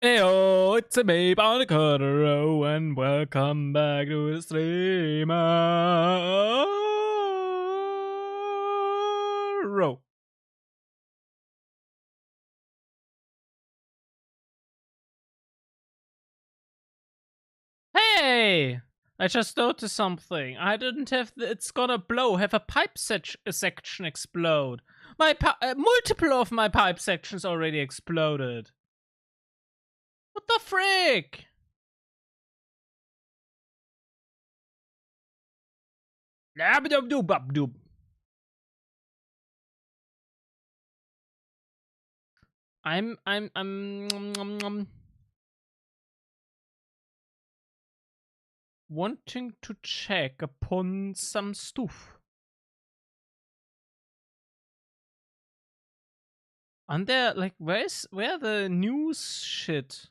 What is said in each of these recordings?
Heyo, it's a me, Barnacutter, and welcome back to the streamer. Hey! I just noticed something. I didn't have it's gonna blow. Have a pipe section explode. Multiple of my pipe sections already exploded. What the frick? I'm wanting to check upon some stuff. And there, like, where the news shit?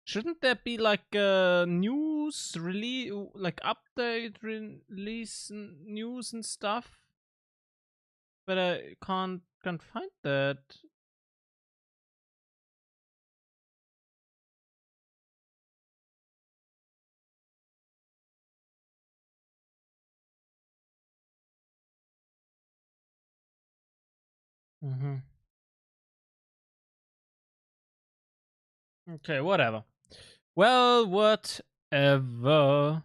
Shouldn't there be like a news release, like update release news and stuff? But I can't find that. Mm-hmm. Okay, whatever. Well, whatever.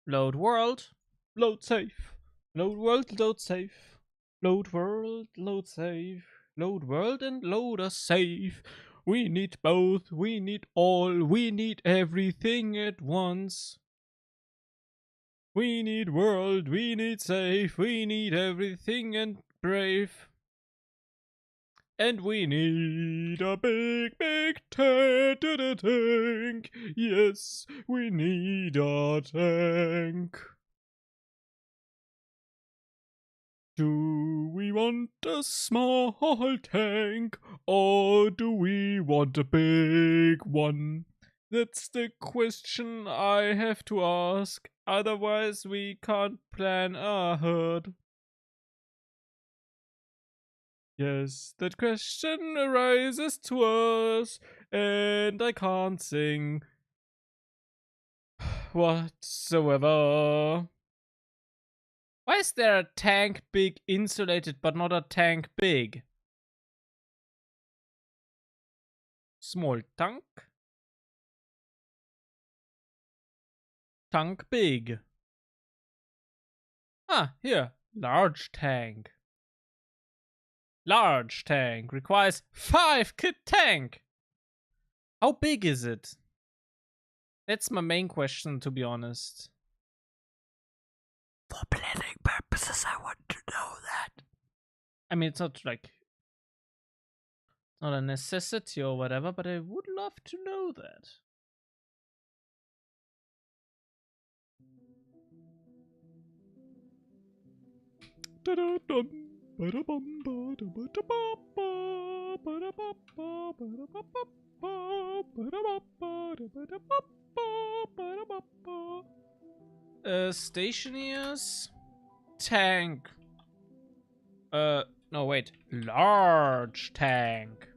Load world. Load safe. Load world, load safe. Load world, load safe. Load world and load us safe. We need both, we need all, we need everything at once. We need world, we need safe, we need everything and brave. And we need a big, big tank. Yes, we need a tank. Do we want a small tank or do we want a big one? That's the question I have to ask. Otherwise, we can't plan ahead. Yes, that question arises to us, and I can't sing whatsoever. Why is there a tank big insulated but not a tank big? Small tank? Tank big. Ah, here. Large tank. Large tank requires 5 kit tank. How big is it? That's my main question, to be honest. For planning purposes, I want to know that. I mean, it's not like not a necessity or whatever, but I would love to know that. Stationeers tank. No, wait. Large tank.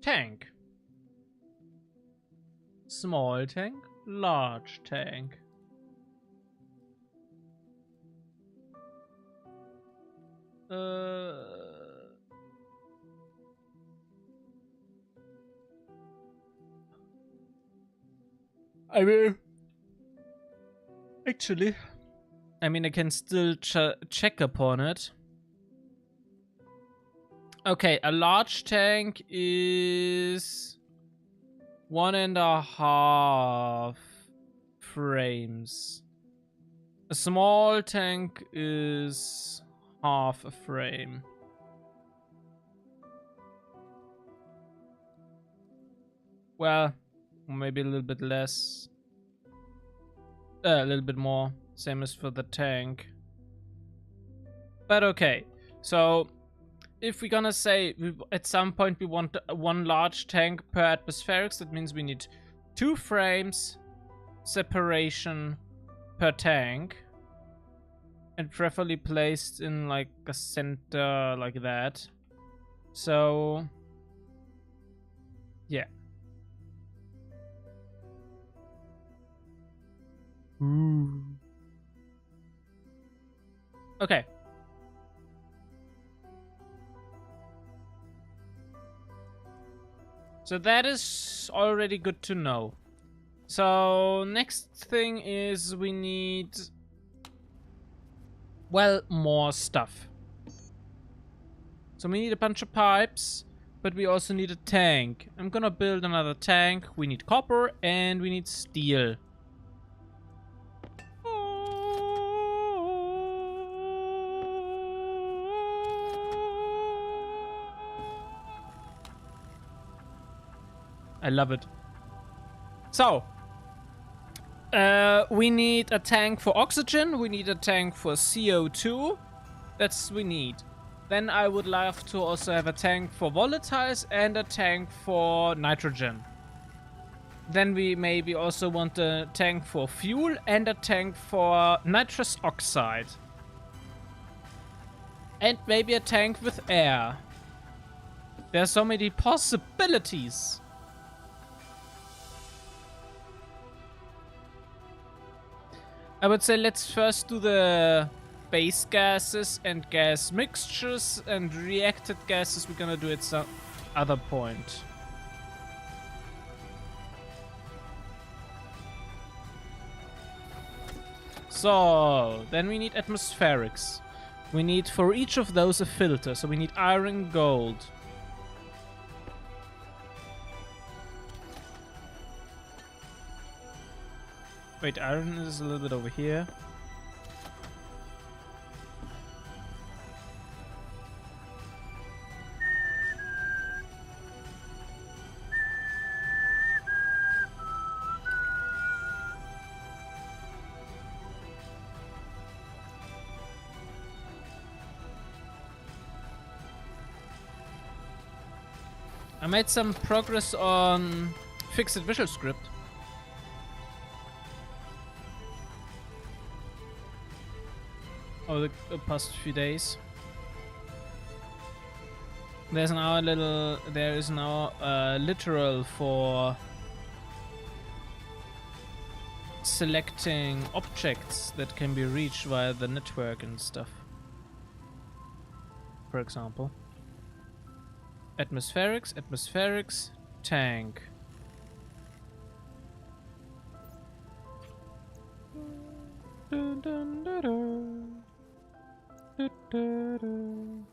Tank. Small tank. Large tank. I mean, actually, I can still check upon it. Okay, a large tank is 1.5 frames. A small tank is half a frame. Well, maybe a little bit less. A little bit more. Same as for the tank. But okay, so if we're gonna say at some point we want one large tank per atmospherics, that means we need 2 frames separation per tank. And preferably placed in like a center like that. So yeah. Ooh. Okay. So that is already good to know. So next thing is we need, well, more stuff. So we need a bunch of pipes, but we also need a tank. I'm gonna build another tank. We need copper and we need steel. I love it. So, we need a tank for oxygen. We need a tank for CO2. That's we need. Then I would love to also have a tank for volatiles and a tank for nitrogen. Then we maybe also want a tank for fuel and a tank for nitrous oxide. And maybe a tank with air. There's so many possibilities. I would say let's first do the base gases and gas mixtures, and reacted gases we're gonna do at some other point. So, then we need atmospherics. We need for each of those a filter, so we need iron, gold. Wait, iron is a little bit over here. I made some progress on Fixed Visual Script. Over the past few days. There is now a literal for selecting objects that can be reached via the network and stuff. For example. Atmospherics, tank. Dun, dun, dun, dun. Dun, dun, dun.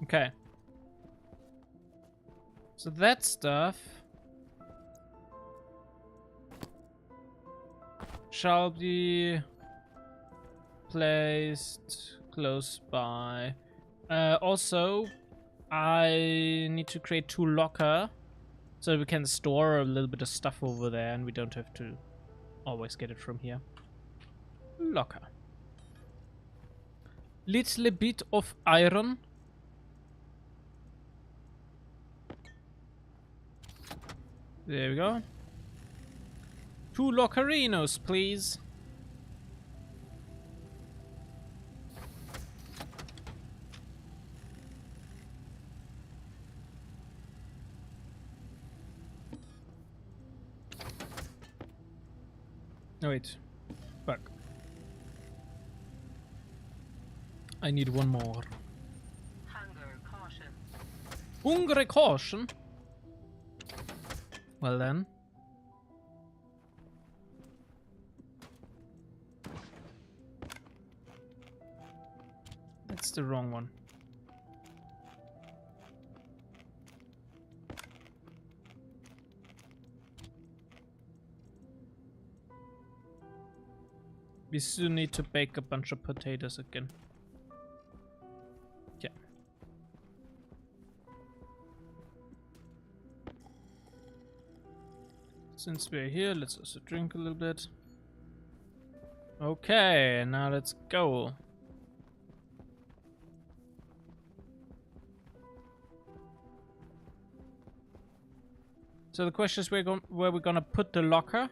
Okay. So that stuff shall be placed close by. Also, I need to create 2 locker so we can store a little bit of stuff over there and we don't have to always get it from here. Locker. Little bit of iron. There we go. 2 lockerinos, please. Oh, wait. Fuck. I need 1 more. Hunger caution. Hungry caution? Well then. That's the wrong one. We soon need to bake a bunch of potatoes again. Yeah. Since we're here, let's also drink a little bit. Okay, now let's go. So the question is where we're gonna put the locker.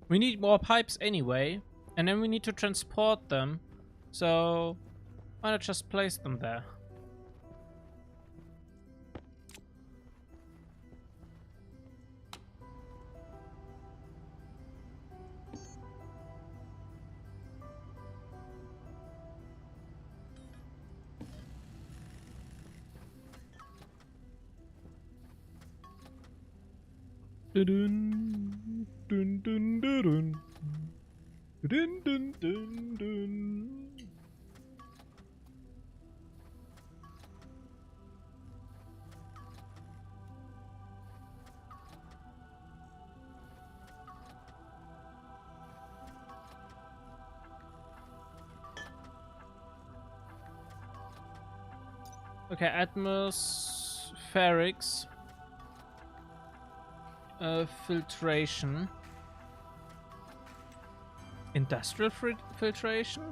We need more pipes anyway, and then we need to transport them, so why not just place them there? Dun, dun, dun, dun, dun. Dun, dun, dun, dun. Okay, atmospherics. Filtration. Industrial filtration?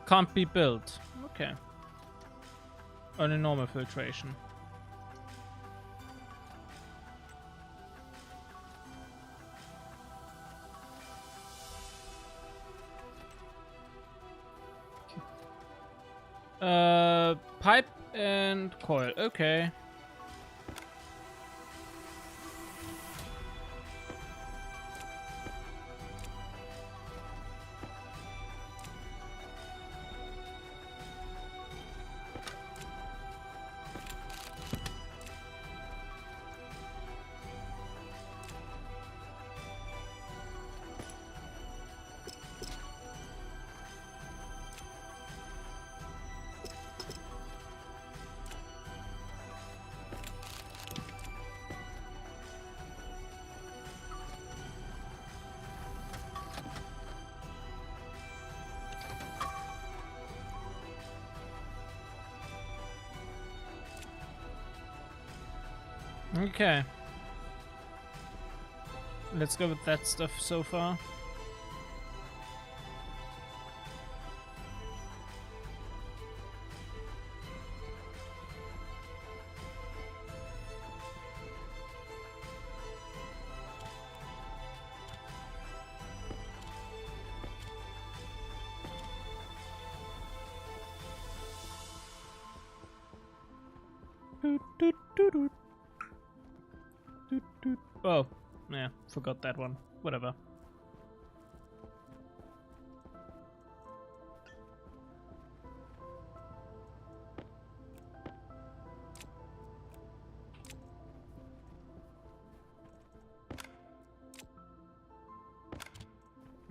Can't be built. Okay. Only normal filtration. Pipe and coil. Okay. Okay. Let's go with that stuff so far. Oh, yeah, forgot that one. Whatever.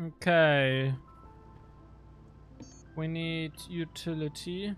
Okay. We need utility.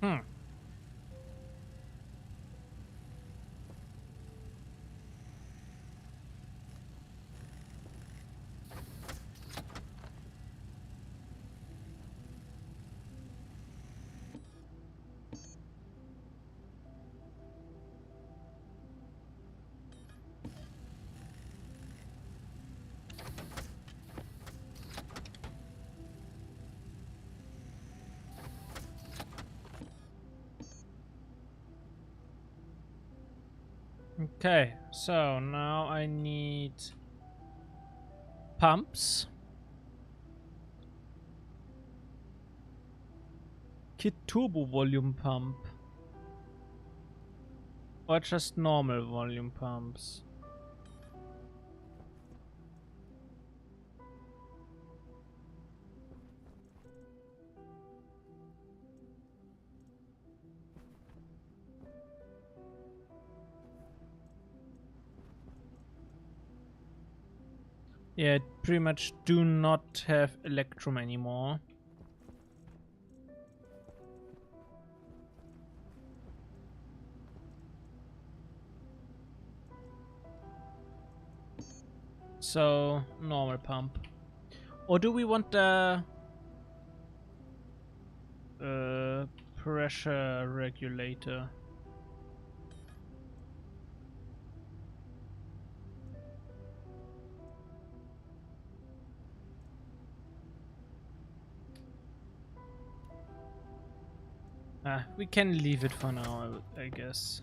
Hmm. Okay, so now I need pumps. Kit turbo volume pump. Or just normal volume pumps. Yeah, pretty much do not have electrum anymore. So, normal pump. Or do we want the pressure regulator. We can leave it for now, I guess.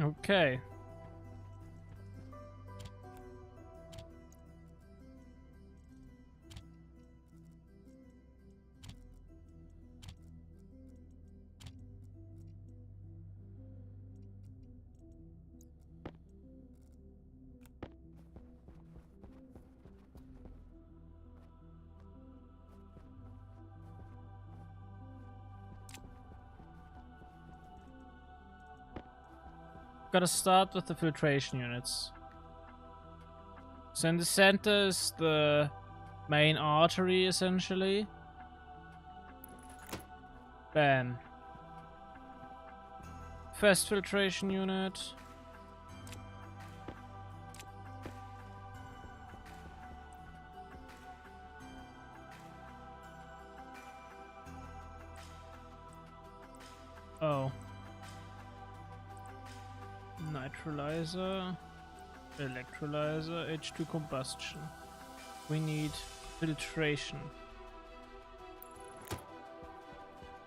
Okay. Gotta start with the filtration units. So in the center is the main artery, essentially. Bam. First filtration unit. Oh. Nitrolyzer. Electrolyzer. H2 combustion. We need filtration.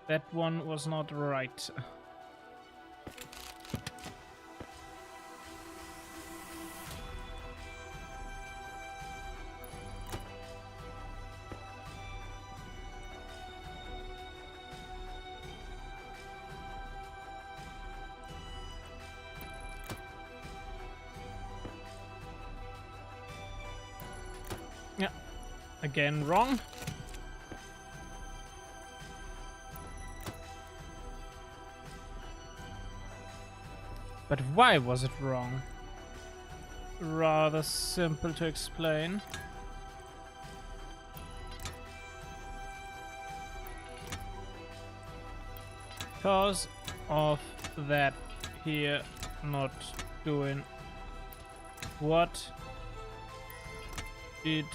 That one was not right. Yeah, again wrong. But why was it wrong? Rather simple to explain. Because of that here not doing what it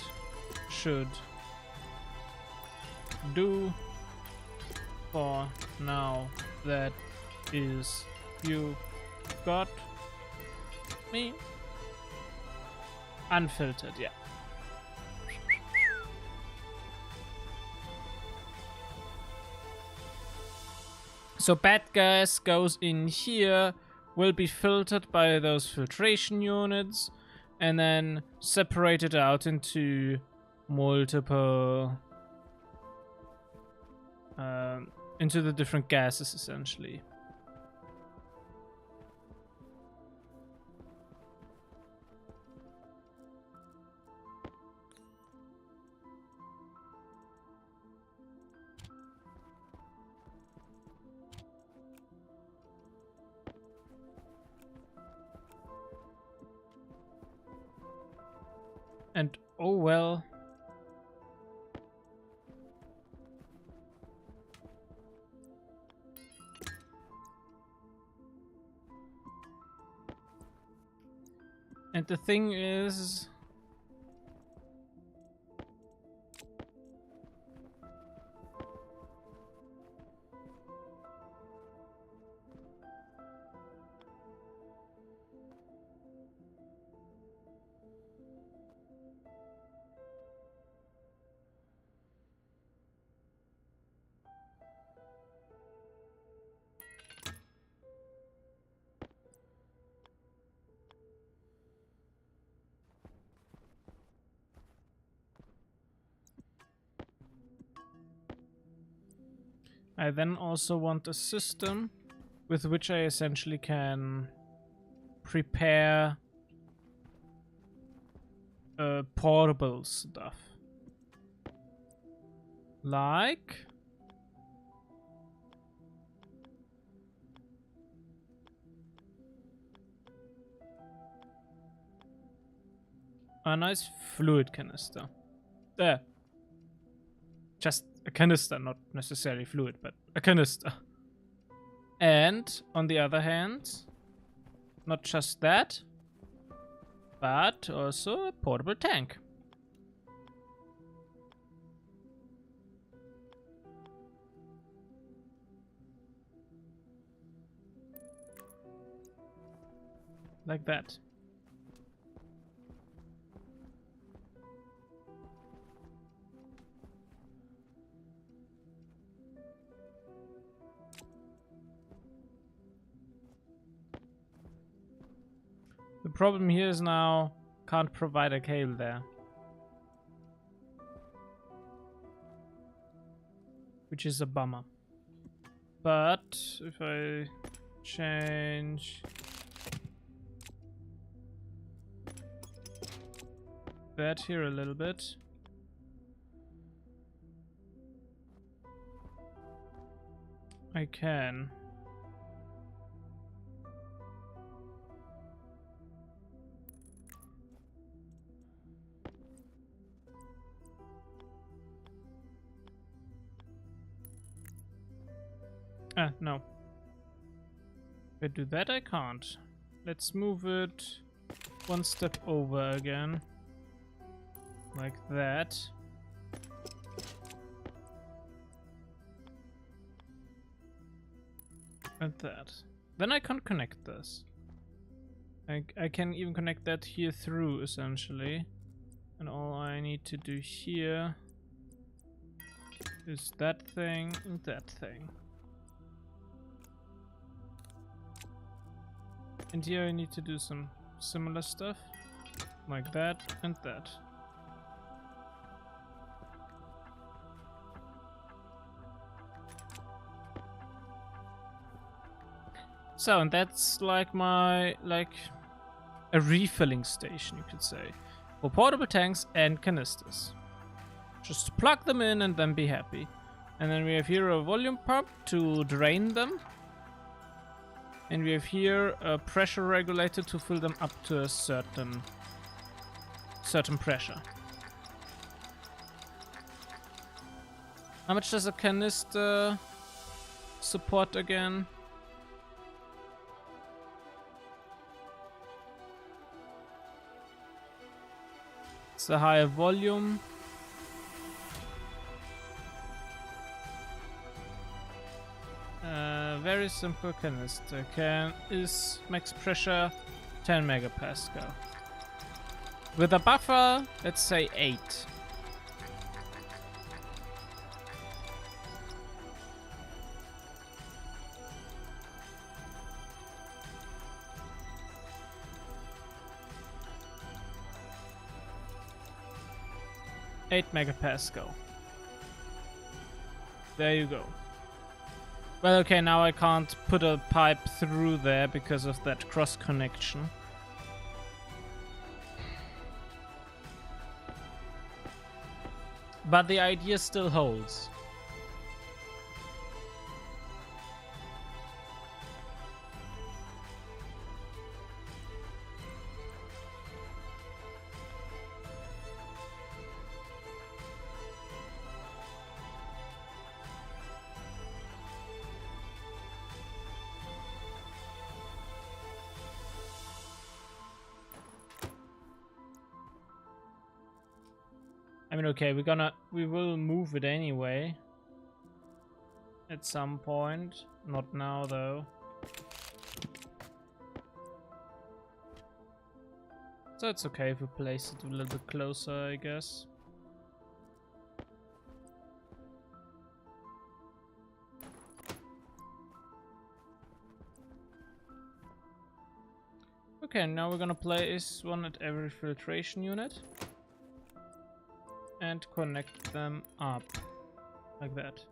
should do for now. That is, you got me. Unfiltered, yeah. So bad gas goes in here, will be filtered by those filtration units, and then separated out into multiple, into the different gases, essentially. And oh well. And the thing is, I then also want a system with which I essentially can prepare portable stuff. Like a nice fluid canister. There. Just a canister, not necessarily fluid, but a canister. And on the other hand, not just that, but also a portable tank. Like that. The problem here is now can't provide a cable there. Which is a bummer. But if I change that here a little bit. I can. No. If I do that, I can't. Let's move it one step over again. Like that. And that. Then I can connect this. I can even connect that here through, essentially. And all I need to do here is that thing and that thing. And here I need to do some similar stuff. Like that and that. So, and that's like my, a refilling station, you could say, for portable tanks and canisters. Just plug them in and then be happy. And then we have here a volume pump to drain them. And we have here a pressure regulator to fill them up to a certain pressure. How much does a canister support again? It's a higher volume. Very simple canister is max pressure 10 megapascal. With a buffer, let's say 8. Megapascal. There you go. Well, okay, now I can't put a pipe through there because of that cross connection. But the idea still holds. I mean, okay, we will move it anyway. At some point. Not now, though. So it's okay if we place it a little bit closer, I guess. Okay, now we're gonna place one at every filtration unit. And connect them up. Like that.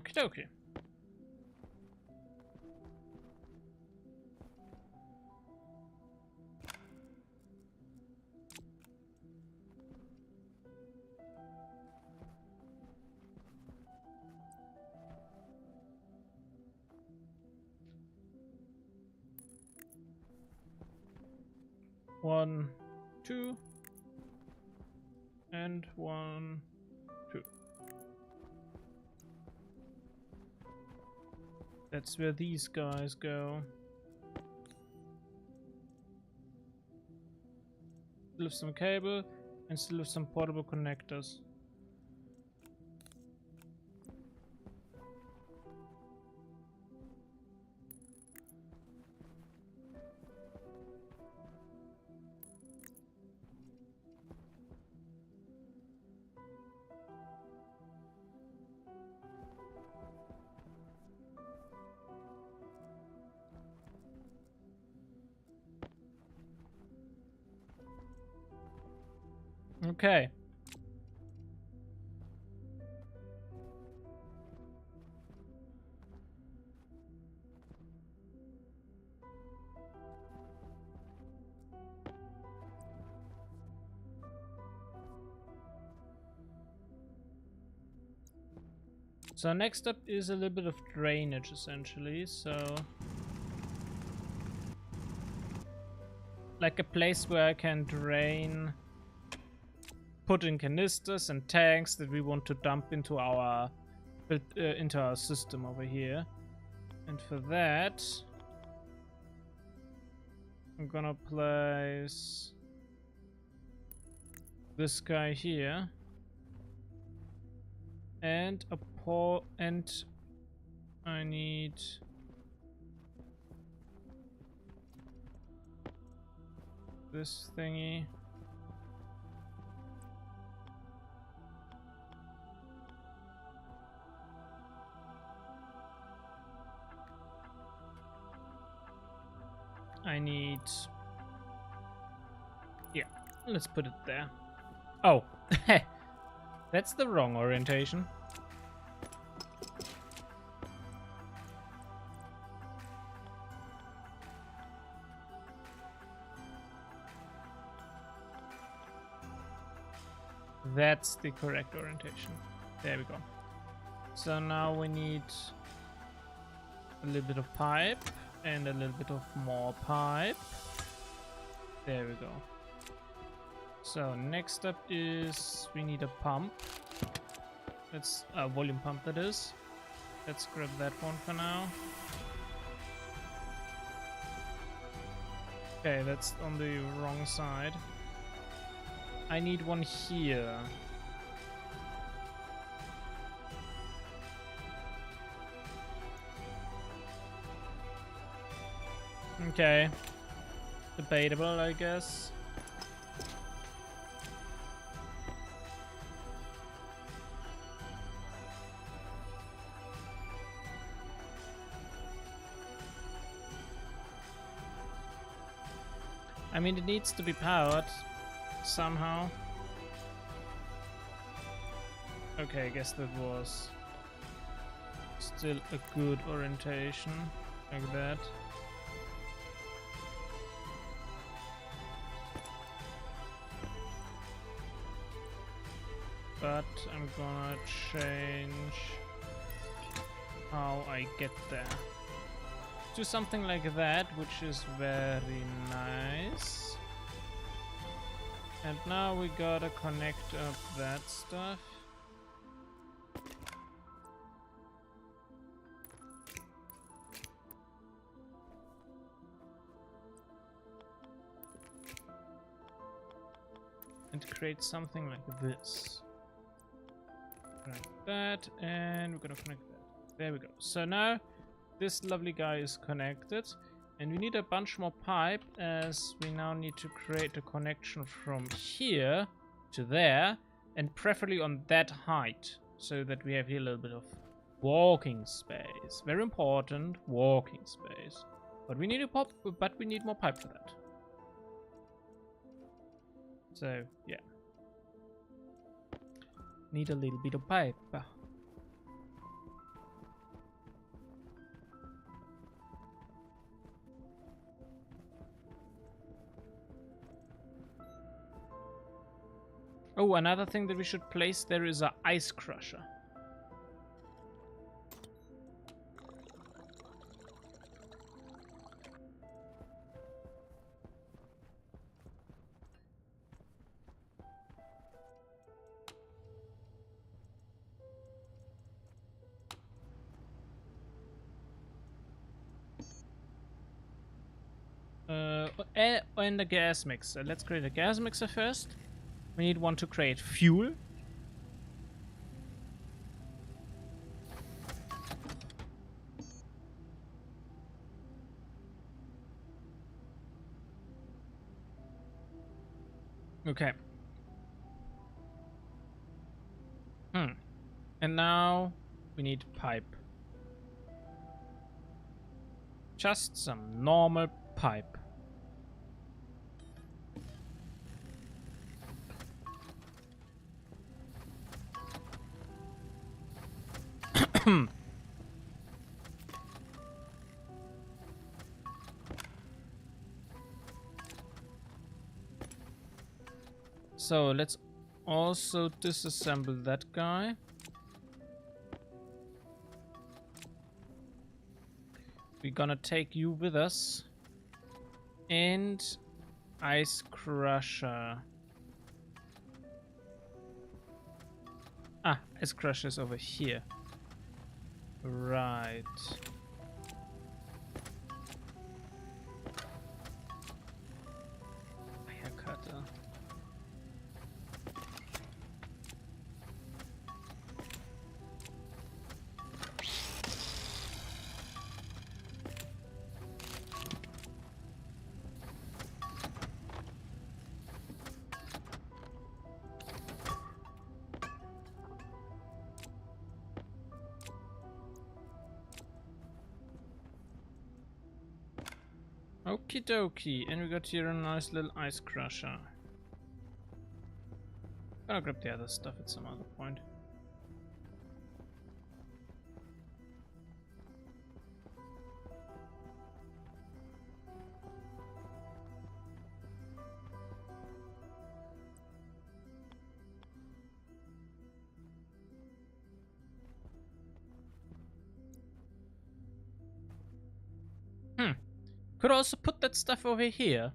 Okie dokie. One, two, and 1, 2. That's where these guys go. Still have some cable and still have some portable connectors. Okay. So next up is a little bit of drainage essentially, so like a place where I can drain, put in canisters and tanks that we want to dump into our system over here. And for that, I'm gonna place this guy here and a and I need this thingy. I need, yeah, let's put it there. Oh, that's the wrong orientation. That's the correct orientation. There we go. So now we need a little bit of pipe and a little bit of more pipe. There we go. So next up is we need a pump. That's a volume pump, that is. Let's grab that one for now. Okay, that's on the wrong side. I need one here. Okay. Debatable, I guess. I mean, it needs to be powered somehow. Okay, I guess that was still a good orientation, like that. But I'm gonna change how I get there. Do something like that, which is very nice. And now we gotta connect up that stuff. And create something like this. Like that, and we're gonna connect that. There we go. So now this lovely guy is connected, and we need a bunch more pipe, as we now need to create a connection from here to there, and preferably on that height, so that we have here a little bit of walking space. Very important, walking space. But we need we need more pipe for that. So yeah, need a little bit of pipe. Oh, another thing that we should place there is a ice crusher. And a gas mixer. Let's create a gas mixer first. We need one to create fuel. Okay. And now we need pipe. Just some normal pipe. So let's also disassemble that guy. We're gonna take you with us. And ice crusher. Ah, ice crusher is over here. Right. Wire cutter. Okie dokie, and we got here a nice little ice crusher. Gonna grab the other stuff at some other point. Could also put that stuff over here.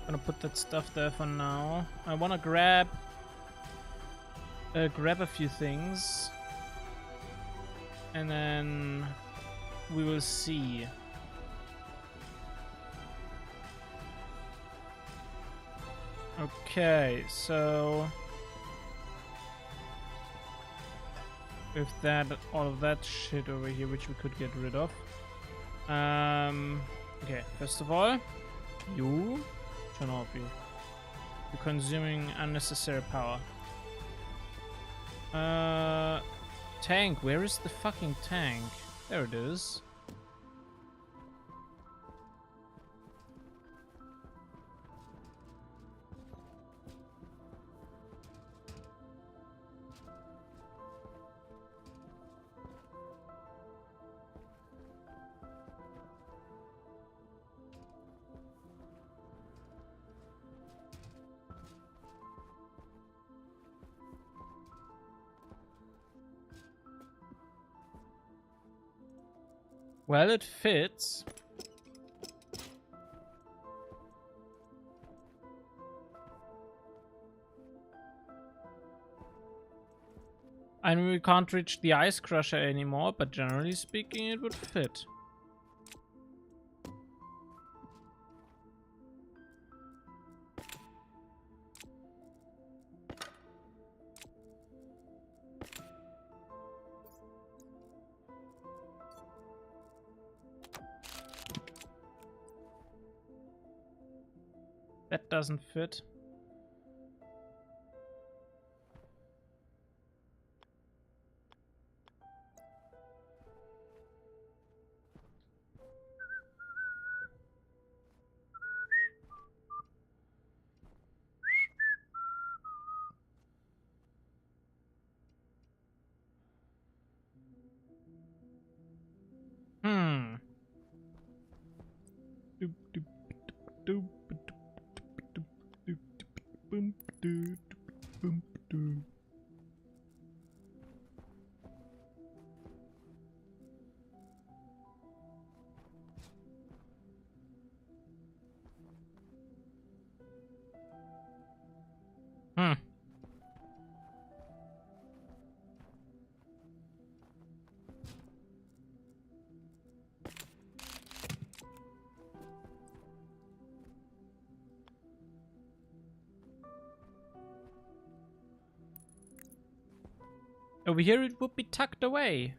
Gonna put that stuff there for now. I wanna grab a few things, and then we will see. Okay, so with that, all of that shit over here, which we could get rid of. Okay, first of all, you turn off you. You're consuming unnecessary power. Tank, where is the fucking tank? There it is. Well, it fits. I mean, we can't reach the ice crusher anymore, but generally speaking, it would fit. That doesn't fit. Hmm. Hmm. Over here it would be tucked away.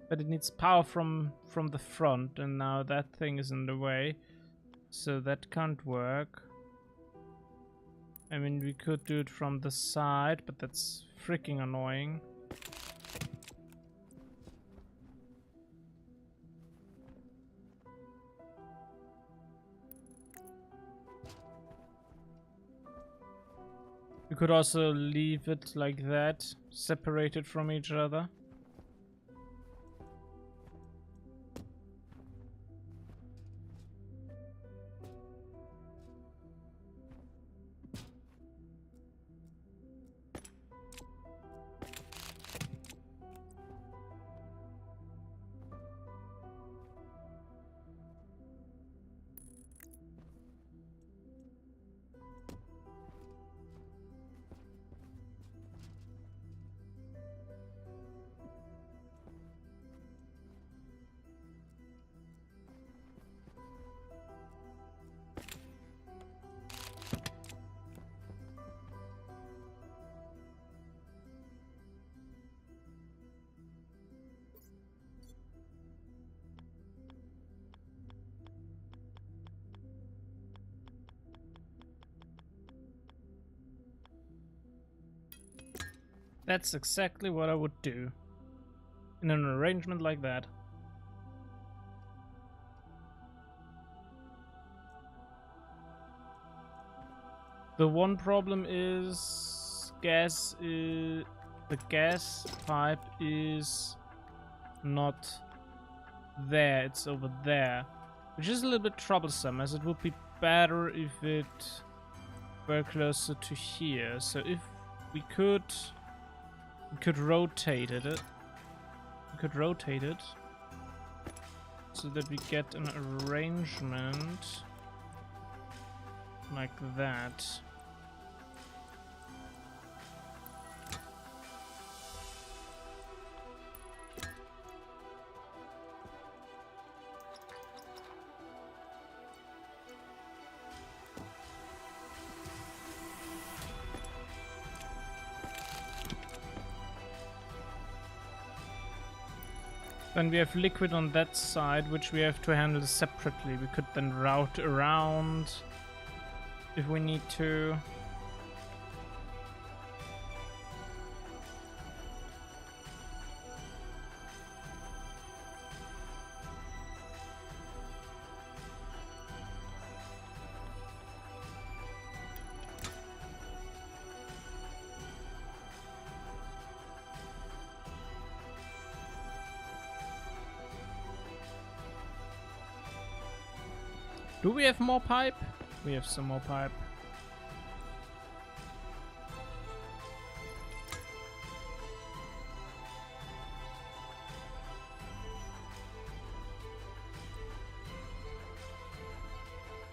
But it needs power from the front, and now that thing is in the way. So that can't work. I mean, we could do it from the side, but that's freaking annoying. We could also leave it like that, separated from each other. That's exactly what I would do in an arrangement like that. The one problem is the gas pipe is not there, it's over there, which is a little bit troublesome, as it would be better if it were closer to here. So if we could rotate it. We could rotate it so that we get an arrangement like that. Then we have liquid on that side, which we have to handle separately. We could then route around if we need to. Do we have more pipe? We have some more pipe.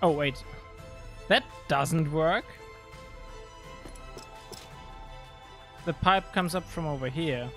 Oh, wait. That doesn't work. The pipe comes up from over here.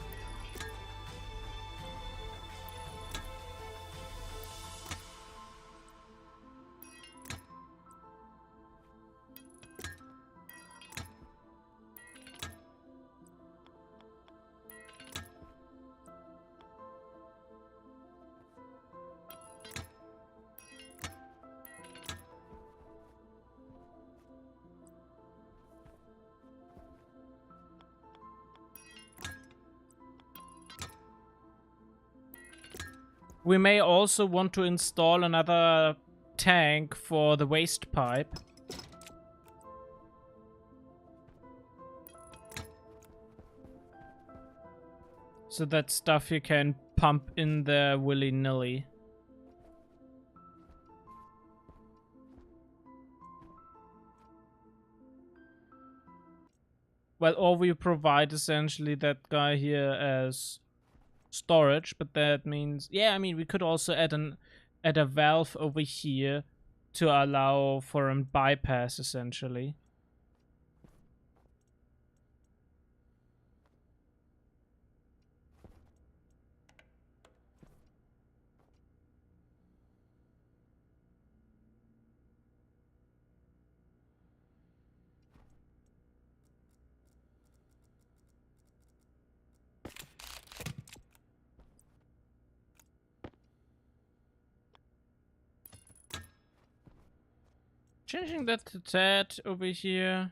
We may also want to install another tank for the waste pipe. So that stuff you can pump in there willy-nilly. Well, or we provide essentially that guy here as storage, but that means, yeah, I mean, we could also add a valve over here to allow for a bypass essentially. Changing that to that over here.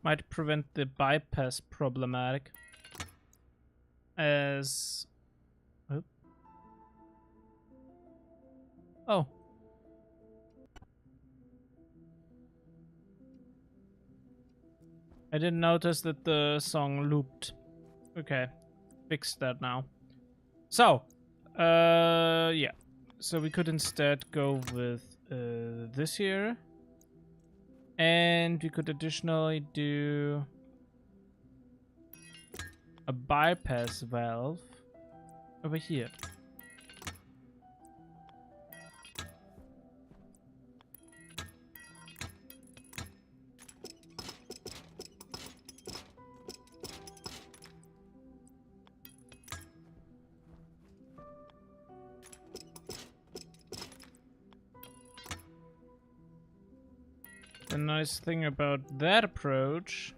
Might prevent the bypass problematic. As... Oh. I didn't notice that the song looped. Okay. Fixed that now. So. Yeah. So we could instead go with this here. And we could additionally do a bypass valve over here. The nice thing about that approach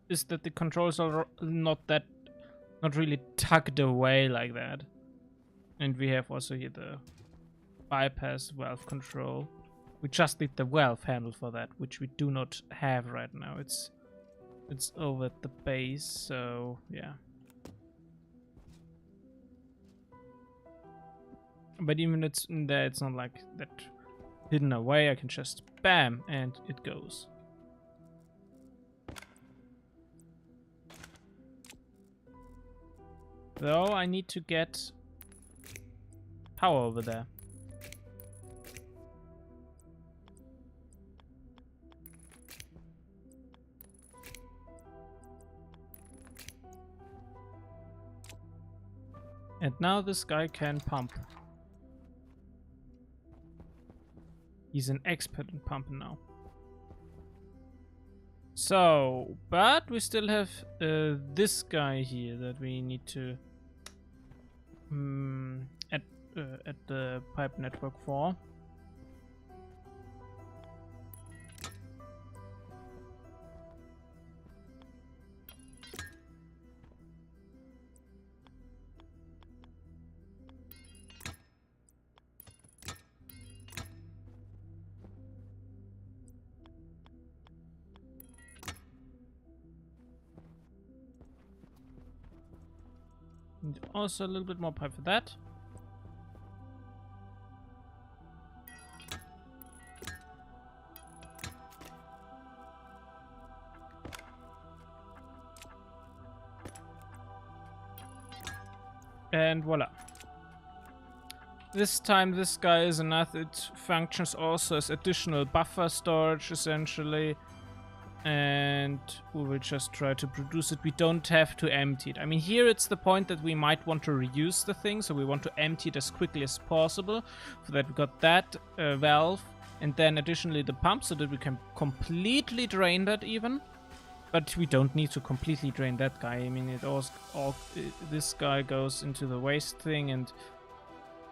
is that the controls are not really tucked away like that. And we have also here the bypass valve control. We just need the valve handle for that, which we do not have right now. It's over at the base, so yeah. But even it's in there, it's not like that hidden away. I can just bam and it goes. Though I need to get power over there. And now this guy can pump. He's an expert in pumping now. So, but we still have this guy here that we need to at the pipe network for. And also a little bit more pipe for that. And voila. This time this guy is enough. It functions also as additional buffer storage essentially. And we will just try to produce it. We don't have to empty it. I mean, here it's the point that we might want to reuse the thing, so we want to empty it as quickly as possible. For that we got that valve, and then additionally the pump, so that we can completely drain that even. But we don't need to completely drain that guy. I mean, this guy goes into the waste thing, and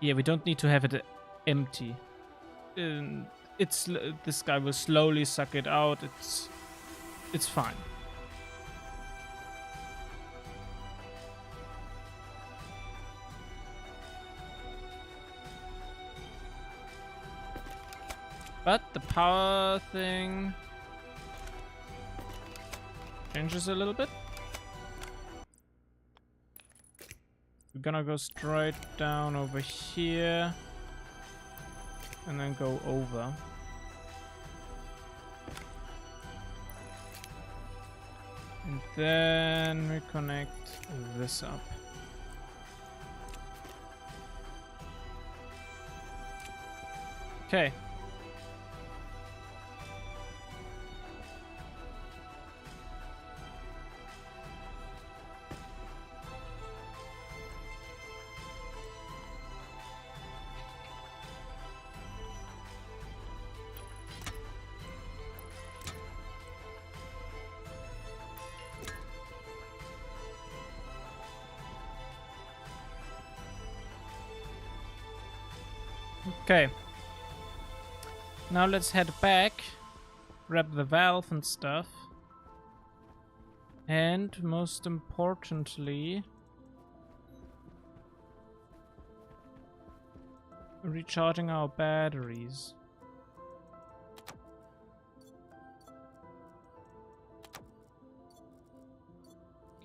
yeah, we don't need to have it empty. This guy will slowly suck it out. It's fine. But the power thing changes a little bit. We're gonna go straight down over here and then go over. And then we connect this up. Okay. Okay. Now let's head back, grab the valve and stuff. And most importantly, recharging our batteries.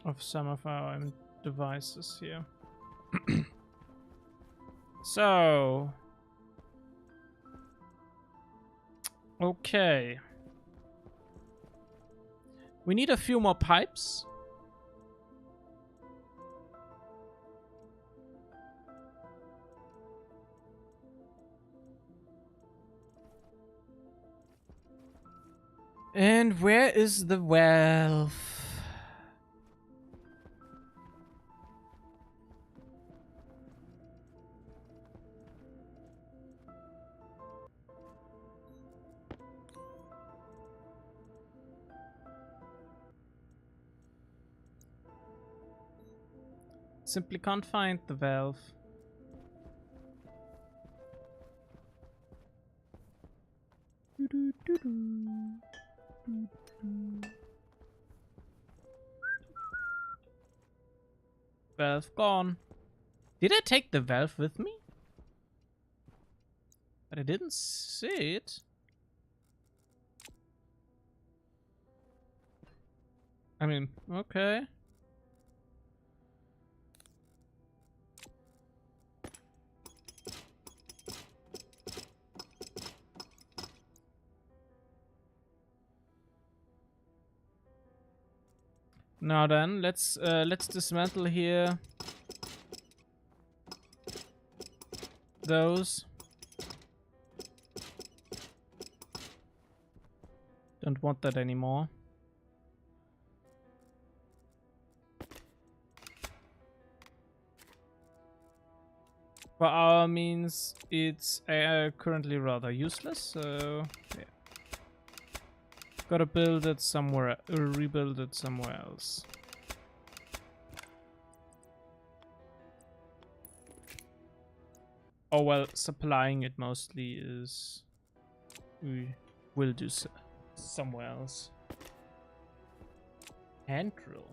Of some of our devices here. So, okay. We need a few more pipes. And where is the valve? Simply can't find the valve. Valve gone. Did I take the valve with me? But I didn't see it. I mean, okay. Now then, let's dismantle here those. Don't want that anymore. For our means, it's currently rather useless, so yeah. Gotta build it somewhere, rebuild it somewhere else. Oh well, supplying it mostly is... We will do so somewhere else. Hand drill.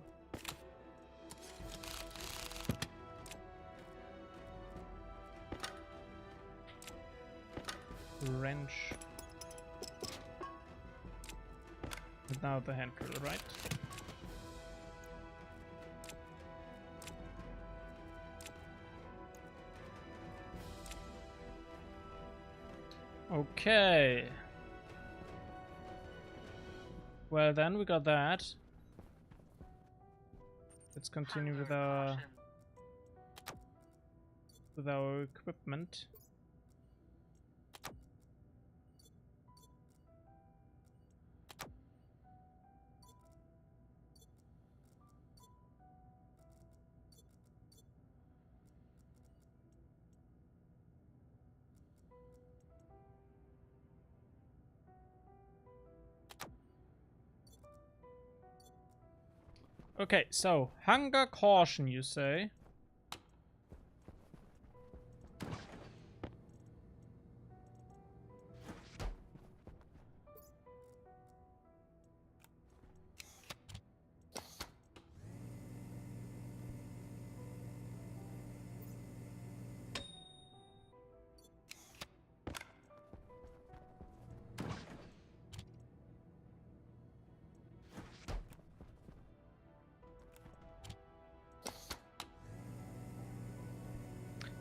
Wrench. Now the hand drill, right? Okay. Well then, we got that. Let's continue with our with our equipment. Okay, so hunger caution, you say?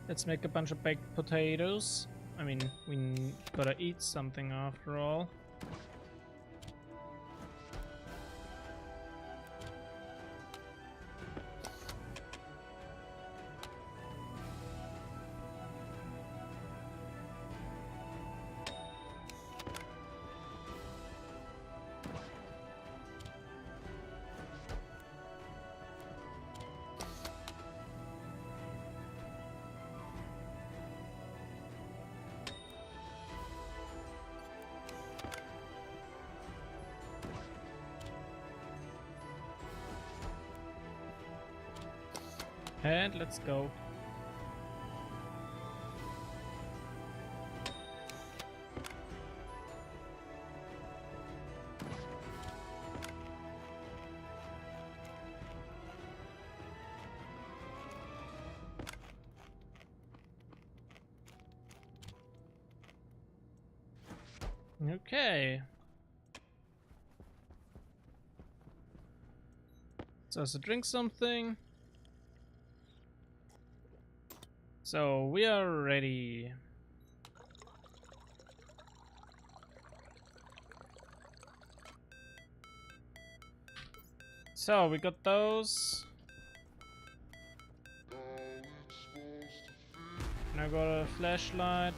Let's make a bunch of baked potatoes. I mean, we gotta eat something after all. And let's go. Okay. So let's drink something. So we are ready. So we got those. And I got a flashlight.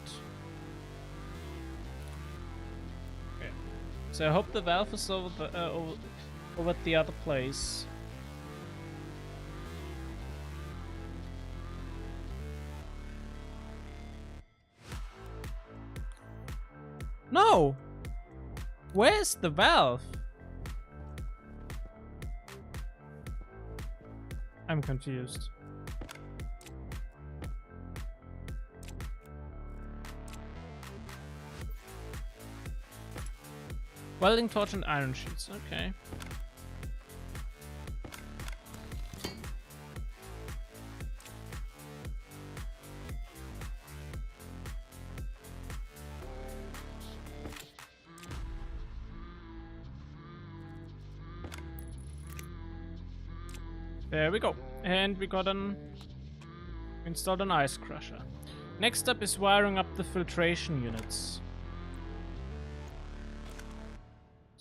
Okay. So I hope the valve is over the over at the other place. No! Where's the valve? I'm confused. Welding torch and iron sheets, okay. There we go. And we got installed an ice crusher. Next up is wiring up the filtration units.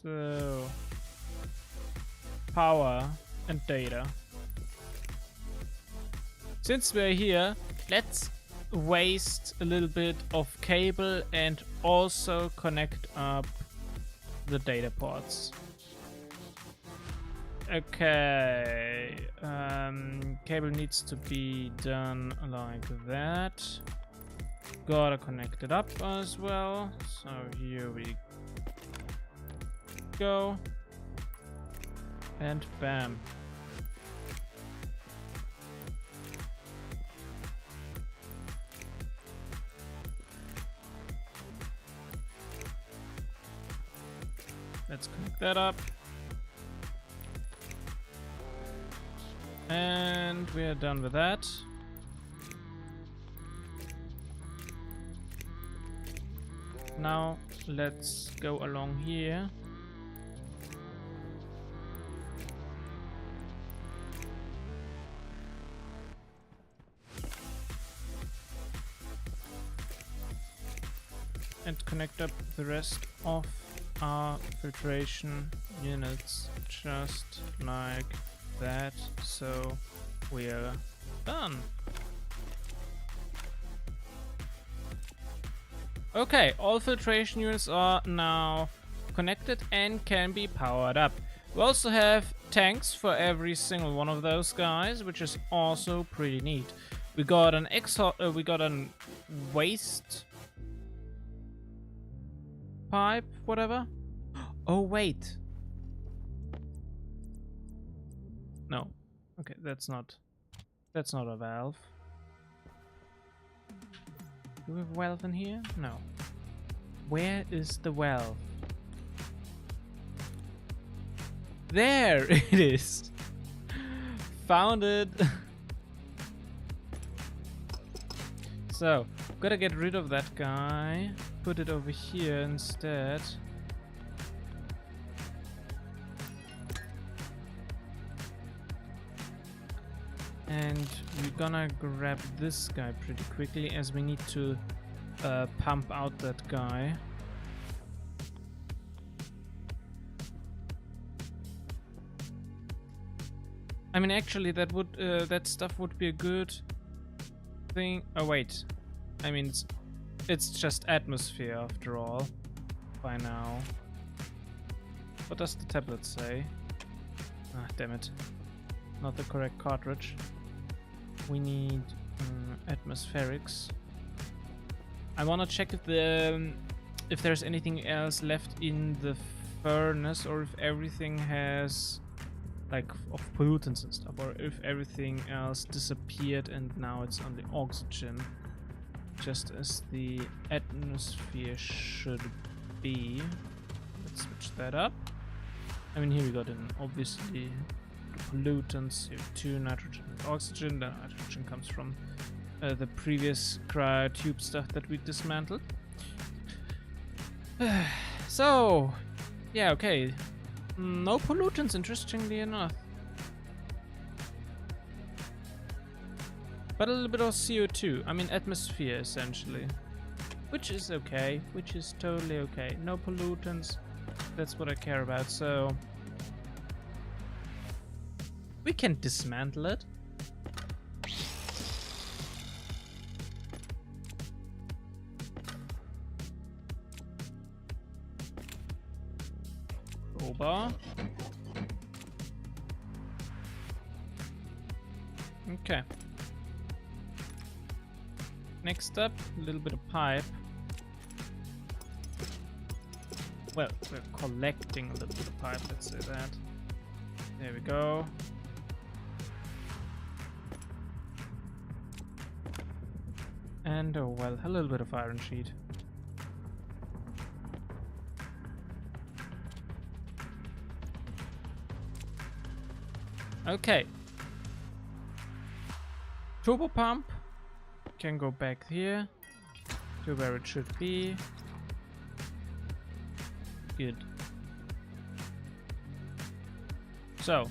So power and data. Since we're here, let's waste a little bit of cable and also connect up the data ports. Okay, cable needs to be done like that. Gotta connect it up as well. So here we go. And bam. Let's connect that up. And we are done with that. Now let's go along here. And connect up the rest of our filtration units just like that, so we are done. Okay, all filtration units are now connected and can be powered up. We also have tanks for every single one of those guys, which is also pretty neat. We got an waste pipe, whatever. Oh wait. No. Okay, that's not a valve. Do we have a valve in here? No. Where is the valve? There it is. Found it. So, gotta get rid of that guy. Put it over here instead. And we're gonna grab this guy pretty quickly as we need to pump out that guy. I mean, actually, that stuff would be a good thing. Oh wait, I mean, it's just atmosphere after all. By now, what does the tablet say? Ah, damn it, not the correct cartridge. We need atmospherics. I wanna check if there's anything else left in the furnace, or if everything has like of pollutants and stuff, or if everything else disappeared and now it's only oxygen, just as the atmosphere should be. Let's switch that up. I mean, here we got in obviously pollutants, CO2, nitrogen, and oxygen. The nitrogen comes from the previous cryotube stuff that we dismantled. So, yeah, okay. No pollutants, interestingly enough. But a little bit of CO2. I mean, atmosphere, essentially. Which is okay. Which is totally okay. No pollutants. That's what I care about, so... we can dismantle it. Crowbar. Okay. Next up, a little bit of pipe. Well, we're collecting a little bit of pipe, let's say that. There we go. And, oh well, a little bit of iron sheet. Okay. Turbo pump can go back here to where it should be. Good. So,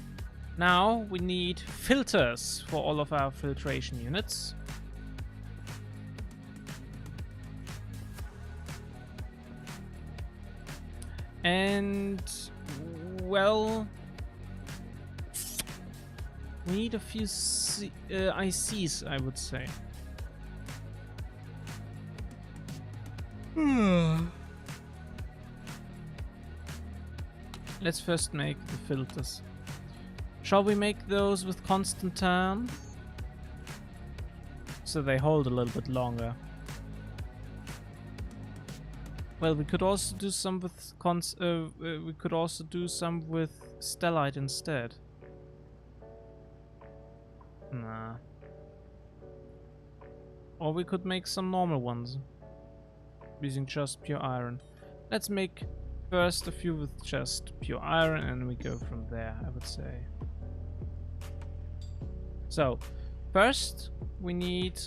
now we need filters for all of our filtration units. And, well, we need a few ICs, I would say. Let's first make the filters. Shall we make those with constant turn? So they hold a little bit longer. Well, we could also do some with stellite instead. Nah. Or we could make some normal ones using just pure iron. Let's make first a few with just pure iron and we go from there, I would say. So, first we need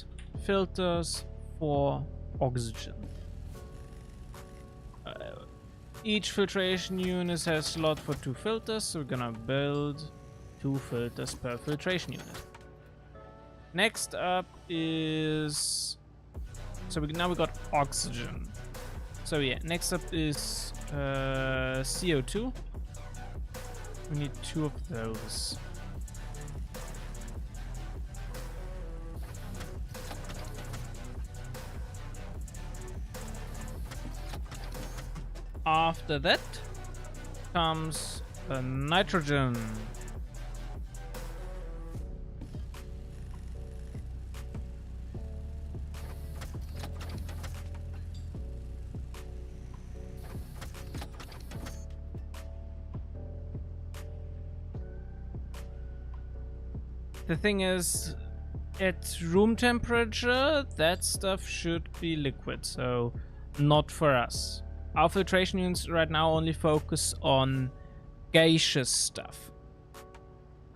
filters for oxygen. Each filtration unit has a slot for 2 filters, so we're gonna build 2 filters per filtration unit. Next up is... so now we got oxygen. So yeah, next up is CO2. We need 2 of those. After that comes the nitrogen. The thing is, at room temperature, that stuff should be liquid, so not for us. Our filtration units right now only focus on gaseous stuff.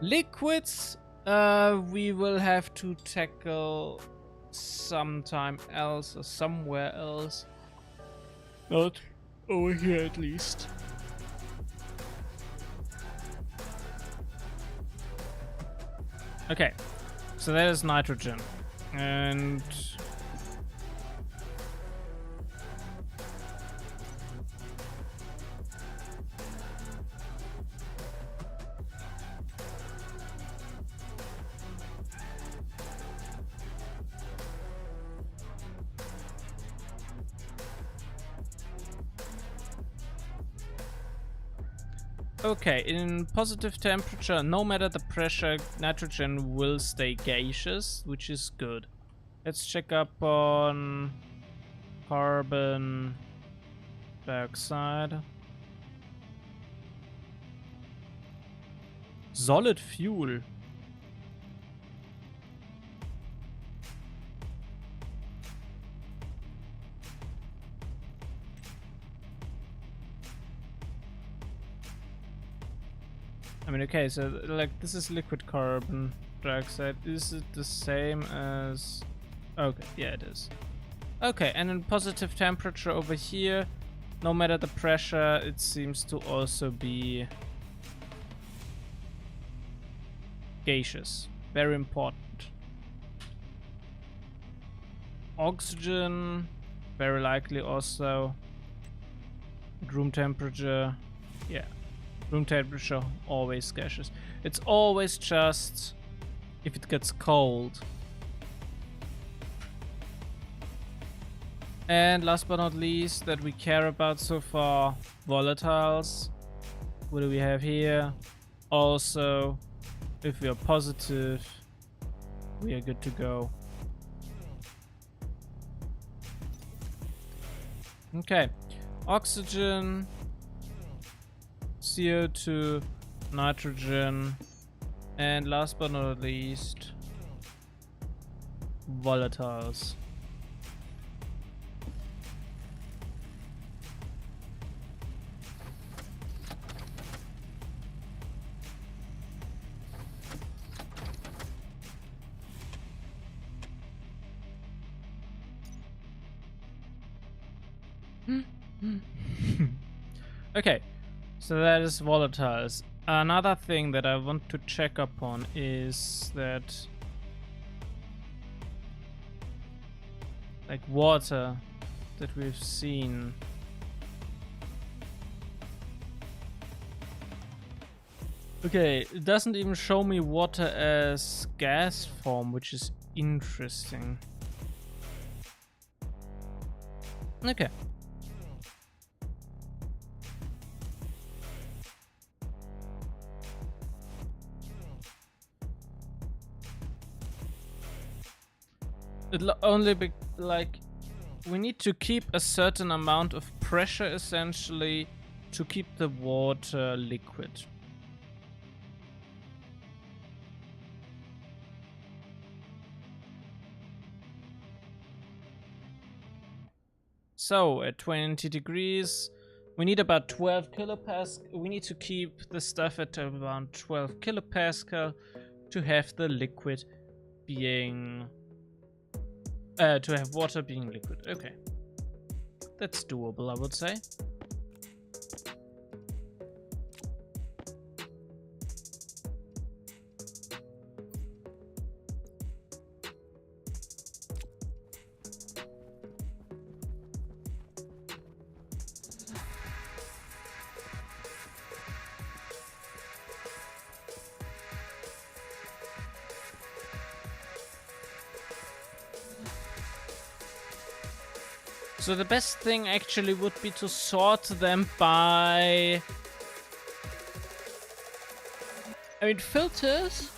Liquids, we will have to tackle sometime else or somewhere else. Not over here, at least. Okay, so that is nitrogen, and okay, in positive temperature, no matter the pressure, nitrogen will stay gaseous, which is good. Let's check up on carbon dioxide. Solid fuel. I mean, okay, so like this is liquid carbon dioxide. Is it the same as... Okay, yeah, it is. Okay, and in positive temperature over here, no matter the pressure, it seems to also be gaseous. Very important. Oxygen, very likely also at room temperature. Yeah. Room temperature, always gaseous. It's always just if it gets cold. And last but not least, that we care about so far, volatiles. What do we have here? Also, if we are positive, we are good to go. Okay, oxygen, CO2, nitrogen, and last but not least, volatiles. Okay, so that is volatiles. Another thing that I want to check upon is that, like water that we've seen. Okay, it doesn't even show me water as gas form, which is interesting. Okay. It'll only be like we need to keep a certain amount of pressure essentially to keep the water liquid. So at 20 degrees, we need about 12 kilopascal. We need to keep the stuff at around 12 kilopascal to have the liquid being, to have water being liquid. Okay, that's doable, I would say. So the best thing actually would be to sort them by... I mean, filters...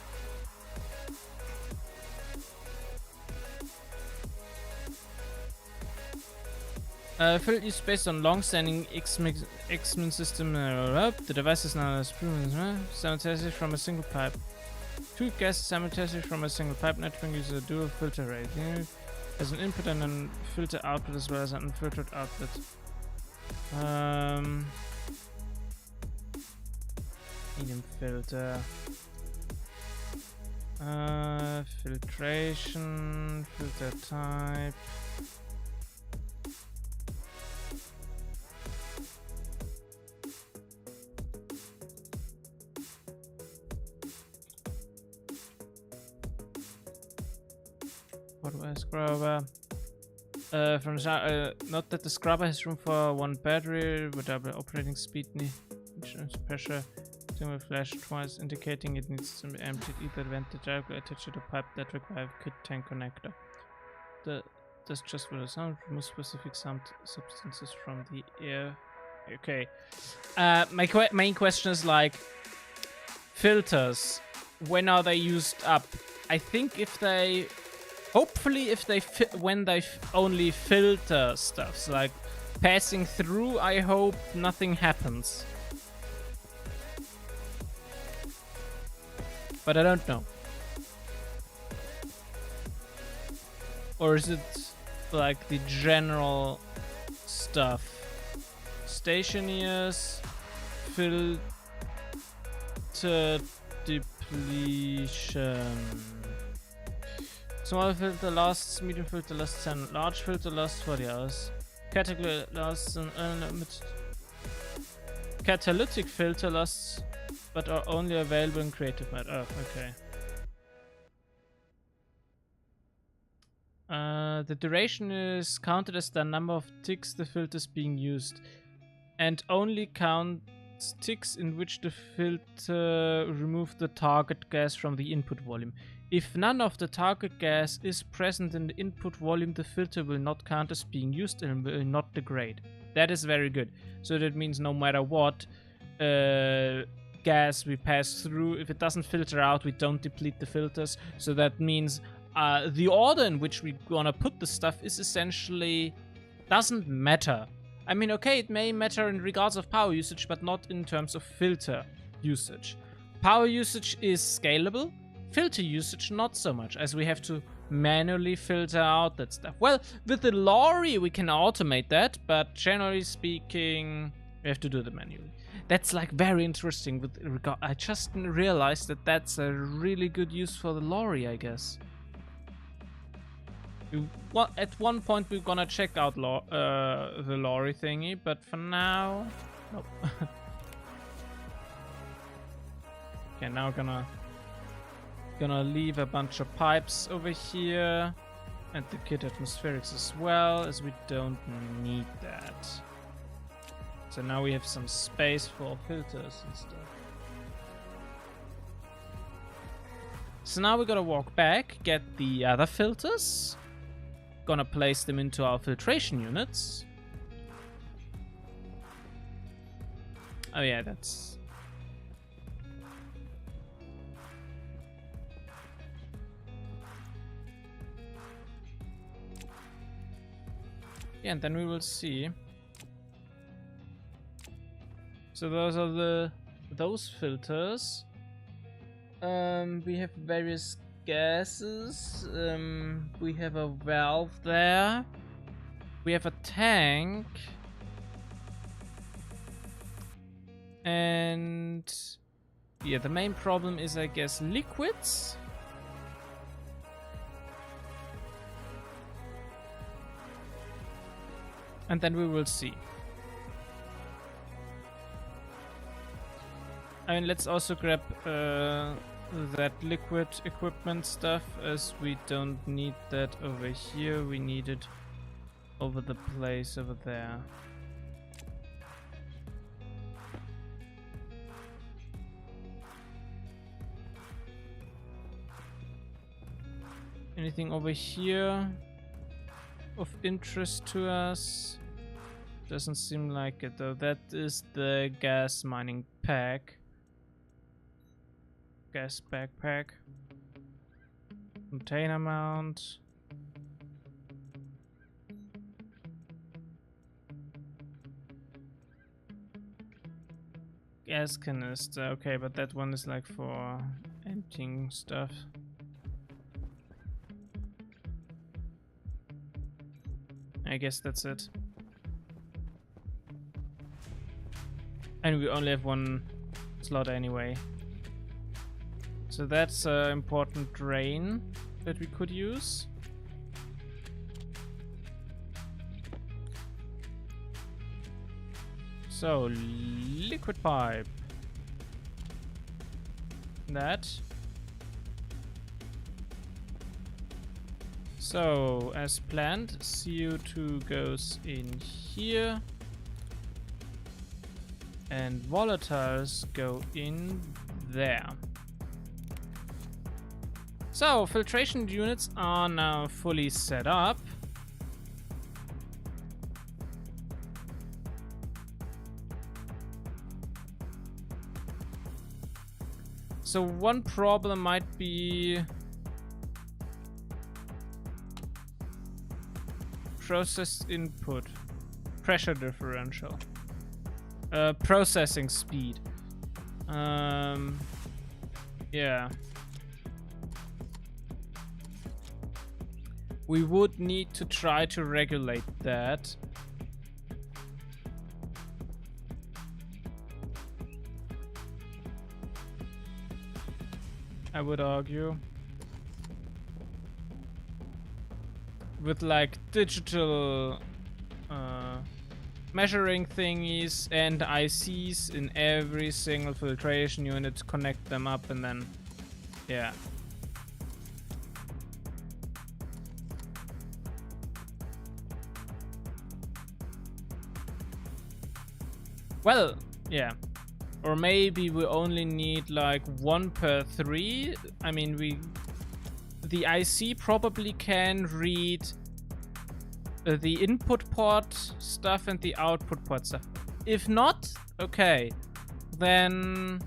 Filter is based on long-standing X-Men system. The device is now simultaneously from a single pipe. Two gases simultaneously from a single pipe network uses a dual filter rate. Has an input and a filter output as well as an unfiltered output. Medium filter. Filtration, filter type. What scrubber? From note that the scrubber has room for one battery with double operating speed, pressure. With flash twice, indicating it needs to be emptied. Either vent directly attached to the pipe that requires a kit tank connector. That's just for the sound. Remove specific sound substances from the air. Okay. My main question is like filters. When are they used up? I think if they, hopefully, if they when they only filter stuff, so like passing through. I hope nothing happens. But I don't know. Or is it like the general stuff? Stationeers, filter depletion. Small filter lasts, medium filter lasts 10, large filter lasts 40 hours. Category lasts an unlimited. Catalytic filter lasts but are only available in creative mode. Oh, okay. The duration is counted as the number of ticks the filter is being used, and only counts ticks in which the filter removed the target gas from the input volume. If none of the target gas is present in the input volume, the filter will not count as being used and will not degrade. That is very good. So that means no matter what gas we pass through, if it doesn't filter out, we don't deplete the filters. So that means the order in which we're gonna put the stuff is essentially doesn't matter. I mean, okay, it may matter in regards of power usage, but not in terms of filter usage. Power usage is scalable, filter usage not so much, as we have to manually filter out that stuff. Well, with the lorry we can automate that, but generally speaking, we have to do it manually. That's like very interesting with regard. I just realized that that's a really good use for the lorry, I guess. At one point we're gonna check out the lorry thingy, but for now, nope. Okay, now gonna leave a bunch of pipes over here and the kit atmospherics as well, as we don't need that. So now we have some space for filters and stuff. So now we gotta walk back, get the other filters, gonna place them into our filtration units. Oh yeah, that's... Yeah, and then we will see. So those are those filters. We have various gases. We have a valve there. We have a tank. And yeah, the main problem is, I guess, liquids. And then we will see. I mean, let's also grab that liquid equipment stuff, as we don't need that over here. We need it over the place over there. Anything over here? of interest to us. Doesn't seem like it though. That is the gas mining pack. Gas backpack. Container mount. Gas canister. Okay, but that one is like for emptying stuff. I guess that's it. And we only have one slot anyway. So that's an important drain that we could use. So, liquid pipe. That. So, as planned, CO2 goes in here. And volatiles go in there. So, filtration units are now fully set up. So one problem might be process input, pressure differential, processing speed. Yeah. We would need to try to regulate that. I would argue. With like digital measuring thingies and ICs in every single filtration unit, connect them up and then, yeah. Well, yeah. Or maybe we only need like 1 per 3. I mean, the IC probably can read the input port stuff and the output port stuff. If not, okay, then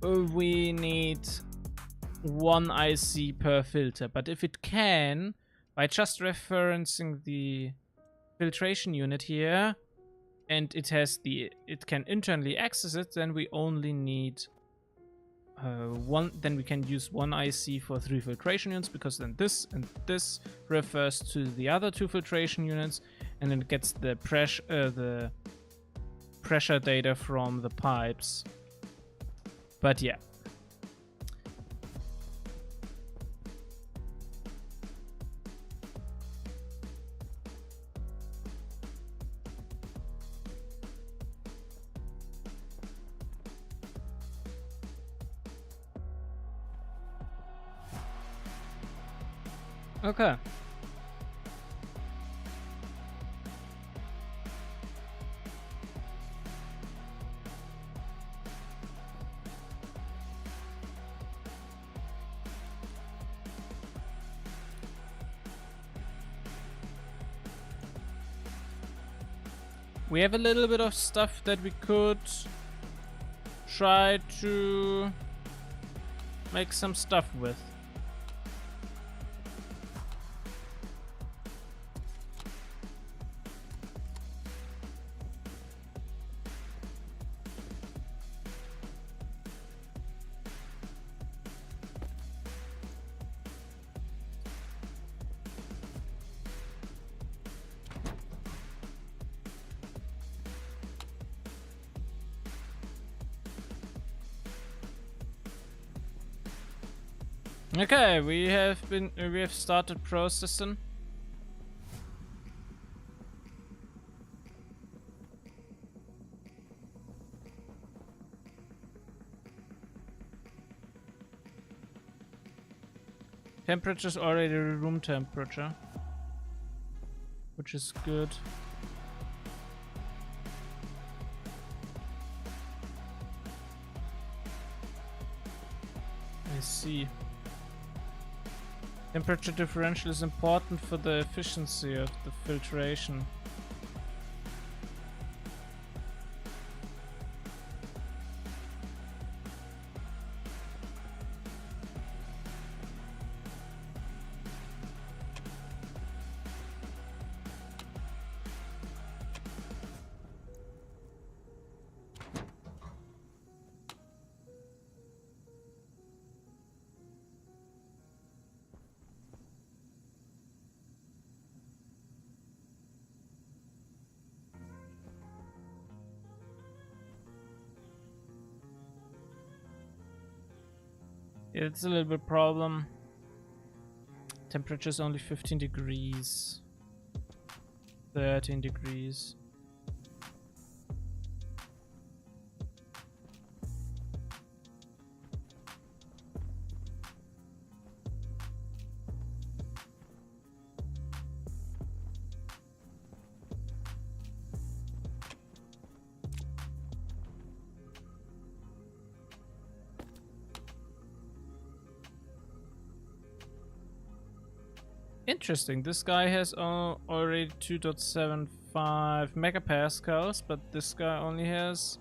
we need 1 IC per filter. But if it can, by just referencing the filtration unit here, and it can internally access it, then we only need one. Then we can use 1 IC for 3 filtration units, because then this and this refers to the other 2 filtration units, and then it gets the pressure data from the pipes. But yeah. Okay. We have a little bit of stuff that we could try to make some stuff with. Okay, we have started processing. Temperature's already room temperature, which is good. I see. Temperature differential is important for the efficiency of the filtration. Yeah, it's a little bit problem. Temperature is only 15 degrees. 13 degrees. Interesting, this guy has already 2.75 megapascals, but this guy only has...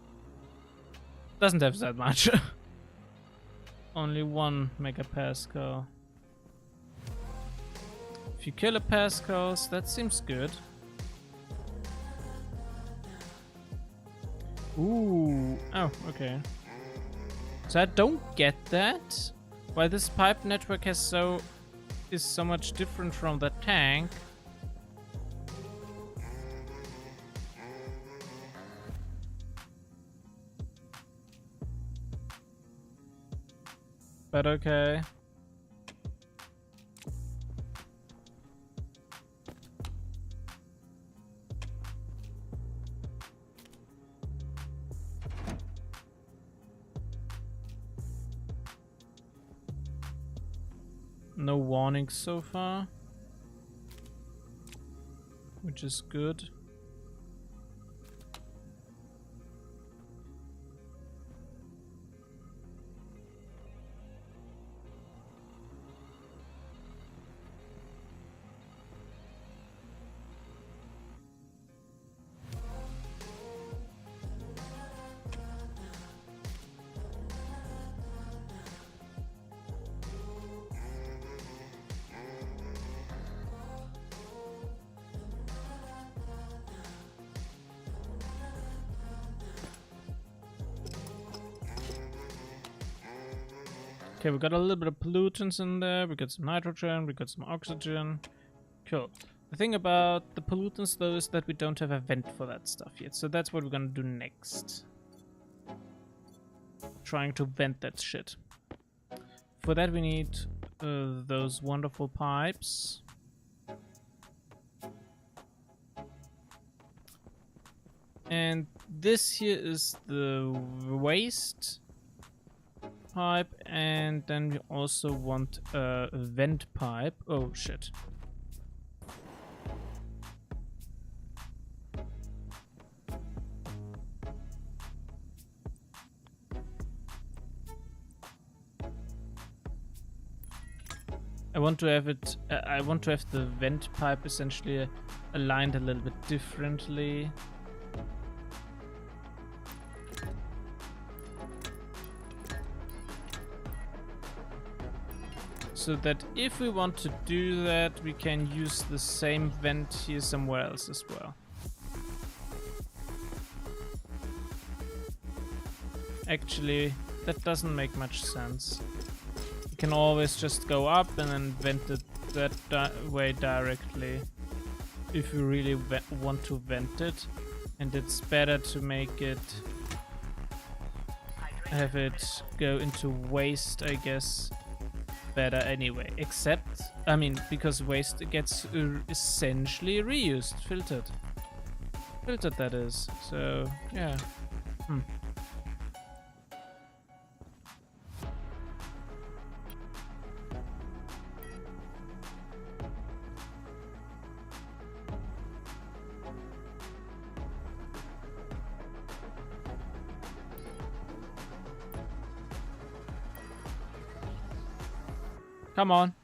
doesn't have that much. Only 1 megapascal. A few kilopascals, that seems good. Ooh, oh, okay. So I don't get that. Why this pipe network is so much different from the tank. But okay. No warnings so far, which is good. Okay, we got a little bit of pollutants in there. We got some nitrogen, we got some oxygen. Cool. The thing about the pollutants though is that we don't have a vent for that stuff yet. So that's what we're gonna do next. Trying to vent that shit. For that we need those wonderful pipes. And this here is the waste pipe, and then we also want a vent pipe. Oh shit. I want to have it I want to have the vent pipe essentially aligned a little bit differently. So that if we want to do that, we can use the same vent here somewhere else as well. Actually, that doesn't make much sense. You can always just go up and then vent it that way directly if you really want to vent it. And it's better to make it... have it go into waste, I guess. Better anyway, except, I mean, because waste gets essentially reused, filtered, that is, so yeah. Come on.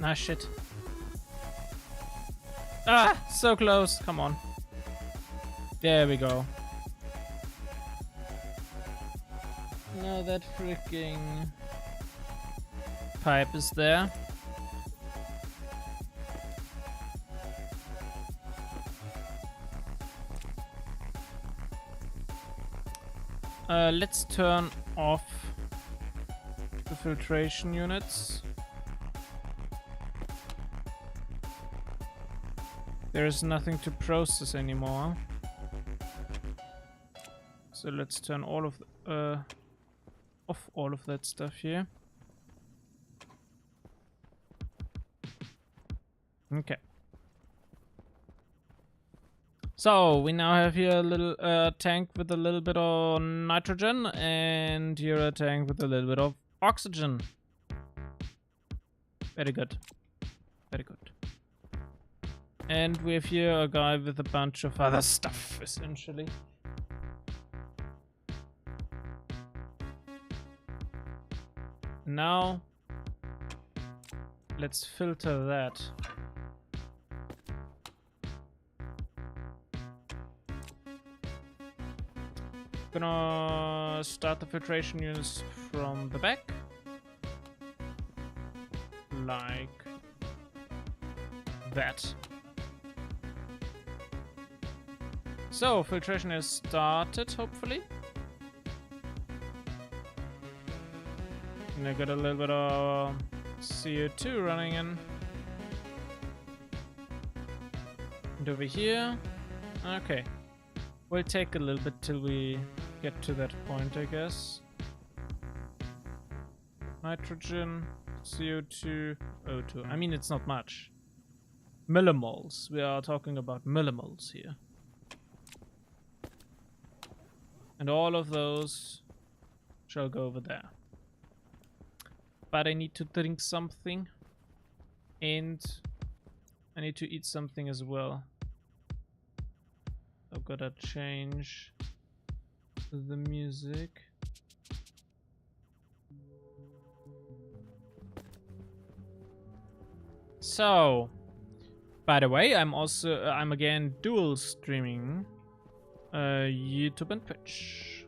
Ah, shit. Ah, so close. Come on. There we go. Now that freaking pipe is there. Let's turn off the filtration units. There's nothing to process anymore. So let's turn all of off all of that stuff here. Okay. So we now have here a little tank with a little bit of nitrogen, and here a tank with a little bit of oxygen. Very good. Very good. And we have here a guy with a bunch of other stuff, essentially. Now, let's filter that. Gonna start the filtration units from the back. Like that. So, filtration is started, hopefully. And I got a little bit of CO2 running in. And over here. Okay. We'll take a little bit till we get to that point, I guess. Nitrogen, CO2, O2. I mean, it's not much. Millimoles. We are talking about millimoles here. And all of those shall go over there. But I need to drink something. And I need to eat something as well. I've got to change the music. So, by the way, I'm again dual streaming YouTube and Twitch.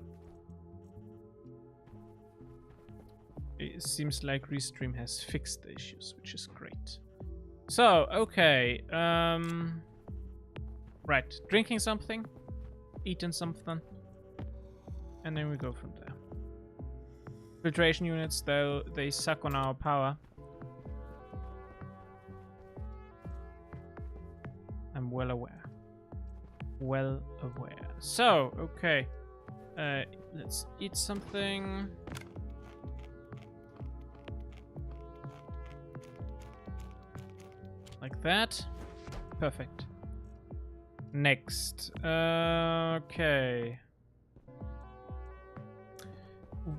It seems like Restream has fixed the issues, which is great. So, okay, right, drinking something, eating something, and then we go from there. Filtration units, though, they suck on our power. I'm well aware. Well aware. So, okay. Let's eat something. Like that. Perfect. Next. Okay.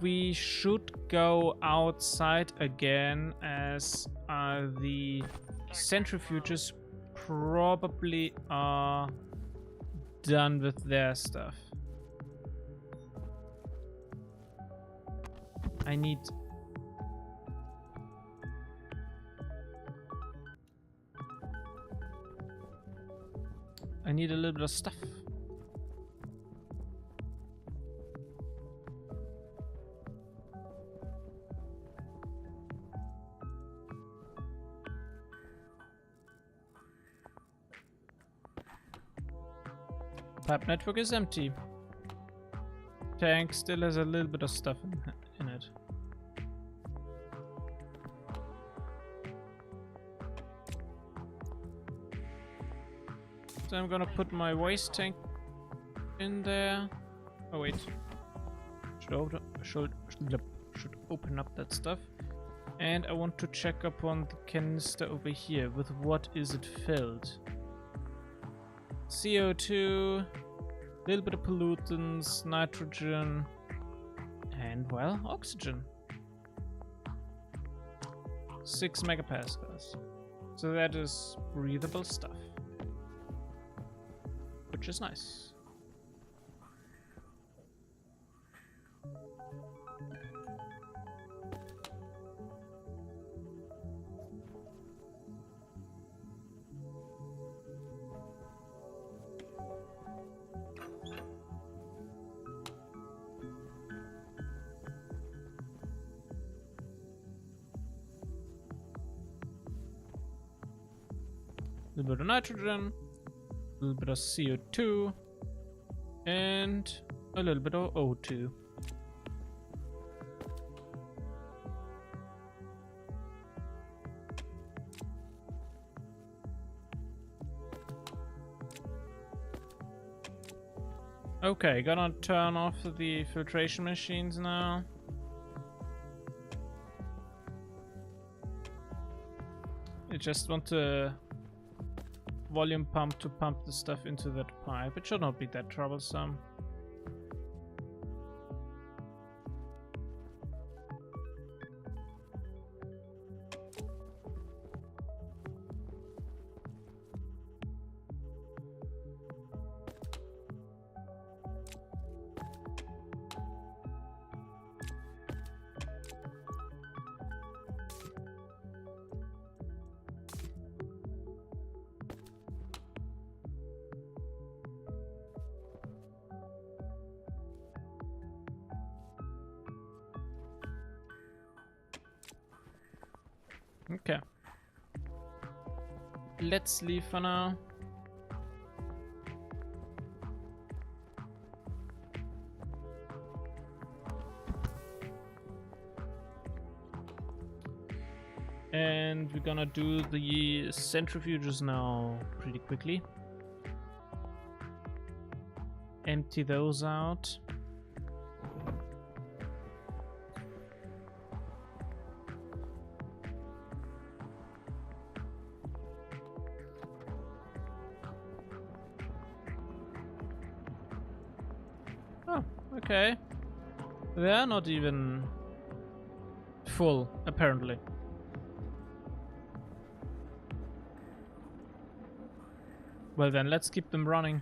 We should go outside again, as the centrifuges probably are done with their stuff. I need a little bit of stuff. Pipe network is empty. Tank still has a little bit of stuff in it. So I'm gonna put my waste tank in there. Oh wait, should open up that stuff. And I want to check upon the canister over here. With what is it filled? CO2, a little bit of pollutants, nitrogen, and, well, oxygen. 6 megapascals. So that is breathable stuff, which is nice. A little bit of nitrogen, a little bit of CO2, and a little bit of O2. Okay, gonna turn off the filtration machines now. I just want to volume pump to pump the stuff into that pipe. It should not be that troublesome. Okay. Let's leave for now. And we're gonna do the centrifuges now pretty quickly. Empty those out. Oh, okay. They're not even full, apparently. Well then, let's keep them running.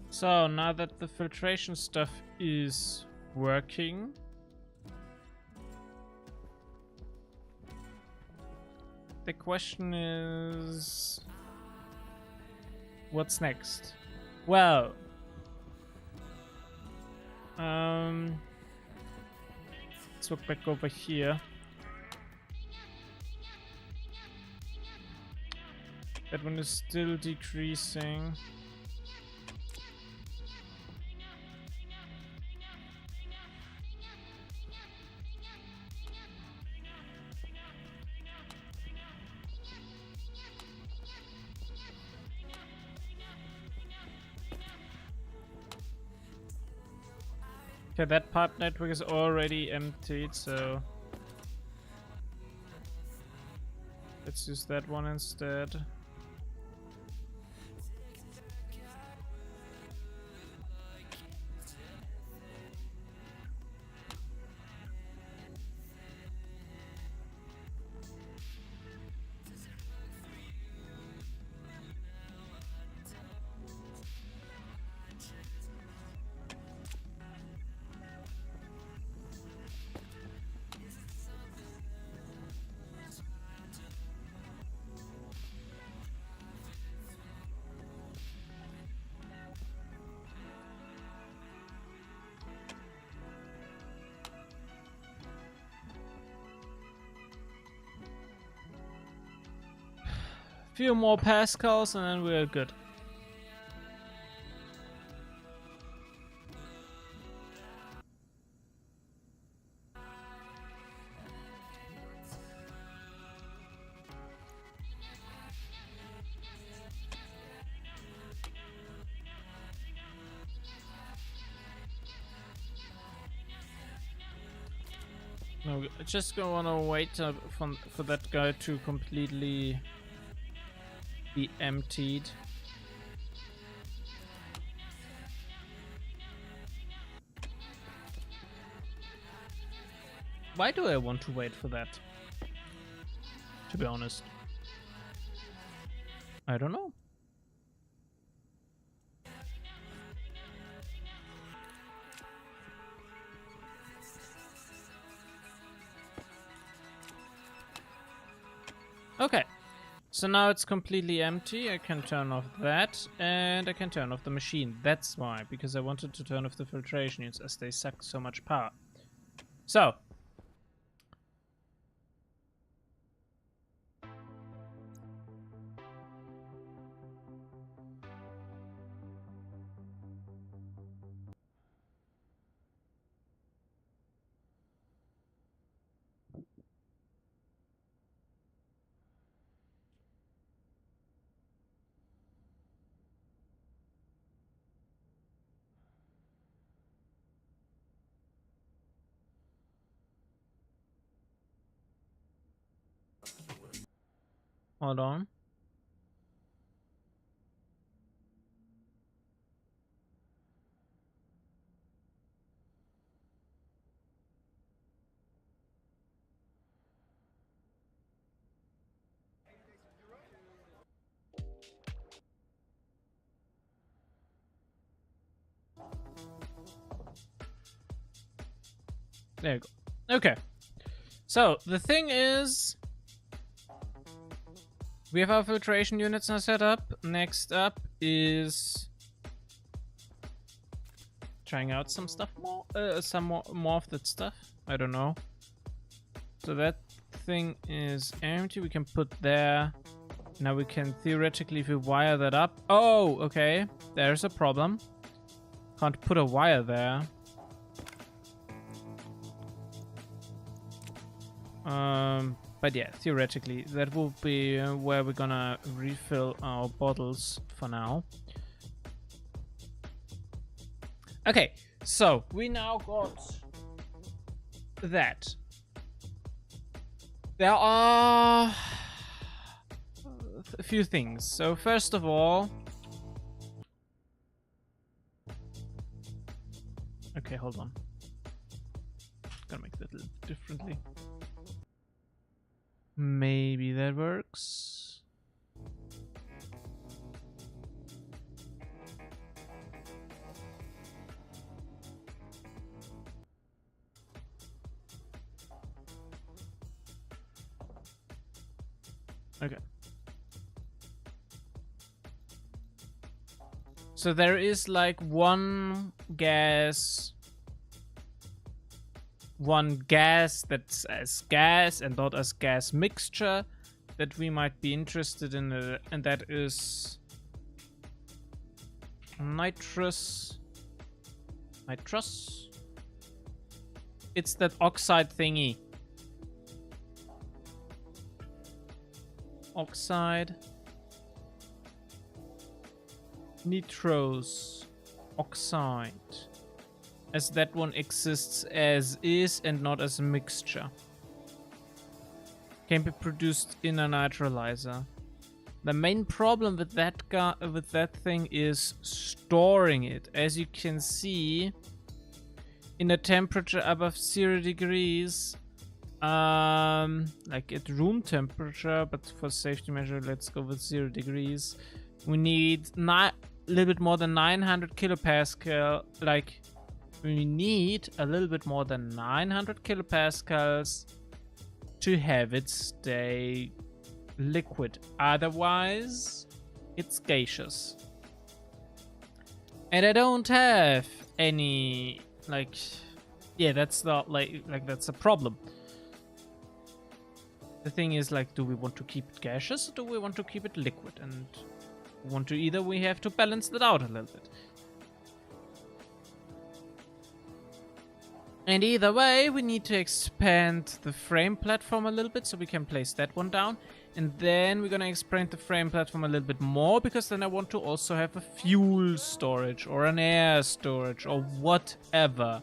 So now that the filtration stuff is working, the question is, what's next? Well, let's look back over here. That one is still decreasing. Okay, that pipe network is already emptied, so let's use that one instead. Few more pascals and then we're good. No, I just gonna wanna wait for that guy to completely be emptied. Why do I want to wait for that? To be honest, I don't know. Okay. So now it's completely empty. I can turn off that, and I can turn off the machine. That's why, because I wanted to turn off the filtration units as they suck so much power. So. Hold on. There you go. Okay. So, the thing is, we have our filtration units now set up. Next up is trying out some stuff more, some more of that stuff. I don't know. So that thing is empty. We can put there. Now we can theoretically, if we wire that up. Oh, okay. There's a problem. Can't put a wire there. But yeah, theoretically, that will be where we're gonna refill our bottles for now. Okay, so we now got that. There are a few things. So first of all, okay, hold on. Gotta make that a little differently. Maybe that works. Okay. So there is like one gas that's as gas and not as gas mixture that we might be interested in, and that is nitrous. It's that oxide thingy. Oxide. Nitrous oxide. As that one exists as is and not as a mixture. Can be produced in a nitrolyzer. The main problem with that thing is storing it. As you can see, in a temperature above 0 degrees, like at room temperature, but for safety measure, let's go with 0 degrees. We need a little bit more than 900 kilopascal, like we need a little bit more than 900 kilopascals to have it stay liquid. Otherwise, it's gaseous. And I don't have any, like, yeah, that's not like that's a problem. The thing is, like, do we want to keep it gaseous or do we want to keep it liquid? And we have to balance that out a little bit. And either way, we need to expand the frame platform a little bit so we can place that one down. And then we're gonna expand the frame platform a little bit more, because then I want to also have a fuel storage or an air storage or whatever.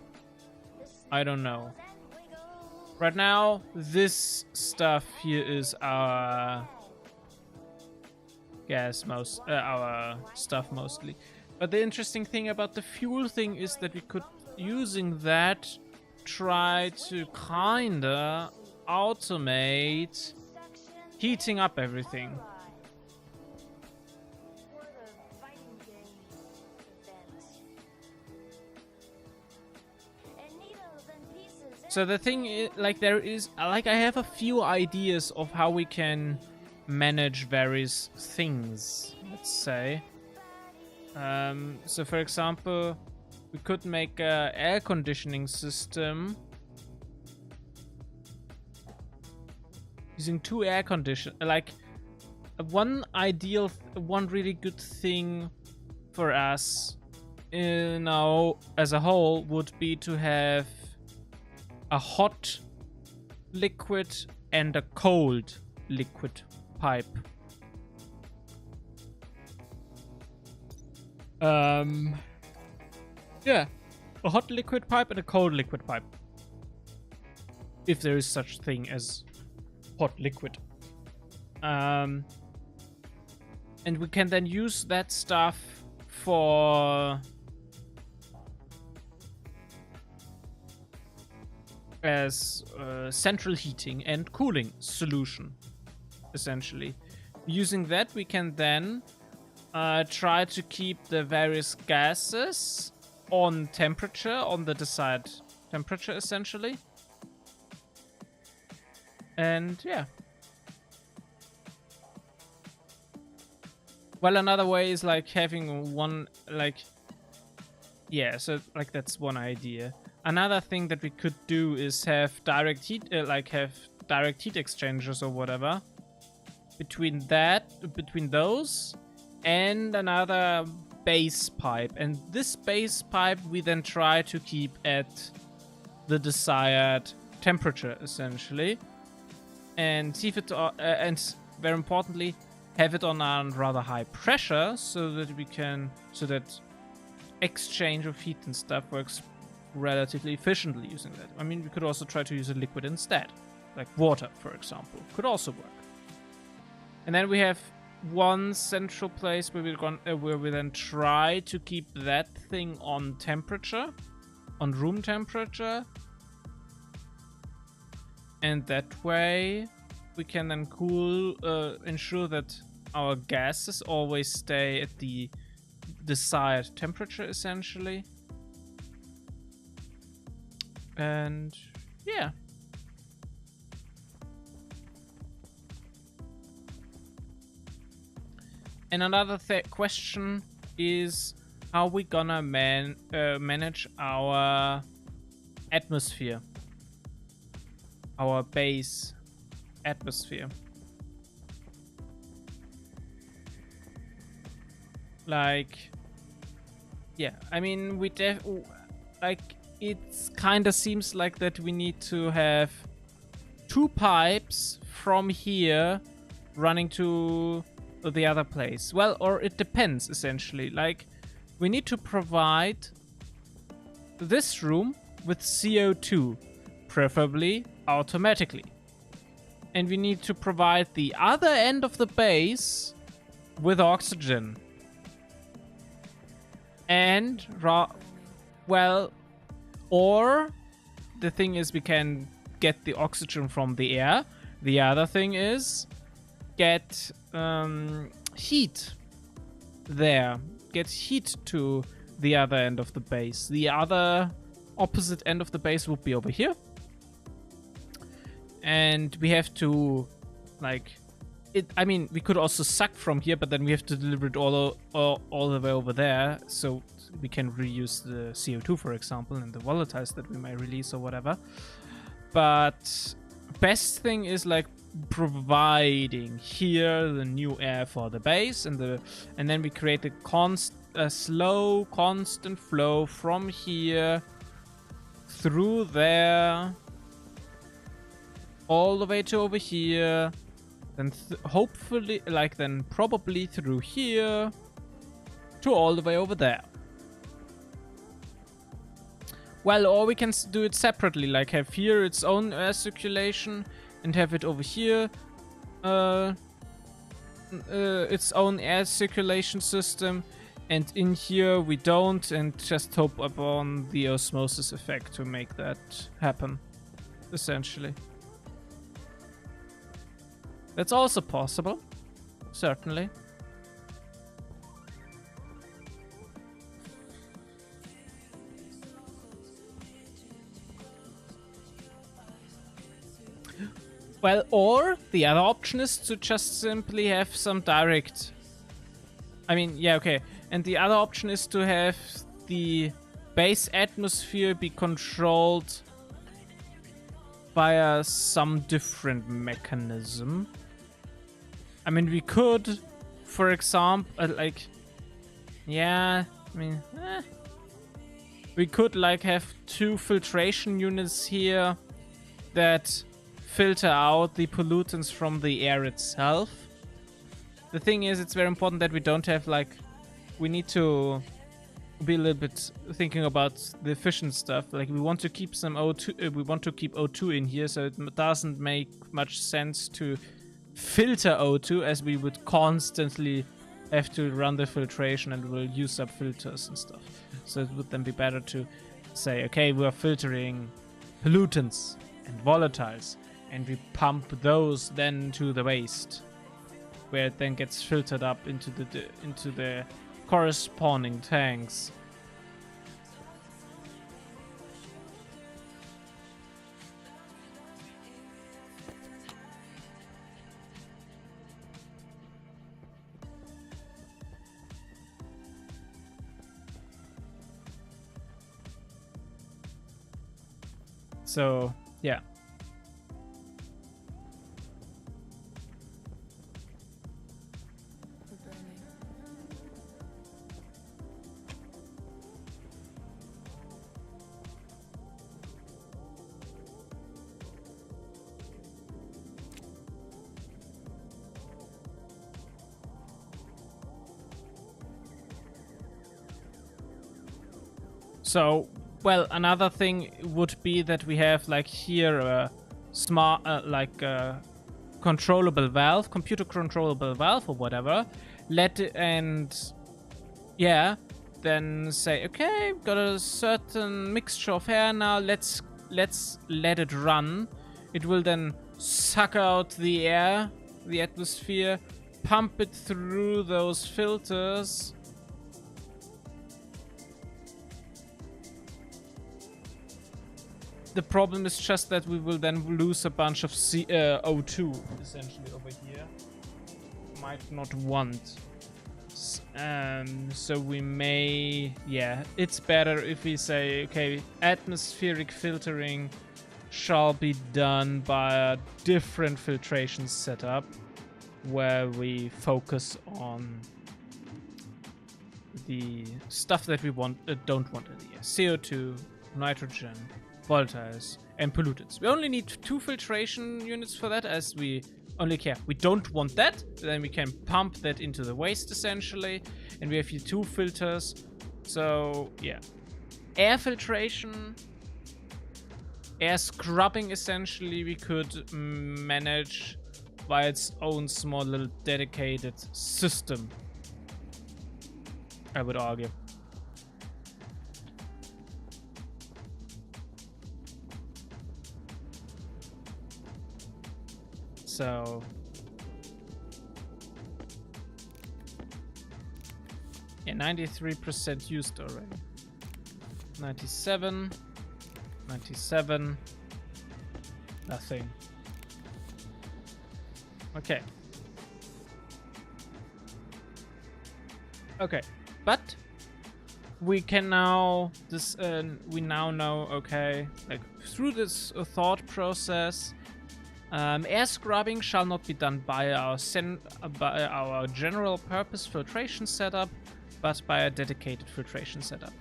I don't know. Right now, this stuff here is our our stuff mostly. But the interesting thing about the fuel thing is that we could, using that, try to kinda automate heating up everything. So the thing is, like, I have a few ideas of how we can manage various things, let's say. So for example, we could make a air conditioning system using 2 air condition, like one really good thing for us, as a whole, would be to have a hot liquid and a cold liquid pipe. Yeah, a hot liquid pipe and a cold liquid pipe, if there is such thing as hot liquid. And we can then use that stuff for as central heating and cooling solution, essentially. Using that, we can then try to keep the various gases on temperature, on the desired temperature, essentially. And yeah. Well, another way is like having one, like, yeah, so like that's one idea. Another thing that we could do is have direct heat, have direct heat exchangers or whatever between those and another base pipe. And this base pipe we then try to keep at the desired temperature, essentially, and keep it, and very importantly, have it on a rather high pressure so that exchange of heat and stuff works relatively efficiently using that. I mean, we could also try to use a liquid instead, like water, for example, could also work. And then we have one central place where we then try to keep that thing on temperature, on room temperature, and that way we can then ensure that our gases always stay at the desired temperature, essentially. And yeah. And another question is how we gonna manage our atmosphere, our base atmosphere. Like, yeah, I mean, it kind of seems like that we need to have 2 pipes from here running to the other place. Well, or it depends, essentially. Like, we need to provide this room with CO2, preferably automatically. And we need to provide the other end of the base with oxygen. And, well, or the thing is we can get the oxygen from the air. The other thing is get heat there. Get heat to the other end of the base. The other opposite end of the base would be over here. And we have to, like, I mean, we could also suck from here, but then we have to deliver it all the way over there, so we can reuse the CO2, for example, and the volatiles that we may release or whatever. But best thing is like providing here the new air for the base, and then we create a slow, constant flow from here through there, all the way to over here. Then hopefully, then probably through here to all the way over there. Well, or we can do it separately, like have here its own air circulation and have it over here its own air circulation system, and in here we don't, and just hope upon the osmosis effect to make that happen, essentially. That's also possible, certainly. Well, or the other option is to just simply have some direct... I mean, yeah, okay. And the other option is to have the base atmosphere be controlled via some different mechanism. I mean, we could, for example, like... Yeah, I mean... We could, like, have 2 filtration units here that filter out the pollutants from the air itself. The thing is, it's very important that we don't have, like... We need to be a little bit thinking about the efficient stuff. Like, we want to keep some O2... we want to keep O2 in here, so it doesn't make much sense to filter O2, as we would constantly have to run the filtration and we'll use up filters and stuff. So it would then be better to say, okay, we are filtering pollutants and volatiles, and we pump those then to the waste, where it then gets filtered up into the corresponding tanks. So, yeah. So, well, another thing would be that we have, like, here a smart, controllable valve, computer controllable valve or whatever. Yeah, then say, okay, got a certain mixture of air now. Let's let it run. It will then suck out the air, the atmosphere, pump it through those filters. The problem is just that we will then lose a bunch of O2 essentially over here. Might not want. So we may... Yeah, it's better if we say, okay, atmospheric filtering shall be done by a different filtration setup where we focus on the stuff that we don't want in the air. CO2, nitrogen, volatiles, and pollutants. We only need 2 filtration units for that, as we only care. We don't want that, then we can pump that into the waste essentially, and we have here 2 filters. So yeah, air filtration, air scrubbing essentially we could manage by its own small little dedicated system, I would argue. So yeah, 93% used already. 97, 97, nothing. Okay. Okay, but we can now we now know, okay, like through this thought process, air scrubbing shall not be done by our general purpose filtration setup, but by a dedicated filtration setup.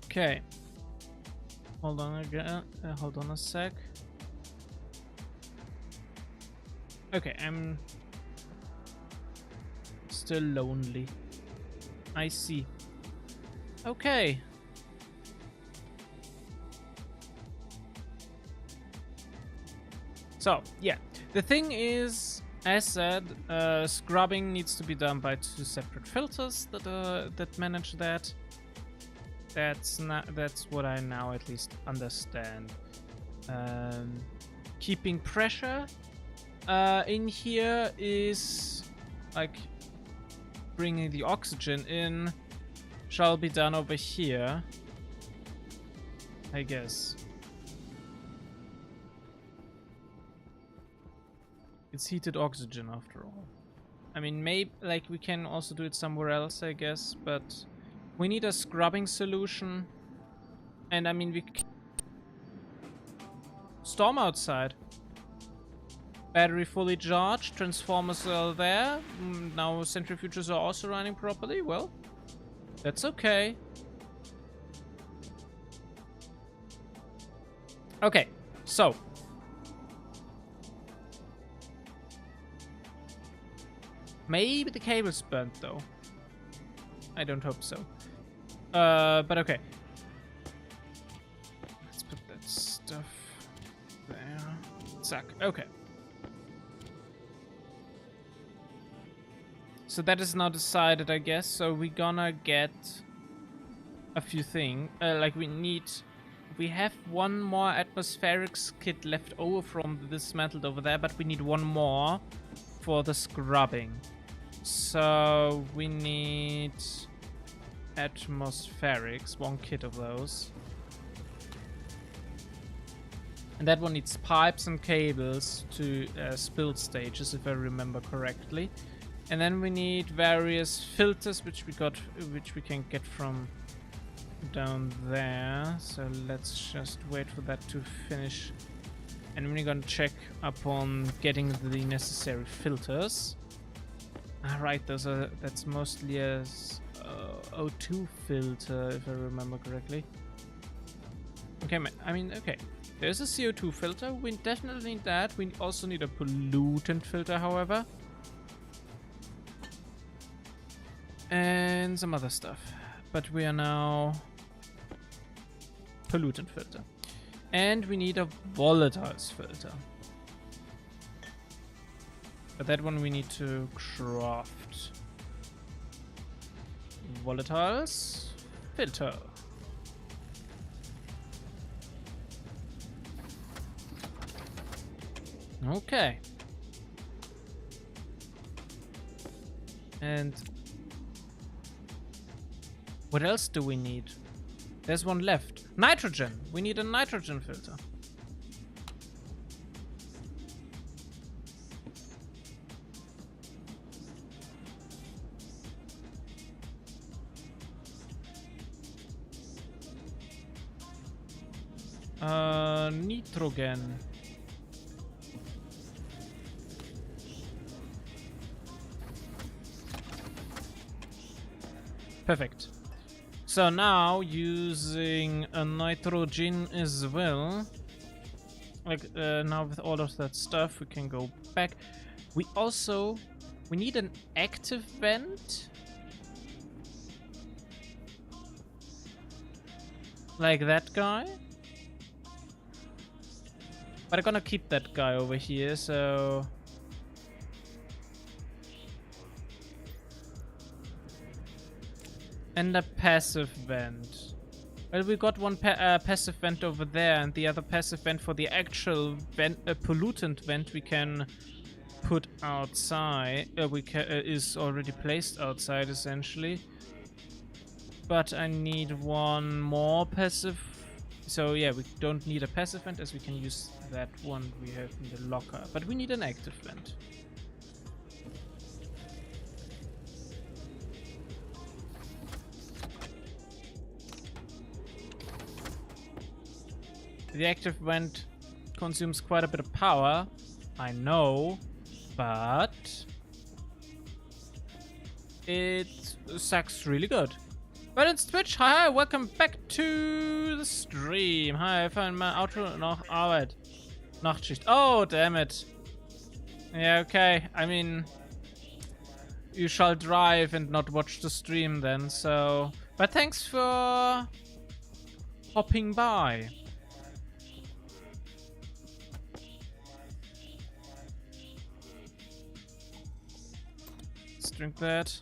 Okay. Hold on again. Hold on a sec. Okay, I'm still lonely. I see. Okay. So, yeah. The thing is, As said, scrubbing needs to be done by 2 separate filters that manage that. That's what I now at least understand. Keeping pressure in here is like bringing the oxygen in. Shall be done over here, I guess. It's heated oxygen after all. I mean, maybe like we can also do it somewhere else, I guess, but we need a scrubbing solution. And I mean, we can storm outside. Battery fully charged, transformers are there. Now centrifuges are also running properly. Well, that's okay. Okay, so maybe the cable's burnt though. I don't hope so. But okay. Let's put that stuff there. Zack. Okay. So that is now decided, I guess. So we're gonna get a few things. Like we have one more atmospheric kit left over from the dismantled over there, but we need one more for the scrubbing. So we need atmospherics, one kit of those. And that one needs pipes and cables to spill stages, if I remember correctly. And then we need various filters, which we can get from down there. So let's just wait for that to finish, and we're gonna check upon getting the necessary filters. Alright, that's mostly a O2 filter, if I remember correctly. Okay, I mean, okay. There's a CO2 filter. We definitely need that. We also need a pollutant filter, however. And some other stuff. But we are now pollutant filter. And we need a volatiles filter. But that one we need to craft. Volatiles filter. Okay. And what else do we need? There's one left. Nitrogen. We need a nitrogen filter. Nitrogen. Perfect. So now using a nitrogen as well. Like now with all of that stuff, we can go back. We need an active vent. Like that guy. But I'm gonna keep that guy over here, so... And a passive vent. Well, we got one passive vent over there, and the other passive vent for the actual vent, pollutant vent we can put outside. Is already placed outside, essentially. But I need one more passive. So yeah, we don't need a passive vent, as we can use that one we have in the locker. But we need an active vent. The active vent consumes quite a bit of power, I know, but it sucks really good. But it's Twitch, hi, welcome back to the stream. Hi, I found my outro noch Arbeit. Nachtschicht. Oh, damn it. Yeah, okay, I mean, you shall drive and not watch the stream then, so... But thanks for hopping by. Just drink that.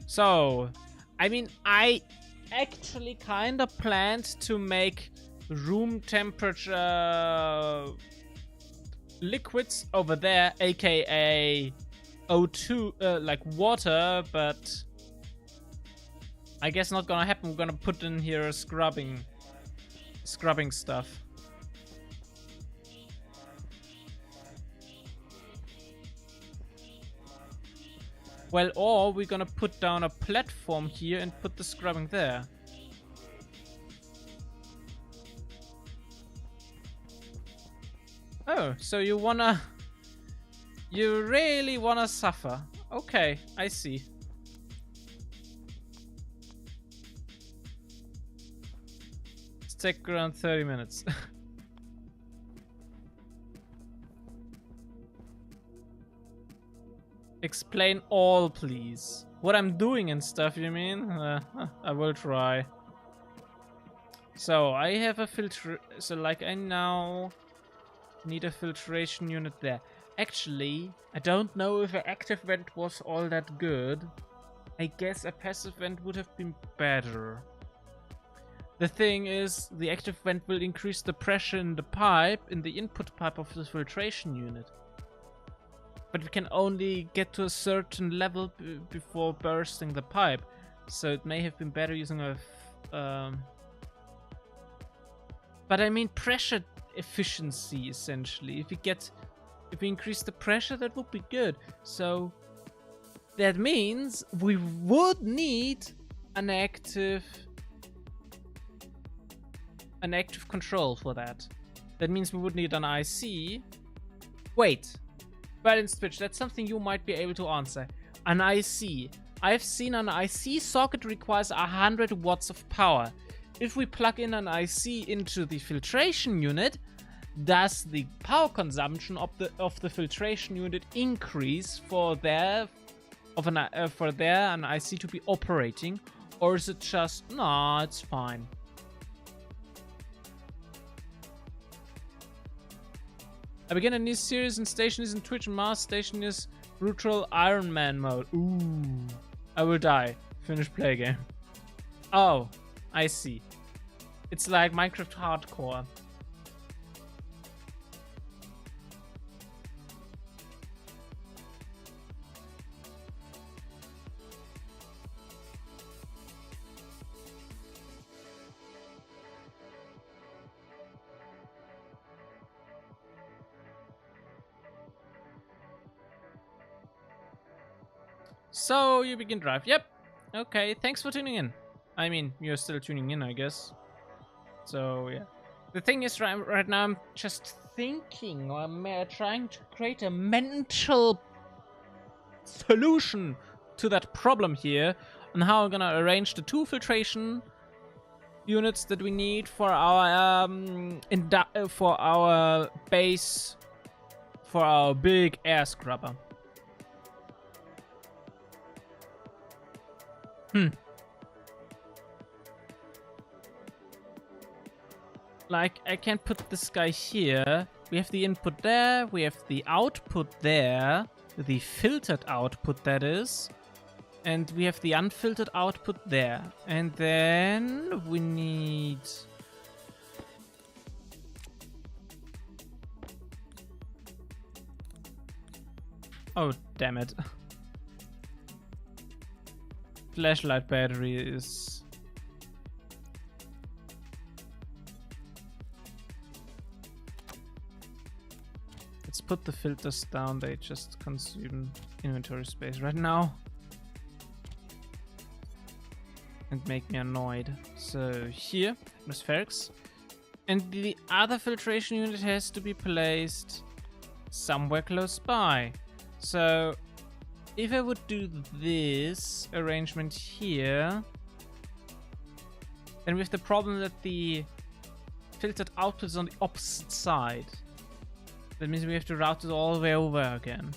So, I mean, I actually kind of planned to make room temperature liquids over there, aka O2, like water, but I guess not gonna happen. We're gonna put in here scrubbing stuff. Well, or we're gonna put down a platform here and put the scrubbing there. Oh, so you really wanna suffer. Okay, I see. Let's take around 30 minutes. Explain all, please. What I'm doing and stuff, you mean? I will try. So, I have a filter... So, like, I now need a filtration unit there. Actually, I don't know if an active vent was all that good. I guess a passive vent would have been better. The thing is, the active vent will increase the pressure in the pipe, in the input pipe of the filtration unit. But we can only get to a certain level before bursting the pipe. So it may have been better using a... But I mean pressure efficiency, essentially. If we increase the pressure, that would be good. So that means we would need an active control for that. That means we would need an IC. Wait. Balance switch, that's something you might be able to answer. An IC. I've seen an IC socket requires 100 watts of power. If we plug in an IC into the filtration unit, does the power consumption of the filtration unit increase for an IC to be operating, or is it just no? It's fine. I begin a new series in stationeers in Twitch and Mars. Stationeers brutal Iron Man mode. Ooh. I will die. Finish play game. Oh, I see. It's like Minecraft Hardcore. So you begin drive. Yep. Okay. Thanks for tuning in. I mean, you're still tuning in, I guess. So yeah. The thing is, right now I'm just thinking, or I'm trying to create a mental solution to that problem here, on how I'm gonna arrange the 2 filtration units that we need for our base, for our big air scrubber. Like, I can't put this guy here. We have the input there, we have the output there, the filtered output that is, and we have the unfiltered output there. And then we need... Oh, damn it. Flashlight battery is... Let's put the filters down, they just consume inventory space right now. And make me annoyed. So here, atmospherics. And the other filtration unit has to be placed somewhere close by. So if I would do this arrangement here, then we have the problem that the filtered output is on the opposite side. That means we have to route it all the way over again.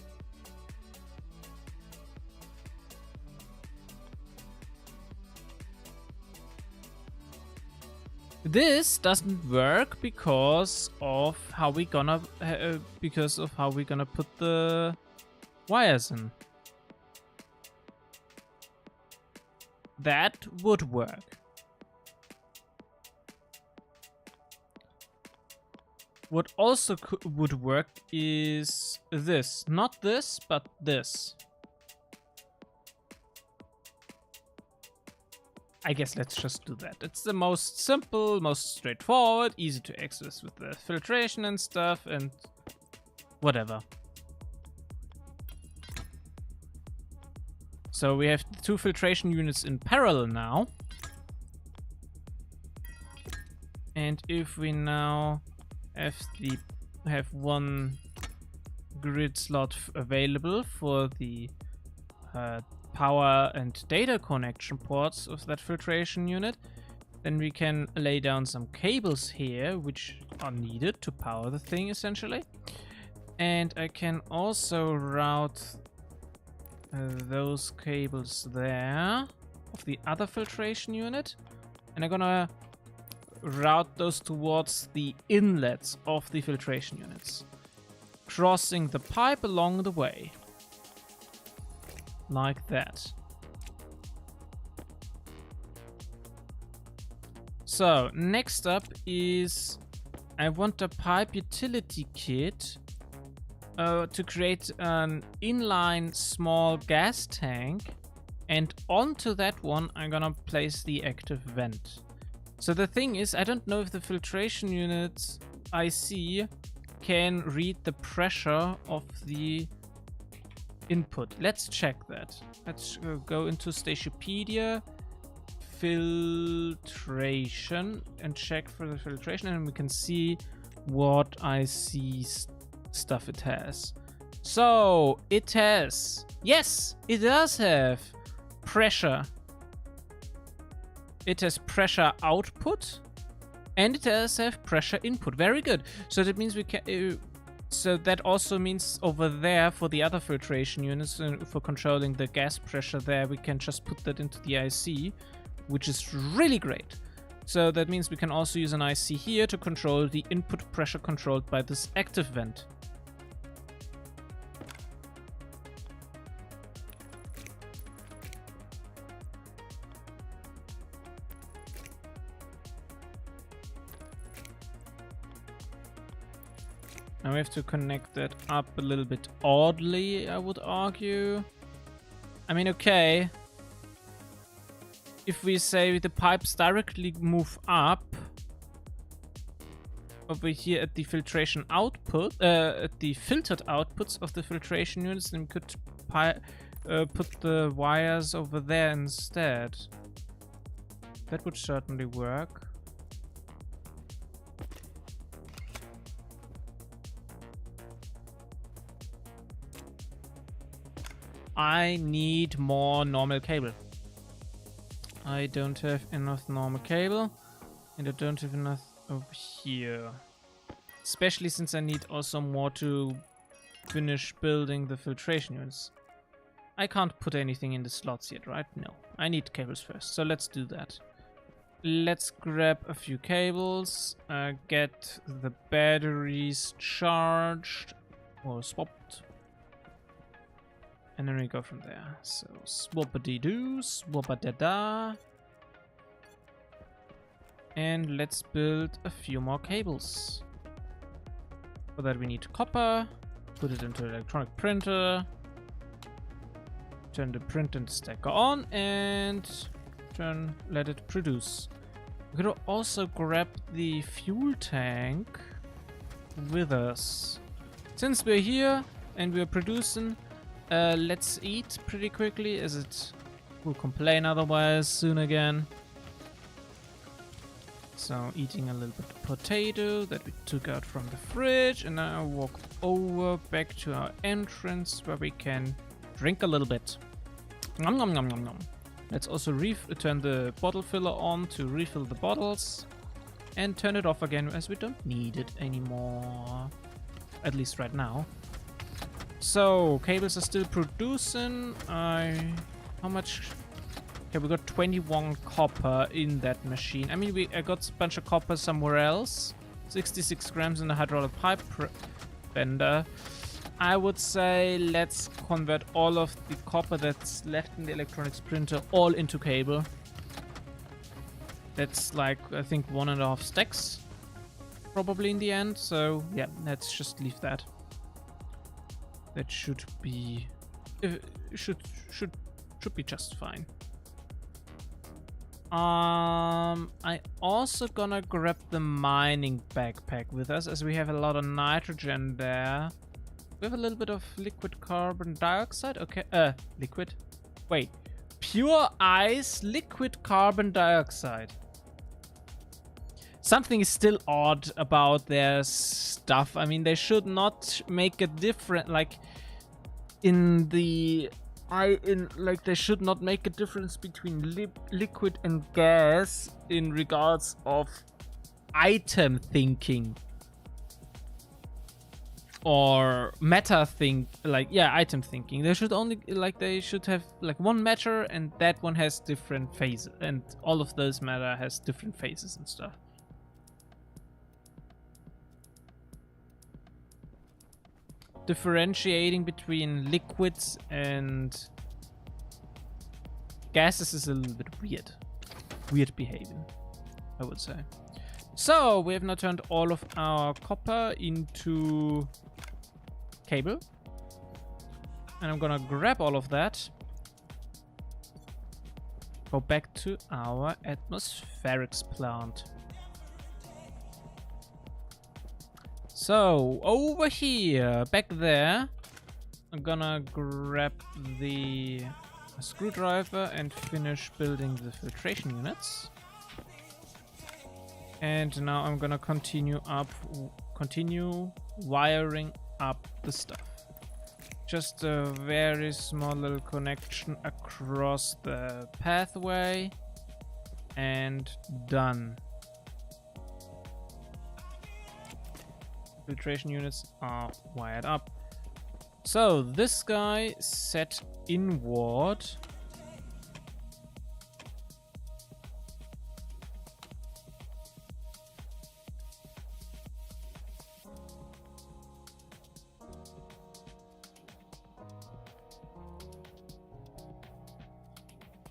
This doesn't work because of how we gonna put the wires in. That would work. What also would work is this. Not this, but this. I guess let's just do that. It's the most simple, most straightforward, easy to access with the filtration and stuff and whatever. So we have 2 filtration units in parallel now. And if we now have 1 grid slot available for the power and data connection ports of that filtration unit, then we can lay down some cables here which are needed to power the thing essentially. And I can also route those cables there of the other filtration unit, and I'm gonna route those towards the inlets of the filtration units, crossing the pipe along the way. Like that. So, next up is I want a pipe utility kit to create an inline small gas tank, and onto that one I'm gonna place the active vent. So the thing is, I don't know if the filtration unit IC can read the pressure of the input. Let's check that. Let's go into Stationepedia, filtration, and check for the filtration, and we can see what IC stuff it has. So it has, yes, it does have pressure. It has pressure output, and it does have pressure input. Very good. So that means we can. So that also means over there for the other filtration units, for controlling the gas pressure there, we can just put that into the IC, which is really great. So that means we can also use an IC here to control the input pressure controlled by this active vent. Now we have to connect that up a little bit oddly, I would argue. I mean, okay. If we say the pipes directly move up over here at the filtration output, at the filtered outputs of the filtration units, then we could put the wires over there instead. That would certainly work. I need more normal cable. I don't have enough normal cable, and I don't have enough over here. Especially since I need also more to finish building the filtration units. I can't put anything in the slots yet, right? No, I need cables first, so let's do that. Let's grab a few cables, get the batteries charged or swapped. And then we go from there. So, swap-a-dee-doo, swap-a-da-da. And let's build a few more cables. For that we need copper. Put it into an electronic printer. Turn the print and stacker on and let it produce. We're gonna also grab the fuel tank with us. Since we're here and we're producing, let's eat pretty quickly, as it will complain otherwise soon again. So eating a little bit of potato that we took out from the fridge, and now walk over back to our entrance where we can drink a little bit. Nom nom nom nom nom. Let's also turn the bottle filler on to refill the bottles, and turn it off again as we don't need it anymore. At least right now. So, cables are still producing. How much Okay, we got 21 copper in that machine. I mean, I got a bunch of copper somewhere else. 66 grams in the hydraulic pipe bender. I would say let's convert all of the copper that's left in the electronics printer all into cable. That's like, I think, 1.5 stacks probably in the end. So yeah, let's just leave that. That should be should be just fine. I also gonna grab the mining backpack with us, as we have a lot of nitrogen there. We have a little bit of liquid carbon dioxide. Okay, liquid. Wait, pure ice, liquid carbon dioxide. Something is still odd about their stuff. I mean, they should not make a difference. Like they should not make a difference between liquid and gas in regards of item thinking or matter item thinking. They should only they should have one matter, and that one has different phases, and all of those matter has different phases and stuff. Differentiating between liquids and gases is a little bit weird behaving, I would say. So we have now turned all of our copper into cable, and I'm gonna grab all of that, go back to our atmospherics plant. So, over here, back there, I'm gonna grab the screwdriver and finish building the filtration units. And now I'm gonna continue wiring up the stuff. Just a very small little connection across the pathway, and done. Filtration units are wired up. So this guy set inward.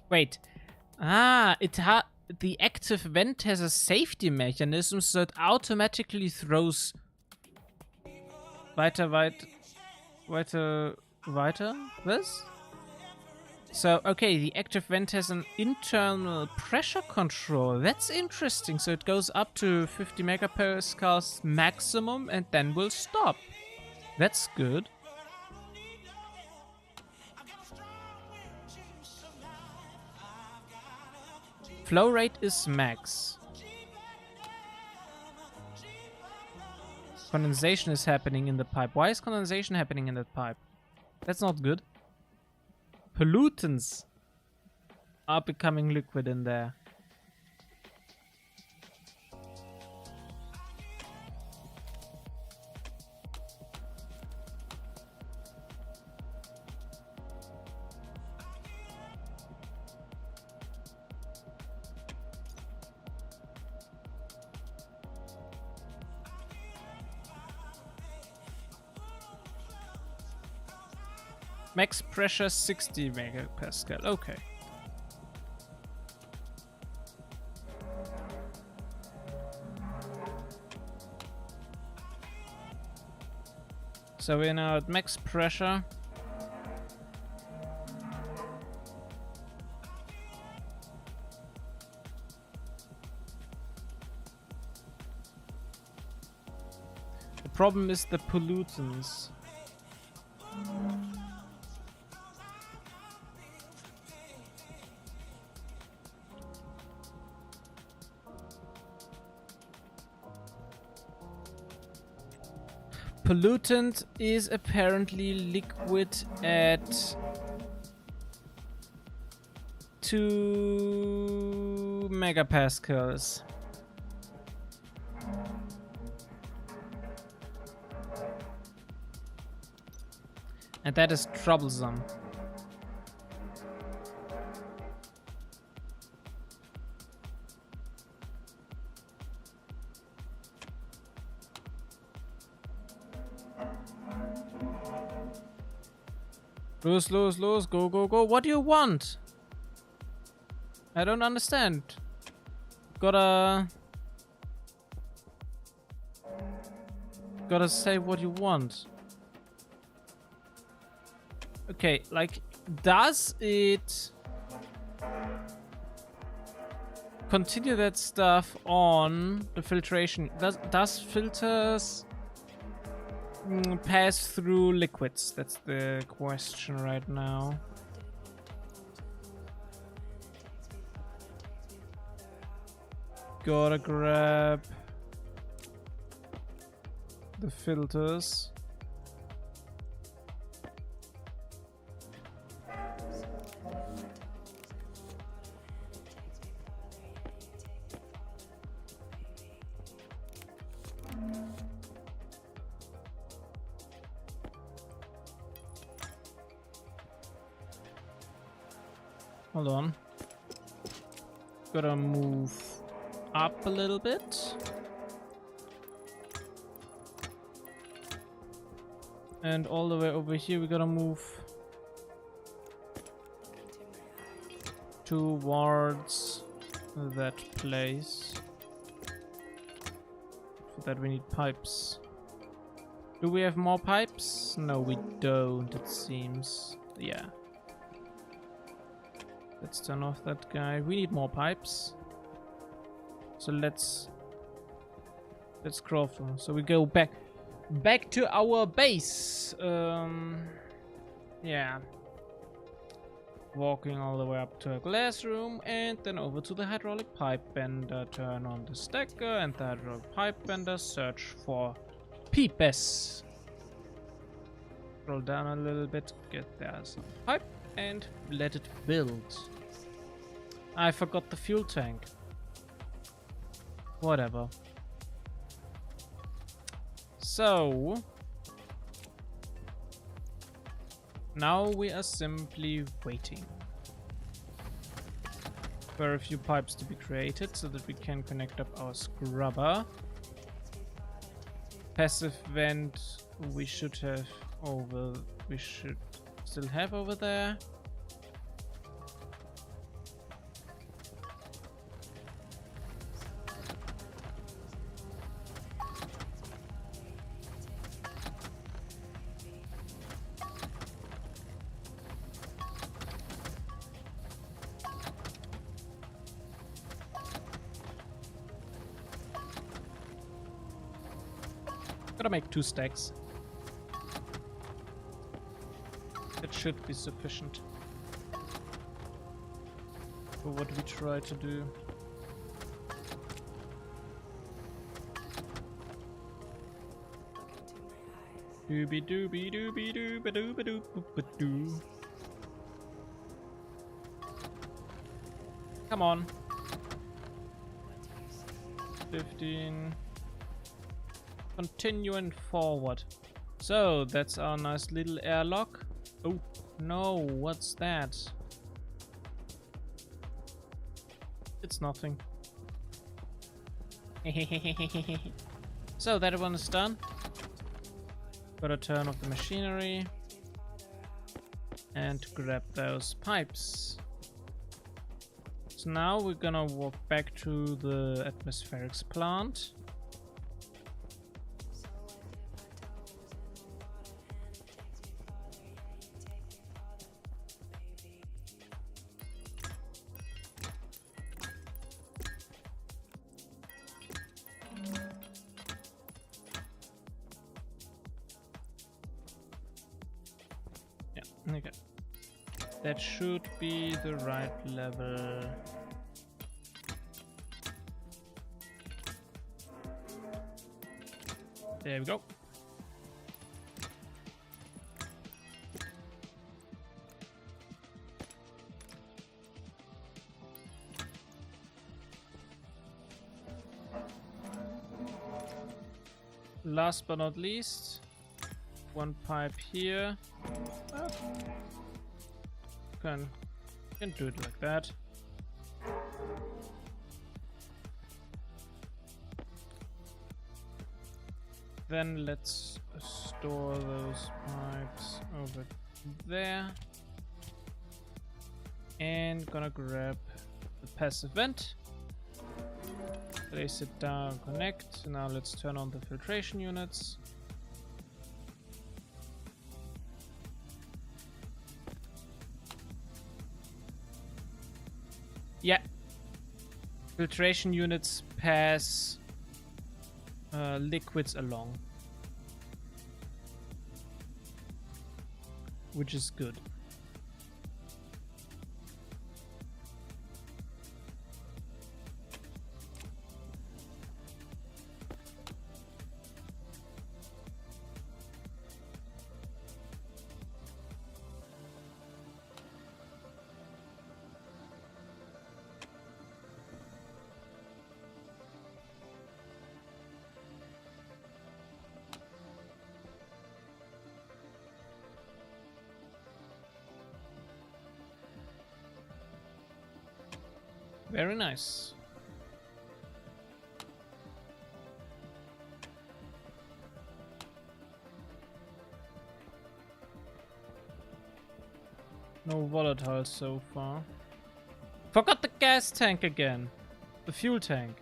Wait. The active vent has a safety mechanism, so it automatically throws weiter. This? So, okay, the active vent has an internal pressure control. That's interesting. So it goes up to 50 megapascals maximum and then will stop. That's good. Flow rate is max. Condensation is happening in the pipe. Why is condensation happening in that pipe? That's not good. Pollutants are becoming liquid in there. Max pressure 60 megapascal. Okay. So we're now at max pressure. The problem is the pollutants. Pollutant is apparently liquid at 2 megapascals. And that is troublesome. Lose, lose, lose. Go, go, go. What do you want? I don't understand. Gotta say what you want. Okay, like, does it continue that stuff on the filtration? Does filters pass through liquids? That's the question right now. Gotta grab the filters. Hold on. Gotta move up a little bit. And all the way over here, we gotta move towards that place. For that we need pipes. Do we have more pipes? No, we don't, it seems. Yeah. Let's turn off that guy. We need more pipes. So let's crawl through. So we go back to our base. Yeah. Walking all the way up to a glass room and then over to the hydraulic pipe bender. Turn on the stacker and the hydraulic pipe bender. Search for PPS. Scroll down a little bit. Get there some pipe and let it build. I forgot the fuel tank. Whatever. So now we are simply waiting for a few pipes to be created so that we can connect up our scrubber. Passive vent we should still have over there. Gotta make 2 stacks. That should be sufficient for what we try to do. Dooby dooby dooby dooba dooba dooba doo. Come on. 15. Continuing forward. So that's our nice little airlock. Oh no, what's that? It's nothing. So that one is done. Gotta turn off the machinery and grab those pipes. So now we're gonna walk back to the atmospherics plant. Okay, that should be the right level. There we go. Last but not least, one pipe here. Can do it like that. Then let's store those pipes over there. And gonna grab the passive vent. Place it down, connect. Now let's turn on the filtration units. Yeah. Filtration units pass liquids along, which is good. Very nice. No volatiles so far. Forgot the gas tank again. The fuel tank.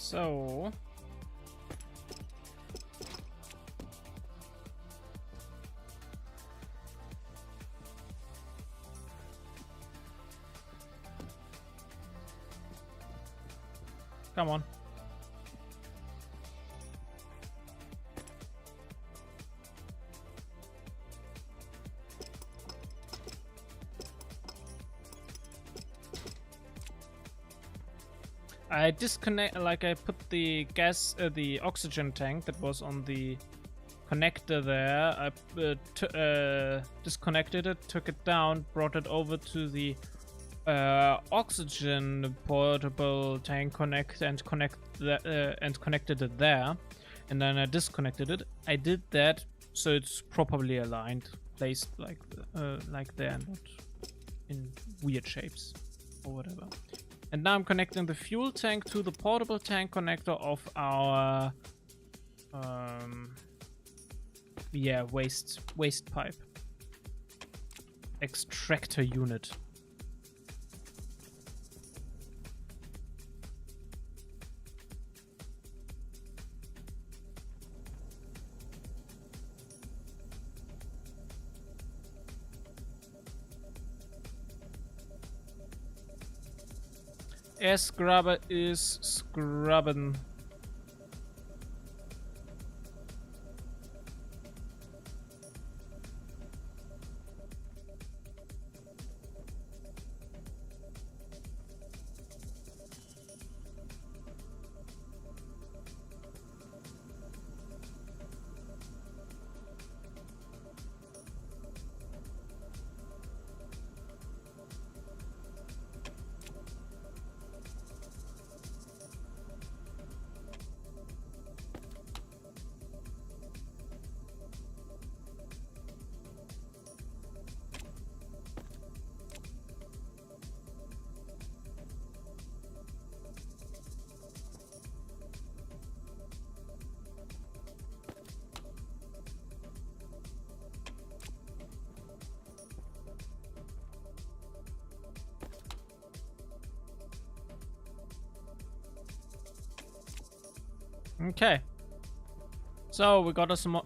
So come on. I I put the the oxygen tank that was on the connector there. I disconnected it, took it down, brought it over to the oxygen portable tank and connected it there, and then I disconnected it. I did that so it's properly aligned, placed like there, not in weird shapes or whatever. And now I'm connecting the fuel tank to the portable tank connector of our waste pipe extractor unit. Air scrubber is scrubbing. Okay. So we got a small.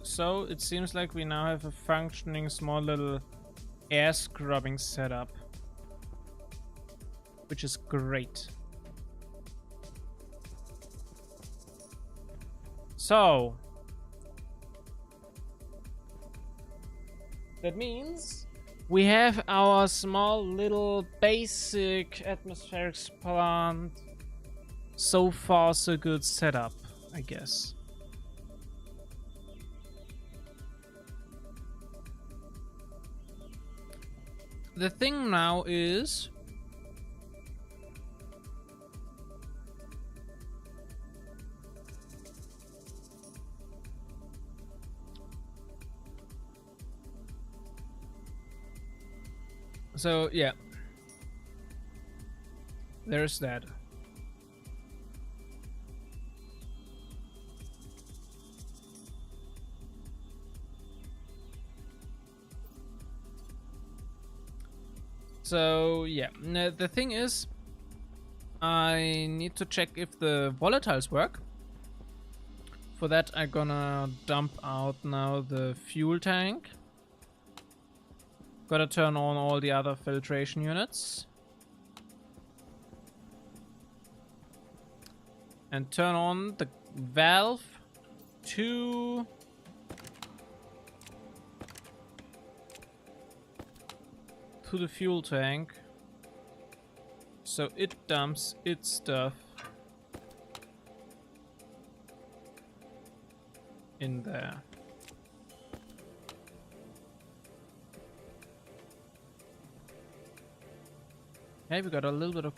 So it seems like we now have a functioning small little air scrubbing setup, which is great. So That means we have our small little basic atmospheric plant. So far so good setup, I guess. The thing now is so yeah, there's that. So yeah, the thing is, I need to check if the volatiles work. For that, I'm gonna dump out now the fuel tank. Gotta turn on all the other filtration units. And turn on the valve to the fuel tank, so it dumps its stuff in there. Okay, we got a little bit of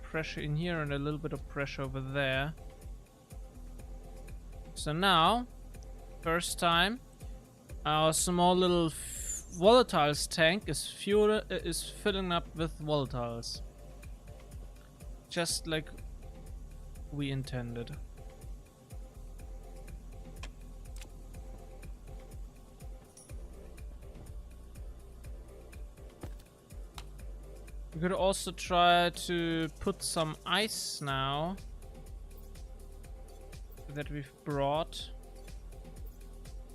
pressure in here and a little bit of pressure over there. So now, first time, our small little volatiles tank is filling up with volatiles, just like we intended. We could also try to put some ice now that we've brought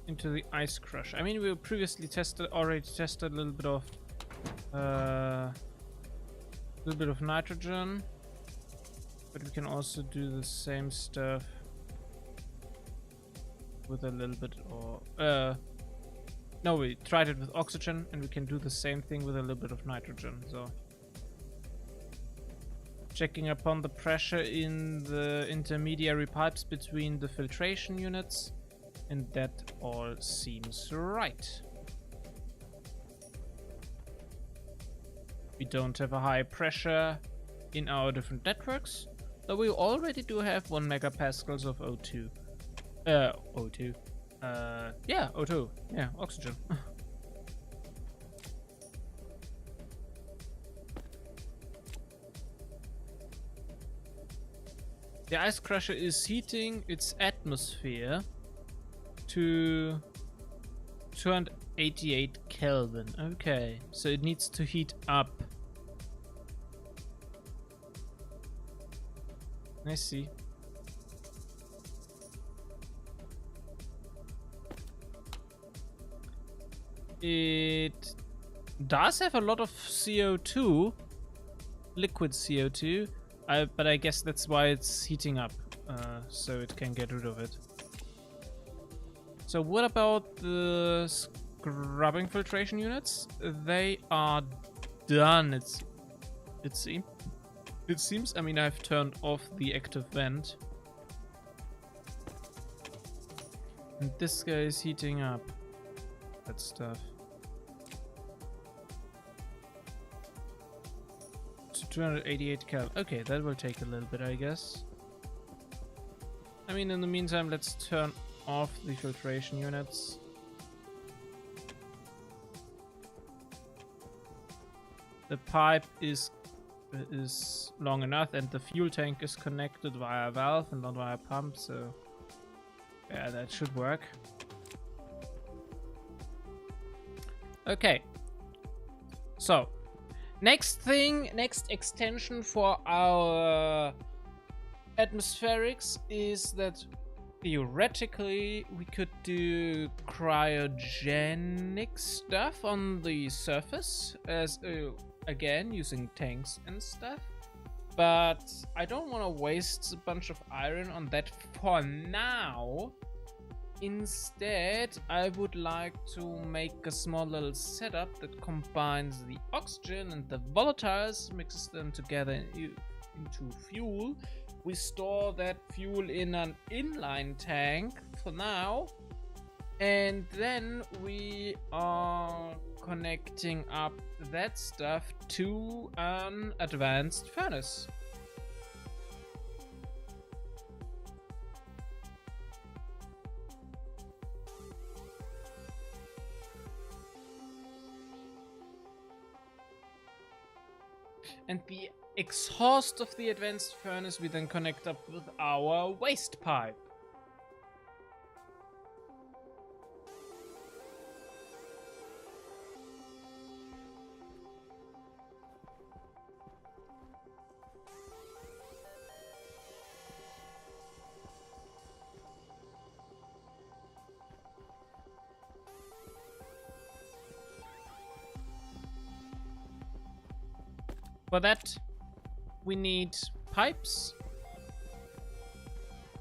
into the ice crush. I mean, we previously already tested a little bit of nitrogen, but we can also do the same stuff with a little bit no, we tried it with oxygen, and we can do the same thing with a little bit of nitrogen. So checking upon the pressure in the intermediary pipes between the filtration units. And that all seems right. We don't have a high pressure in our different networks, though we already do have 1 megapascals of O2. O2. Yeah, O2. Yeah, oxygen. The ice crusher is heating its atmosphere to 288 Kelvin. Okay, so it needs to heat up. I see. It does have a lot of CO2, liquid CO2, but I guess that's why it's heating up, so it can get rid of it. So what about the scrubbing filtration units? They are done. It seems. I mean, I've turned off the active vent, and this guy is heating up that stuff to 288 Kelvin. Okay, that will take a little bit, I guess. I mean, in the meantime, let's turn off the filtration units. The pipe is long enough, and the fuel tank is connected via valve and not via pump, so yeah, that should work. Okay, so next extension for our atmospherics is that theoretically we could do cryogenic stuff on the surface, as again using tanks and stuff, but I don't want to waste a bunch of iron on that for now. Instead, I would like to make a small little setup that combines the oxygen and the volatiles, mixes them together into fuel. We store that fuel in an inline tank for now, and then we are connecting up that stuff to an advanced furnace. And the exhaust of the advanced furnace we then connect up with our waste pipe. For that, we need pipes,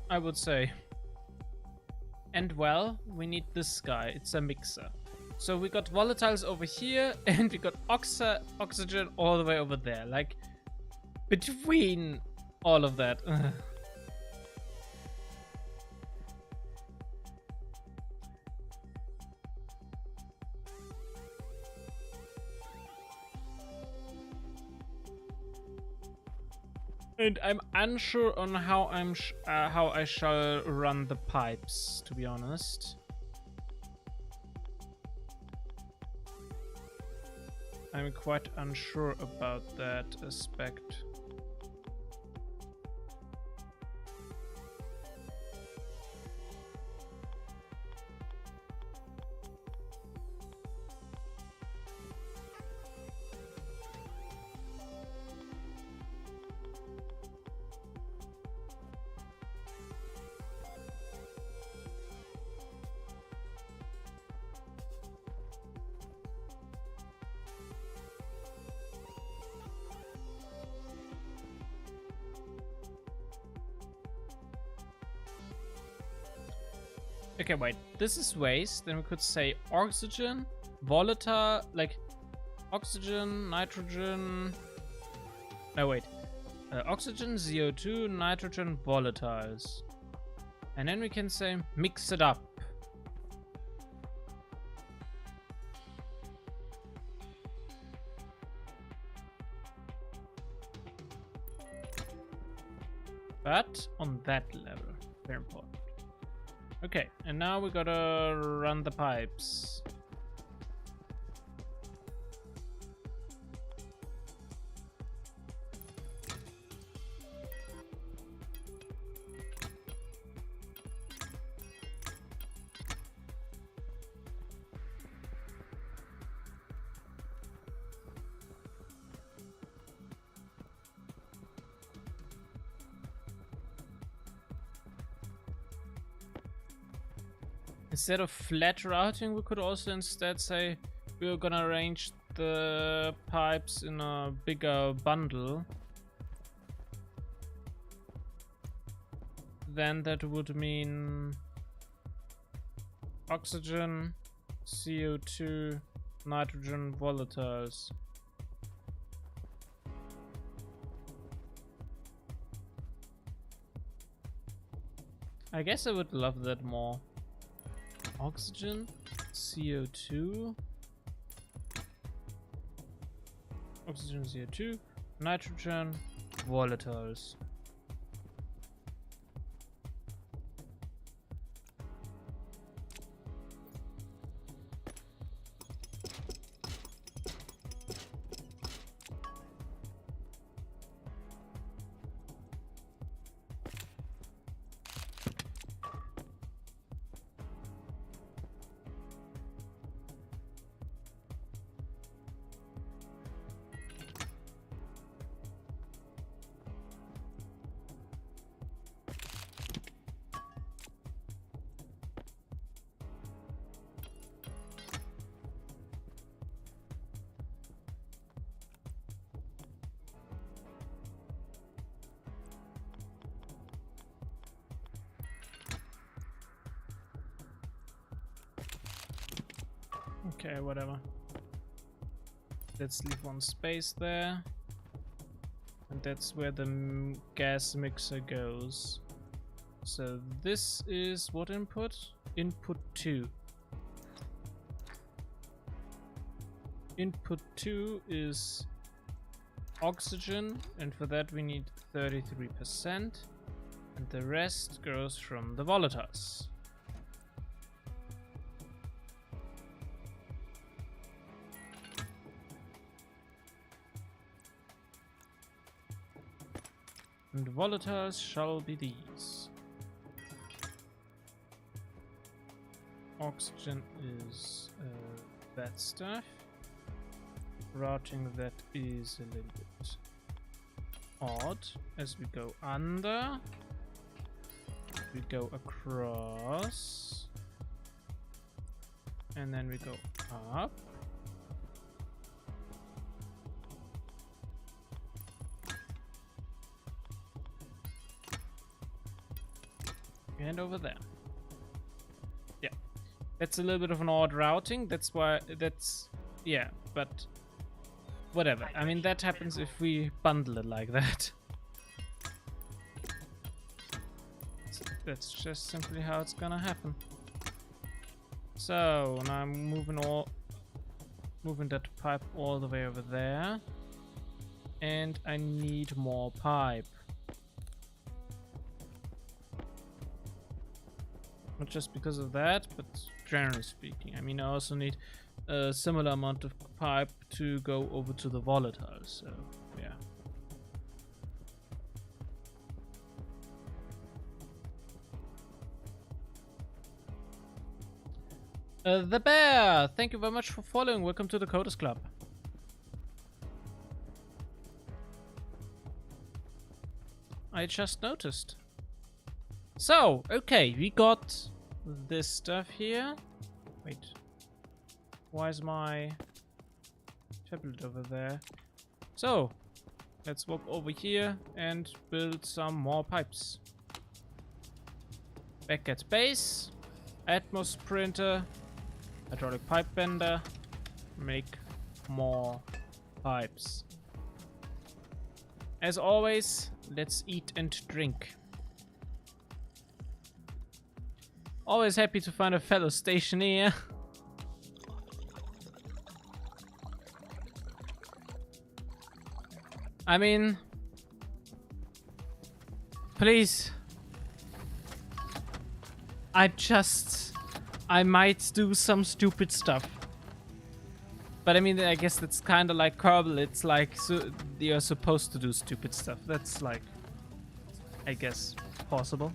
I would say. And well, we need this guy. It's a mixer. So we got volatiles over here, and we got oxygen all the way over there. Like, between all of that. And I'm unsure on how how I shall run the pipes, to be honest. I'm quite unsure about that aspect. Okay, wait. This is waste. Then we could say oxygen, volatile, like oxygen, nitrogen. No, wait. Oxygen, CO2, nitrogen, volatiles. And then we can say mix it up. But on that level, very important. Okay, and now we gotta run the pipes. Instead of flat routing, we could also instead say we're gonna arrange the pipes in a bigger bundle. Then that would mean oxygen, CO2, nitrogen, volatiles. I guess I would love that more. Oxygen, CO2, oxygen, CO2, nitrogen, volatiles. Okay, whatever. Let's leave one space there. And that's where the gas mixer goes. So this is what input? Input 2. Input 2 is oxygen, and for that we need 33%. And the rest goes from the volatiles. And the volatiles shall be these. Oxygen is that stuff. Routing that is a little bit odd. As we go under, we go across, and then we go up. And over there. Yeah, that's a little bit of an odd routing. That's why yeah, but whatever. I mean, that happens if we bundle it like that. That's just simply how it's gonna happen. So now I'm moving that pipe all the way over there, and I need more pipe. Not just because of that, but generally speaking. I mean, I also need a similar amount of pipe to go over to the volatiles, so yeah. The Bear! Thank you very much for following. Welcome to the Coders Club. I just noticed. So, okay, we got this stuff here. Wait. Why is my tablet over there? So, let's walk over here and build some more pipes. Back at base, Atmos printer, hydraulic pipe bender, make more pipes. As always, let's eat and drink. Always happy to find a fellow stationeer. I mean, please. I might do some stupid stuff. But I mean, I guess that's kind of like Kerbal. It's like, so you're supposed to do stupid stuff. That's like, I guess, possible.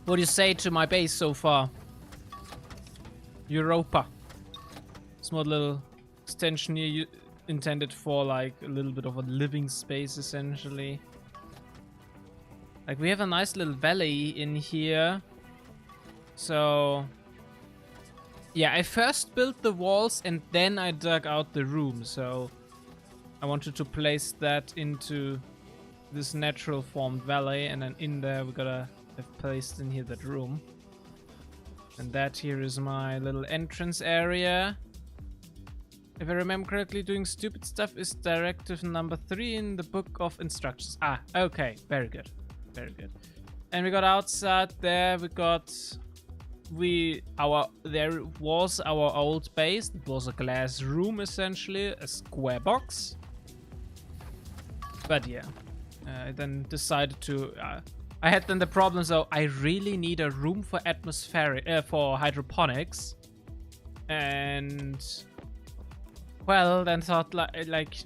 What do you say to my base so far? Europa. Small little extension here intended for like a little bit of a living space essentially. Like we have a nice little valley in here. So yeah, I first built the walls and then I dug out the room. So I wanted to place that into this natural formed valley, and then in there we gotta have placed in here that room. And that here is my little entrance area. If I remember correctly, doing stupid stuff is directive number 3 in the book of instructions. Ah, okay, very good. Very good. And we got outside there, there was our old base. It was a glass room essentially, a square box. But yeah, I then decided to, I had then the problem, so I really need a room for for hydroponics. And well, then thought like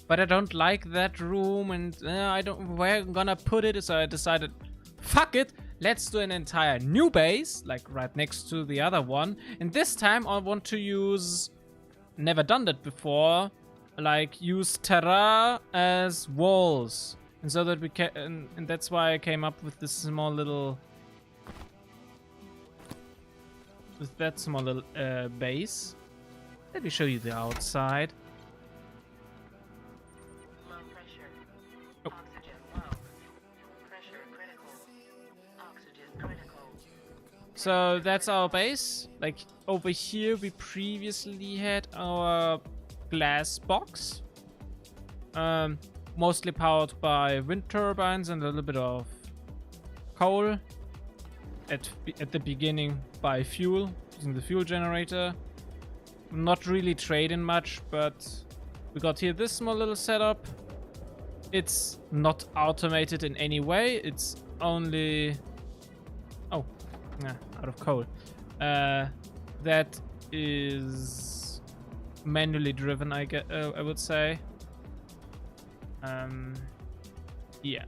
but I don't like that room, and where I'm gonna put it. So I decided, fuck it, let's do an entire new base, like right next to the other one. And this time I want to use, never done that before, like use terra as walls. And so that we can, and that's why I came up with this small little, base. Let me show you the outside. Low pressure. Oh. Oxygen low. Pressure critical. Oxygen critical. So that's our base. Like over here, we previously had our glass box. Mostly powered by wind turbines and a little bit of coal. At the beginning by fuel, using the fuel generator. Not really trading much, but we got here this small little setup. It's not automated in any way. It's only... Oh, yeah, out of coal. That is manually driven, I would say. Yeah.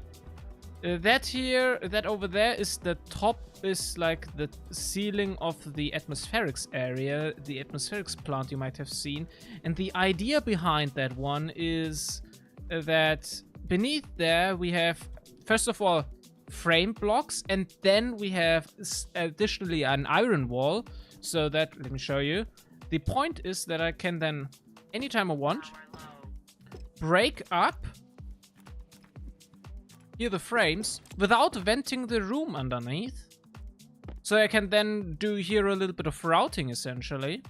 That over there is the top, is like the ceiling of the atmospherics area, the atmospherics plant you might have seen. And the idea behind that one is that beneath there we have, first of all, frame blocks, and then we have additionally an iron wall. So that, let me show you. The point is that I can then, anytime I want, break up here the frames without venting the room underneath. So I can then do here a little bit of routing, essentially,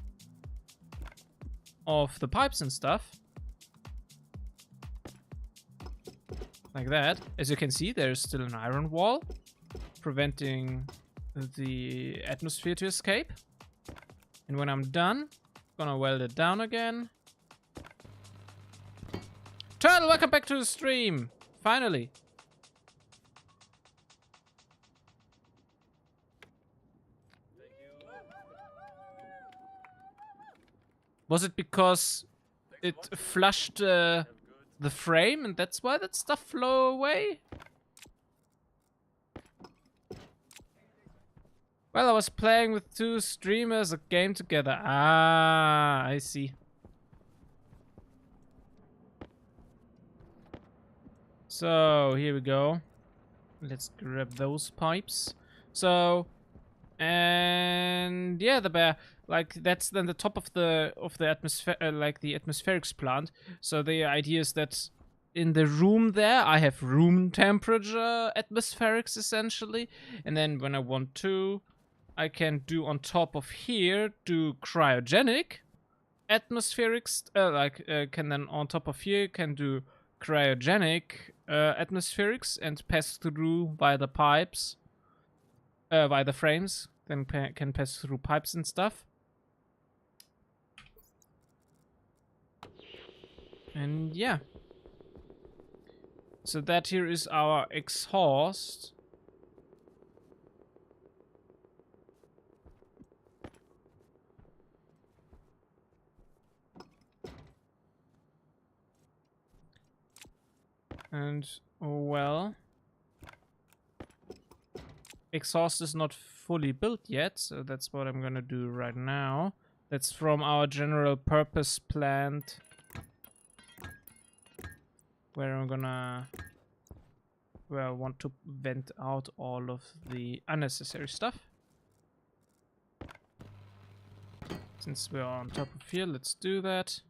of the pipes and stuff. Like that. As you can see, there's still an iron wall preventing the atmosphere to escape. And when I'm done, I'm gonna weld it down again. Turtle, welcome back to the stream! Finally! Was it because it flushed the frame and that's why that stuff flew away? Well, I was playing with two streamers a game together. Ah, I see. So, here we go. Let's grab those pipes. So, and yeah, the bear, like that's then the top of the atmosphere, like the atmospherics plant. So the idea is that in the room there, I have room temperature atmospherics essentially, and then when I want to, I can do on top of here do cryogenic atmospherics. Can then on top of here can do cryogenic atmospherics and pass through via the pipes. By the frames, then can pass through pipes and stuff. And yeah. So that here is our exhaust. And, well... exhaust is not fully built yet, so that's what I'm gonna do right now. That's from our general purpose plant, where I want to vent out all of the unnecessary stuff. Since we're on top of here, let's do that.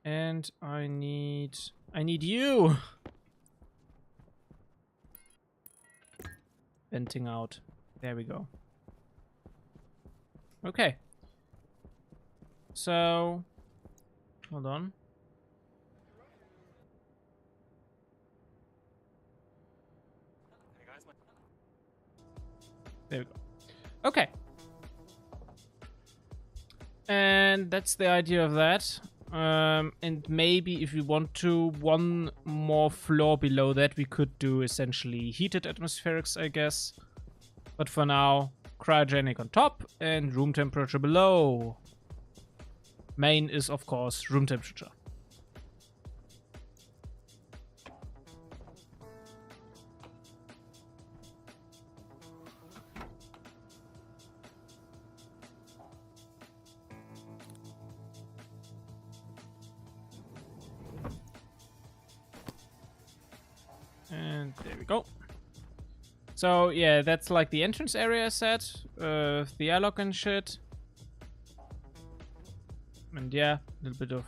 And I need you! Venting out. There we go. Okay. So, hold on. There we go. Okay. And that's the idea of that. And maybe if we want to, one more floor below that, we could do essentially heated atmospherics, I guess. But for now, cryogenic on top and room temperature below. Main is, of course, room temperature. And there we go. So yeah, that's like the entrance area set, the airlock and shit. And yeah, a little bit of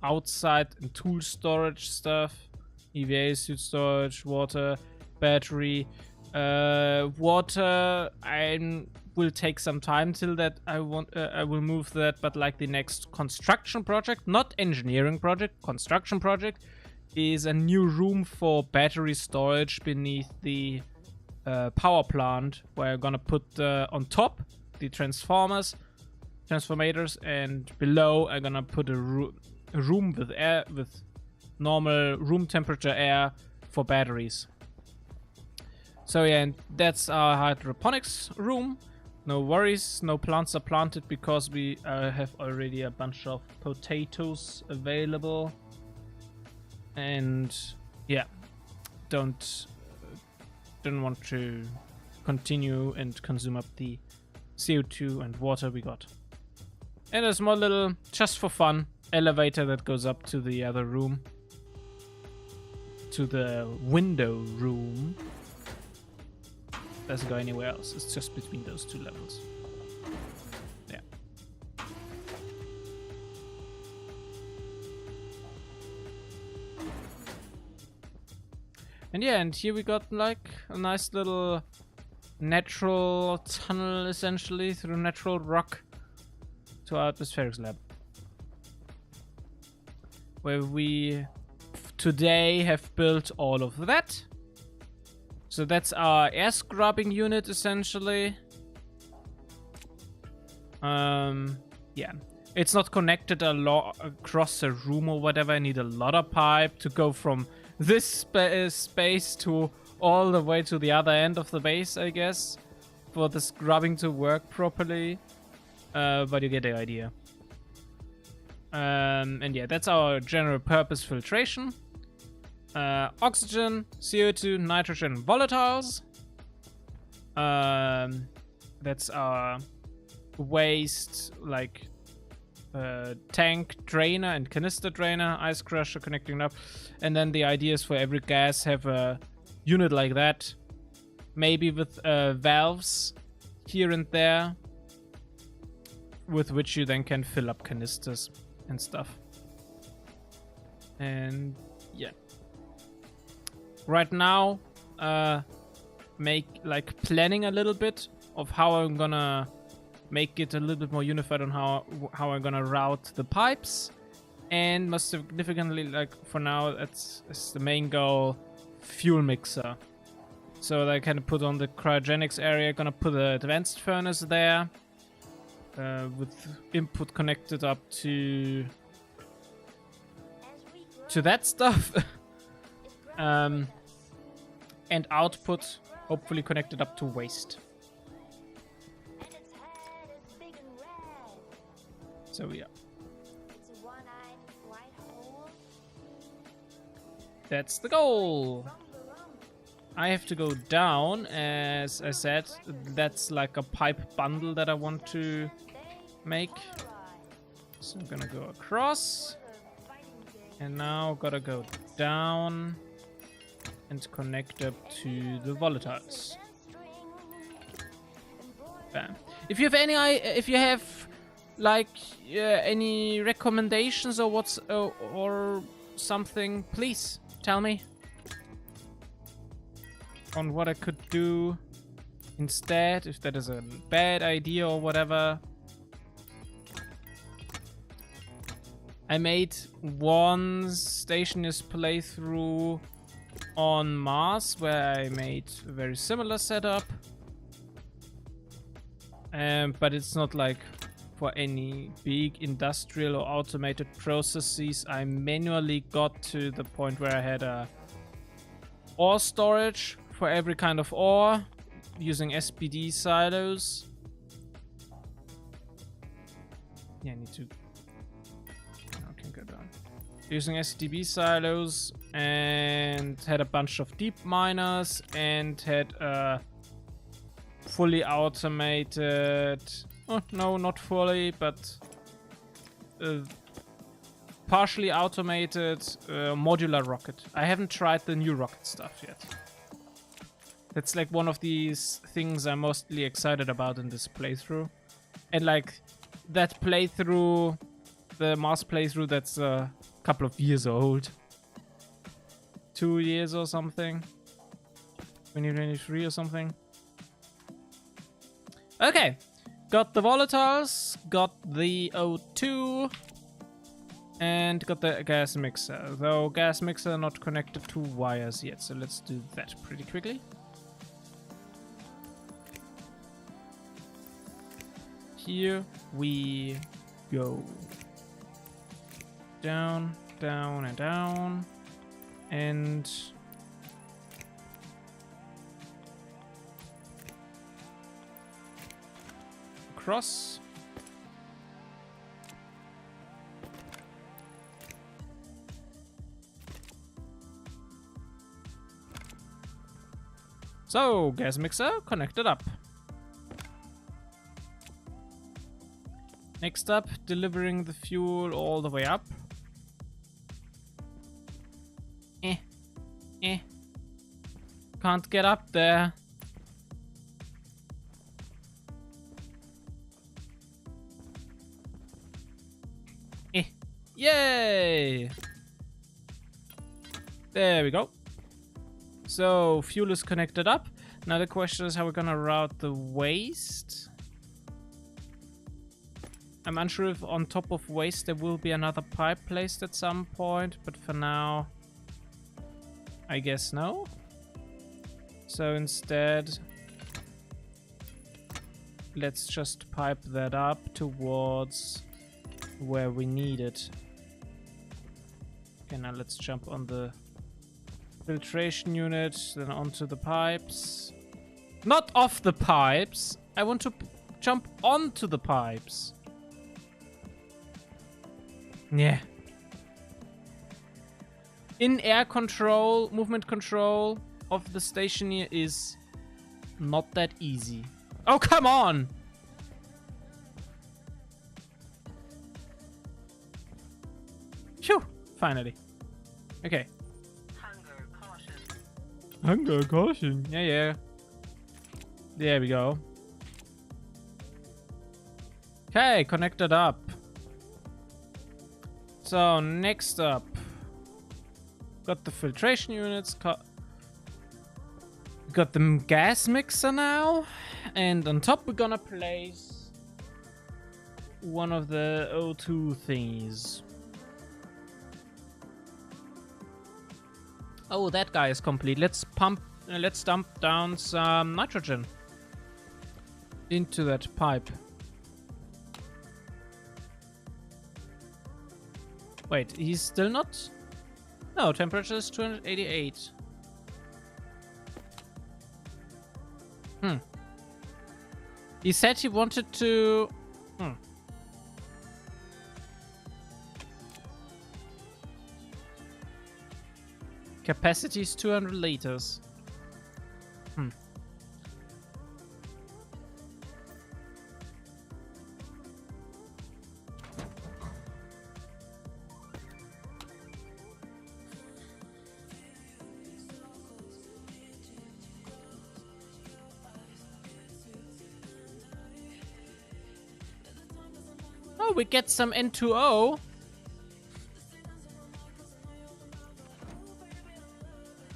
outside and tool storage stuff. EVA, suit storage, water, battery. Water, I will take some time till that. I will move that, but like the next construction project, not engineering project, construction project, is a new room for battery storage beneath the power plant, where I'm gonna put on top the transformators, and below I'm gonna put a room with air, with normal room temperature air for batteries. So yeah, and that's our hydroponics room. No worries, no plants are planted because we have already a bunch of potatoes available. And yeah, don't want to continue and consume up the CO2 and water we got. And a small little, just for fun, elevator that goes up to the other room. To the window room. Doesn't go anywhere else. It's just between those two levels. Yeah. And yeah, and here we got like a nice little natural tunnel, essentially, through natural rock to our atmospherics lab. Where we today have built all of that. So that's our air scrubbing unit, essentially. Yeah. It's not connected a lot across a room or whatever. I need a lot of pipe to go from this space to all the way to the other end of the base, I guess, for the scrubbing to work properly. But you get the idea. And yeah, that's our general purpose filtration. Oxygen, CO2, nitrogen, volatiles. That's our waste, like tank drainer and canister drainer, ice crusher connecting up. And then the idea is for every gas have a unit like that, maybe with valves here and there, with which you then can fill up canisters and stuff. And yeah. Right now, planning a little bit of how I'm gonna make it a little bit more unified on how I'm gonna route the pipes, and most significantly, like for now, that's the main goal, fuel mixer. So I kind of put on the cryogenics area, gonna put an advanced furnace there, with input connected up to that stuff. And output hopefully connected up to waste. So yeah. That's the goal. I have to go down, as I said. That's like a pipe bundle that I want to make. So I'm gonna go across. And now gotta go down and connect up to the volatiles. Bam. If you have like any recommendations or or something, please tell me on what I could do instead, if that is a bad idea or whatever. I made one stationeers playthrough on Mars where I made a very similar setup, but it's not like for any big industrial or automated processes. I manually got to the point where I had a ore storage for every kind of ore using SPD silos. Yeah, I need to go down. Using SDB silos, and had a bunch of deep miners, and had a fully automated, oh no, not fully, but partially automated modular rocket. I haven't tried the new rocket stuff yet. That's like one of these things I'm mostly excited about in this playthrough. And like that playthrough, the Mars playthrough, that's a couple of years old. 2 years or something. 2023 or something. Okay. Got the volatiles, got the O2, and got the gas mixer. Though gas mixer not connected to wires yet, so let's do that pretty quickly. Here we go. Down, down, and down. And across. So, gas mixer connected up. Next up, delivering the fuel all the way up. Can't get up there. Yay! There we go. So, fuel is connected up. Now the question is how we're gonna route the waste. I'm unsure if on top of waste there will be another pipe placed at some point, but for now, I guess no. So instead, let's just pipe that up towards where we need it. Okay, now let's jump on the filtration unit, then onto the pipes. Not off the pipes! I want to jump onto the pipes. Yeah. In-air control, movement control of the stationeer is not that easy. Oh, come on! Phew! Finally. Okay. Hunger caution. Hunger caution. Yeah, yeah. There we go. Okay, connected up. So, next up. Got the filtration units. Got the gas mixer now. And on top we're gonna place one of the O2 thingies. Oh, that guy is complete. Let's dump down some nitrogen into that pipe. Wait, he's still not? No, temperature is 288. He said he wanted to... Capacity is 200 liters. Oh, we get some N2O.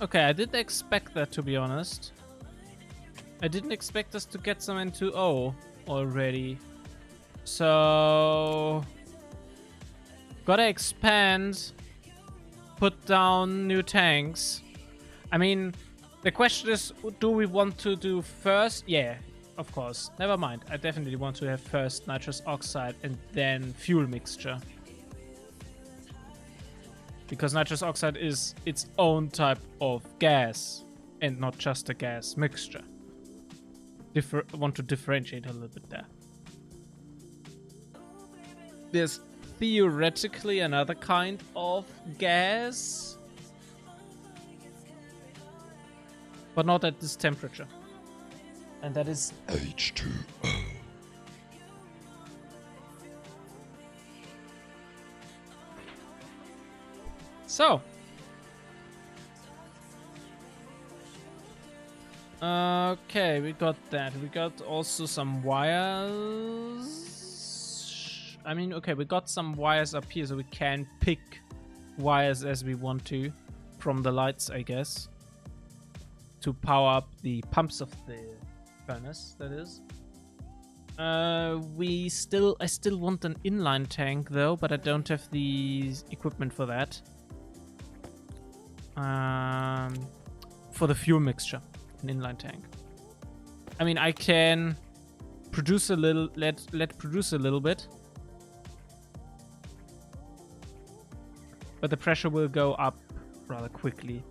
Okay, I didn't expect that, to be honest. I didn't expect us to get some N2O already. So... gotta expand. Put down new tanks. I mean, the question is, do we want to do first? Yeah, of course. Never mind. I definitely want to have first nitrous oxide and then fuel mixture. Because nitrous oxide is its own type of gas and not just a gas mixture. Want to differentiate a little bit there. There's theoretically another kind of gas, but not at this temperature. And that is H2O. So, okay, we got that. We got also some wires. I mean, okay, we got some wires up here, so we can pick wires as we want to from the lights, I guess, to power up the pumps of the furnace, that is. I still want an inline tank though, but I don't have the equipment for that. For the fuel mixture, an inline tank. I mean, I can produce a little, let produce a little bit, but the pressure will go up rather quickly.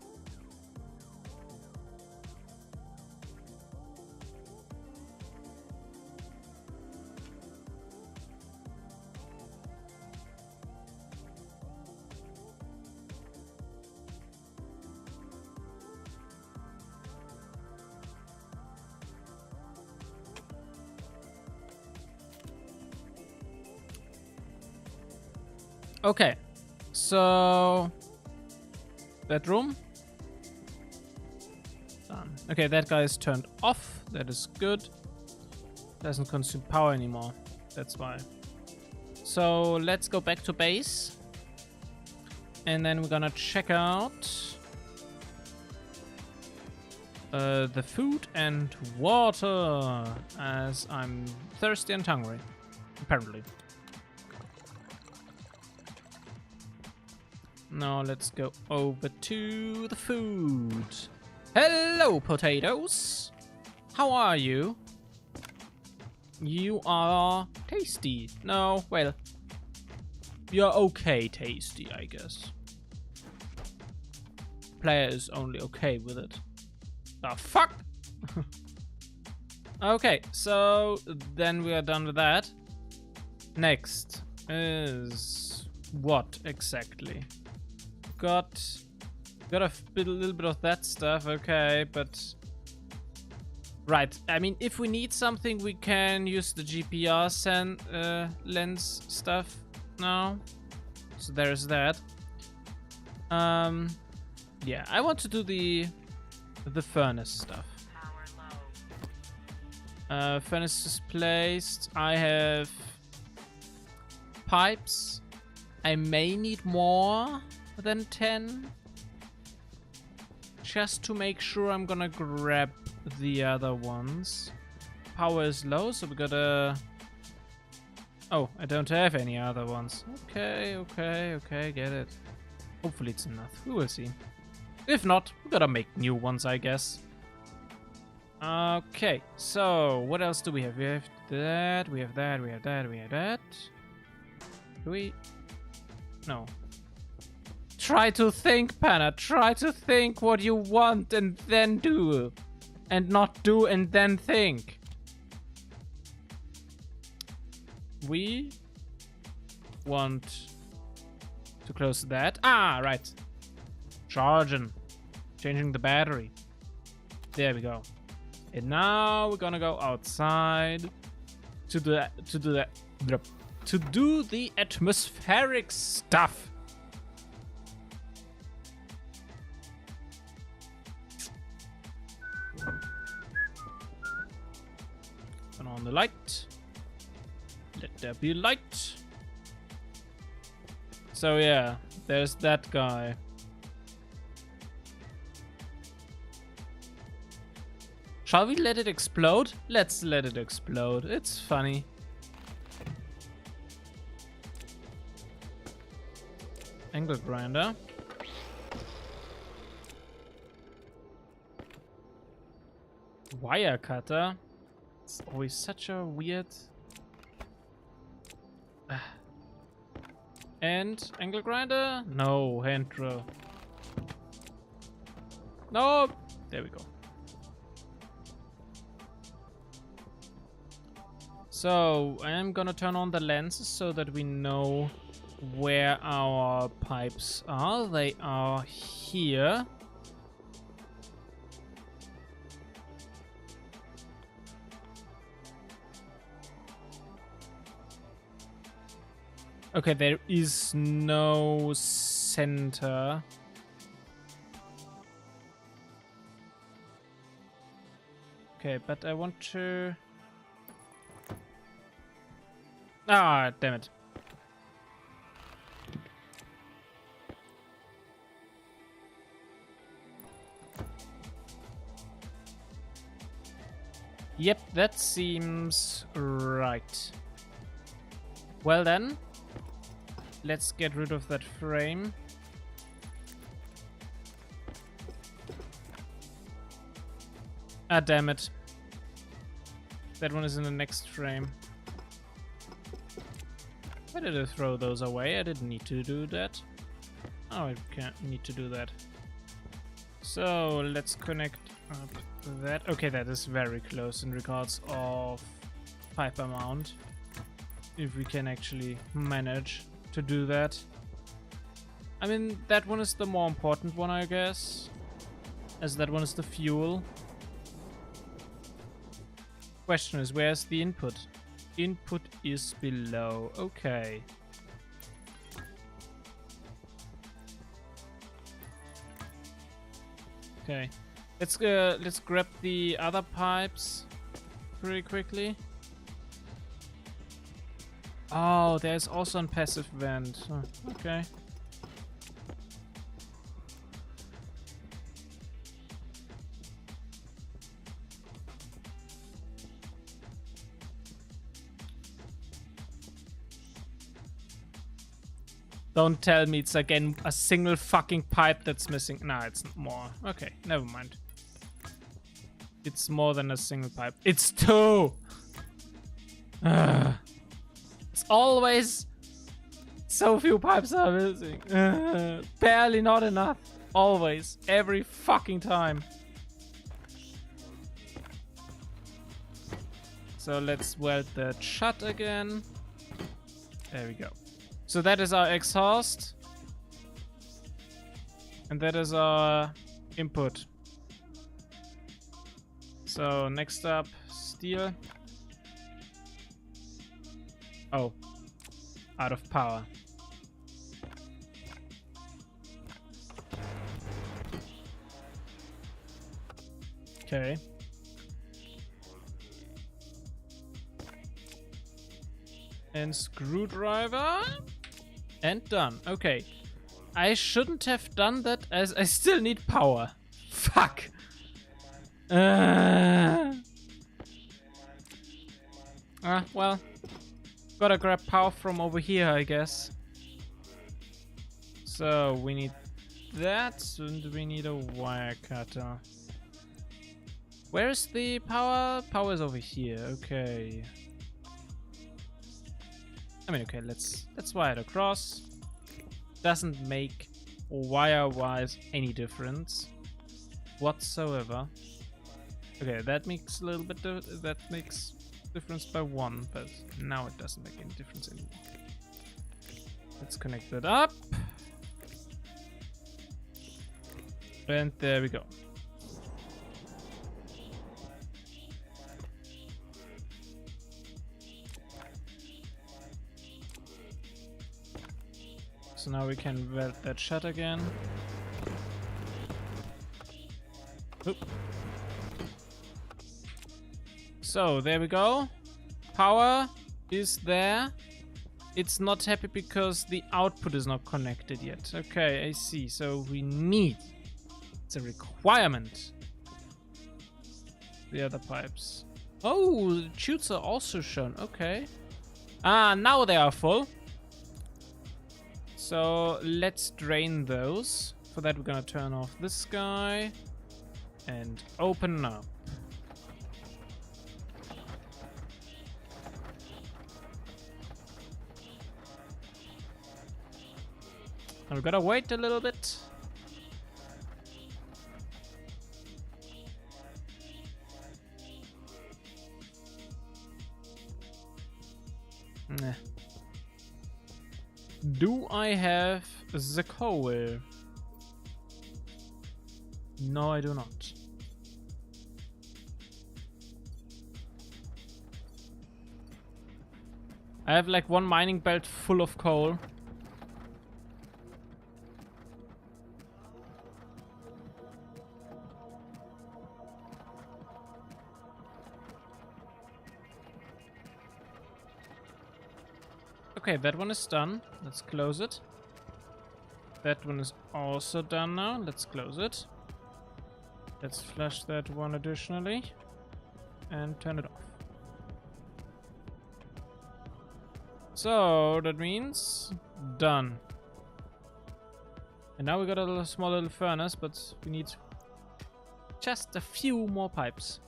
Okay, so bedroom done. Okay, that guy is turned off. That is good. Doesn't consume power anymore. That's why. So let's go back to base, and then we're gonna check out the food and water, as I'm thirsty and hungry, apparently. Now let's go over to the food. Hello, potatoes. How are you? You are tasty. No, well, you're okay tasty, I guess. Player is only okay with it. The fuck? Okay, so then we are done with that. Next is what exactly? Got a little bit of that stuff, okay, but right. I mean, if we need something, we can use the GPR lens stuff now. So there's that. Yeah, I want to do the furnace stuff. Furnace is placed. I have pipes. I may need more than 10, just to make sure. I'm gonna grab the other ones. Power is low, so we gotta... Oh, I don't have any other ones. Okay, get it. Hopefully it's enough. We will see. If not, we gotta make new ones, I guess. Okay, so what else do we have? We have that, we have that, we have that, we have that. Do we... No. Try to think, Panna. Try to think what you want and then do. And not do and then think. We want to close that. Ah, right. Charging. Changing the battery. There we go. And now we're gonna go outside to do the atmospheric stuff. Turn on the light. Let there be light. So yeah, there's that guy. Shall we let it explode? Let's let it explode. It's funny. Angle grinder. Wire cutter. It's always such a weird... And angle grinder? No, hand drill. No! There we go. So, I am gonna turn on the lenses so that we know where our pipes are. They are here. Okay, there is no center. Okay, but I want to... Ah, damn it. Yep, that seems right. Well then, let's get rid of that frame. Ah, damn it. That one is in the next frame. Why did I throw those away? I didn't need to do that. Oh, I can't need to do that. So let's connect up that. Okay, that is very close in regards of pipe amount. If we can actually manage to do that. I mean, that one is the more important one, I guess. As that one is the fuel. Question is, where's the input? Input is below. Okay. Okay. Let's grab the other pipes pretty quickly. Oh, there's also a passive vent. Oh, okay. Don't tell me it's again a single fucking pipe that's missing. Nah, it's more. Okay, never mind. It's more than a single pipe. It's two! It's always so few pipes are missing. Barely not enough. Always. Every fucking time. So let's weld that shut again. There we go. So that is our exhaust. And that is our input. So next up, steel. Oh, out of power. Okay. And screwdriver. And done. Okay. I shouldn't have done that as I still need power. Fuck. Well. Gotta grab power from over here, I guess. So, we need that, and we need a wire cutter. Where is the power? Power is over here, okay. I mean, okay, let's wire it across. Doesn't make wire-wise any difference whatsoever. Okay, that makes a little bit, that makes difference by 1, but now it doesn't make any difference anymore. Let's connect that up. And there we go. So now we can weld that shut again. Oop. So there we go. Power is there. It's not happy because the output is not connected yet. Okay, I see. So we need, it's a requirement, the other pipes. Oh, the tubes are also shown. Okay. Ah, now they are full. So let's drain those. For that, we're gonna turn off this guy and open up. And we gotta wait a little bit. Nah. Do I have the coal? No, I do not. I have like one mining belt full of coal. Okay, that one is done. Let's close it. That one is also done now. Let's close it. Let's flush that one additionally. and turn it off. So that means done. And now we got a small little furnace, but we need just a few more pipes.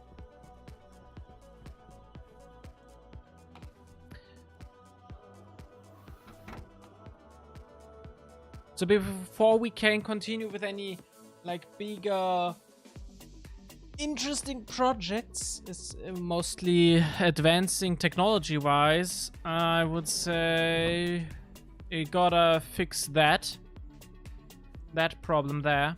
So before we can continue with any like bigger interesting projects, is mostly advancing technology wise, I would say you gotta fix that problem there.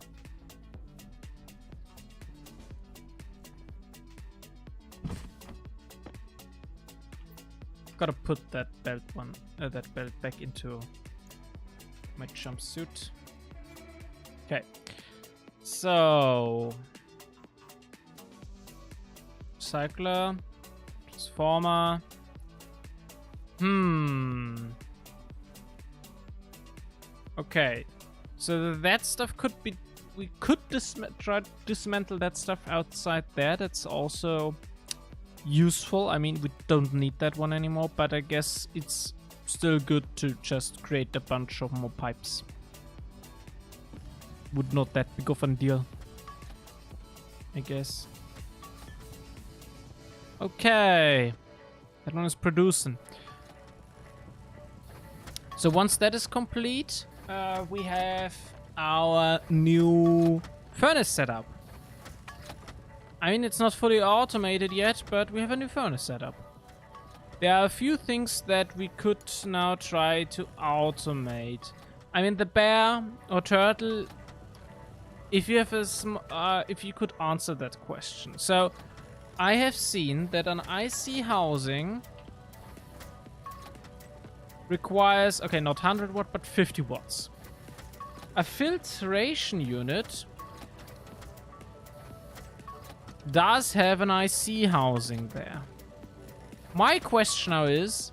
Gotta put that belt back into my jumpsuit. Okay, so cycler, transformer. Okay, so that stuff could be. We could try to dismantle that stuff outside there. That's also useful. I mean, we don't need that one anymore, but I guess it's still good to just create a bunch of more pipes. Would not that big of a deal, I guess. Okay, that one is producing. So once that is complete, we have our new furnace setup. I mean, it's not fully automated yet, but we have a new furnace setup. There are a few things that we could now try to automate. I mean, the bear or turtle, if you have if you could answer that question. So I have seen that an IC housing requires, okay, not 100 watt, but 50 watts. A filtration unit does have an IC housing there. My question now is,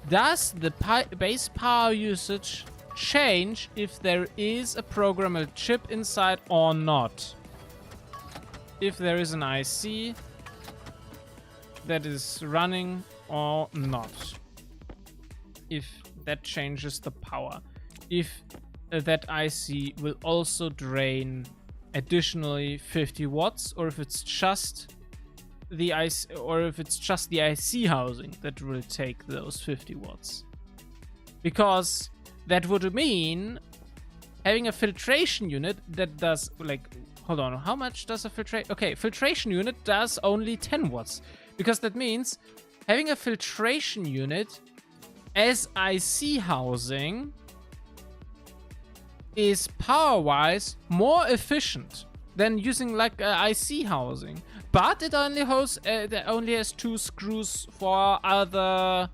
does the base power usage change if there is a programmable chip inside or not? If there is an IC that is running or not. If that changes the power. If that IC will also drain additionally 50 watts, or if it's just the IC, or if it's just the IC housing that will take those 50 watts. Because that would mean having a filtration unit that does, like, hold on, how much does a filtration? Okay, filtration unit does only 10 watts. Because that means having a filtration unit as IC housing is power-wise more efficient than using like IC housing. But it only has 2 screws for other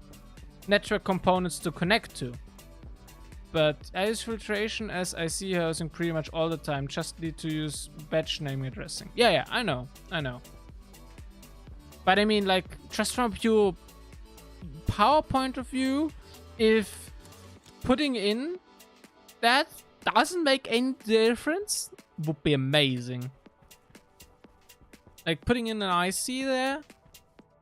network components to connect to. But I use filtration as IC housing pretty much all the time. Just need to use batch naming addressing. Yeah, I know. But I mean, like, just from pure power point of view, if putting in that doesn't make any difference, would be amazing. Like, putting in an IC there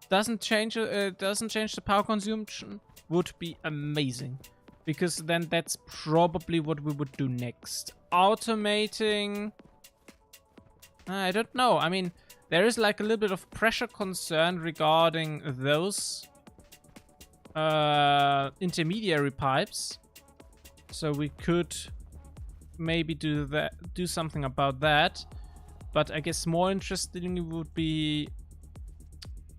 doesn't change the power consumption, would be amazing. Because then that's probably what we would do next. Automating, I don't know. I mean, there is like a little bit of pressure concern regarding those intermediary pipes. So we could maybe do something about that. But I guess more interesting would be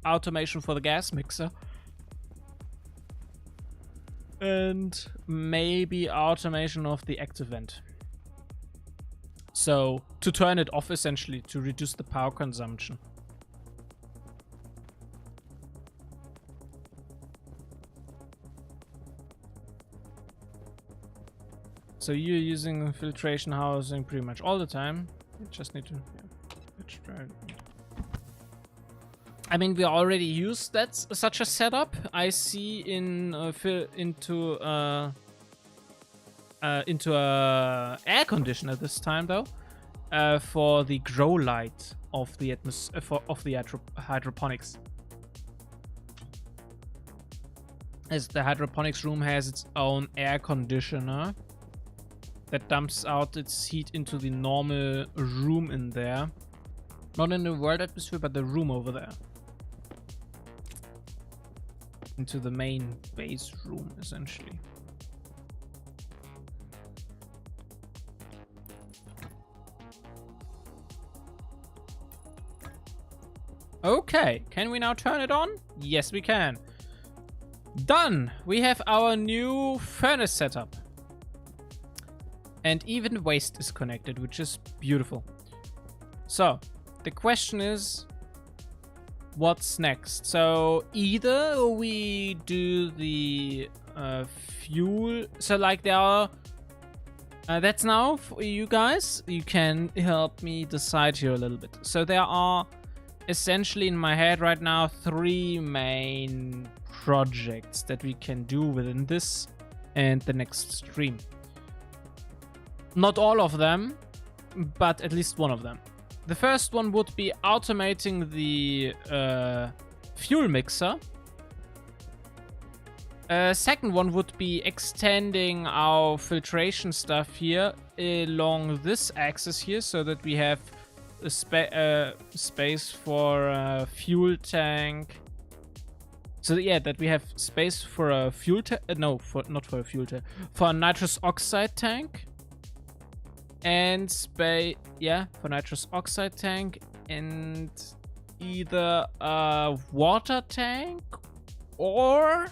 automation for the gas mixer. And maybe automation of the active vent. So to turn it off, essentially, to reduce the power consumption. So you're using filtration housing pretty much all the time. You just need to... let's try it. I mean, we already used such a setup. I see into a air conditioner this time though, for the grow light of the hydroponics. As the hydroponics room has its own air conditioner that dumps out its heat into the normal room in there. Not in the world atmosphere, but the room over there. Into the main base room, essentially. Okay, can we now turn it on? Yes, we can. Done! We have our new furnace setup. And even waste is connected, which is beautiful. So, the question is, what's next? So, either we do the fuel... So, like, there are... that's now for you guys. You can help me decide here a little bit. So, there are essentially in my head right now 3 main projects that we can do within this and the next stream. Not all of them, but at least one of them. The first one would be automating the fuel mixer. Second one would be extending our filtration stuff here along this axis here so that we have a space for a fuel tank. So yeah, that we have space for a fuel tank. No, not for a fuel tank. For a nitrous oxide tank. And for nitrous oxide tank and either a water tank or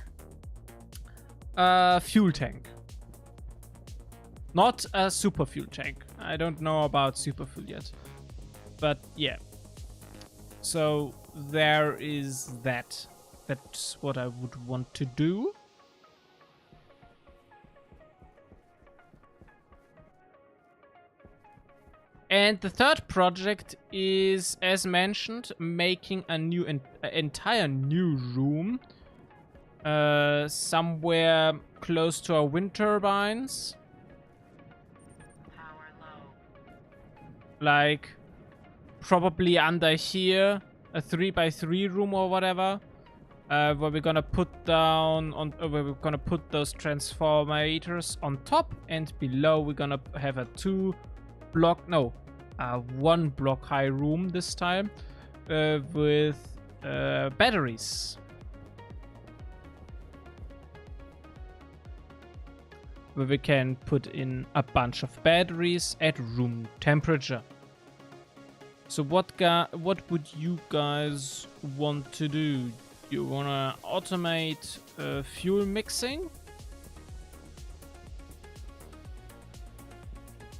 a fuel tank. Not a super fuel tank. I don't know about super fuel yet. But yeah. So there is that. That's what I would want to do. And the third project is, as mentioned, making a new entire new room somewhere close to our wind turbines. Power low. Like probably under here, a 3x3 room or whatever, where we're gonna put down where we're gonna put those transformators on top, and below we're gonna have a 1 block high room this time with batteries. Where we can put in a bunch of batteries at room temperature. So what would you guys want to do? You wanna automate fuel mixing?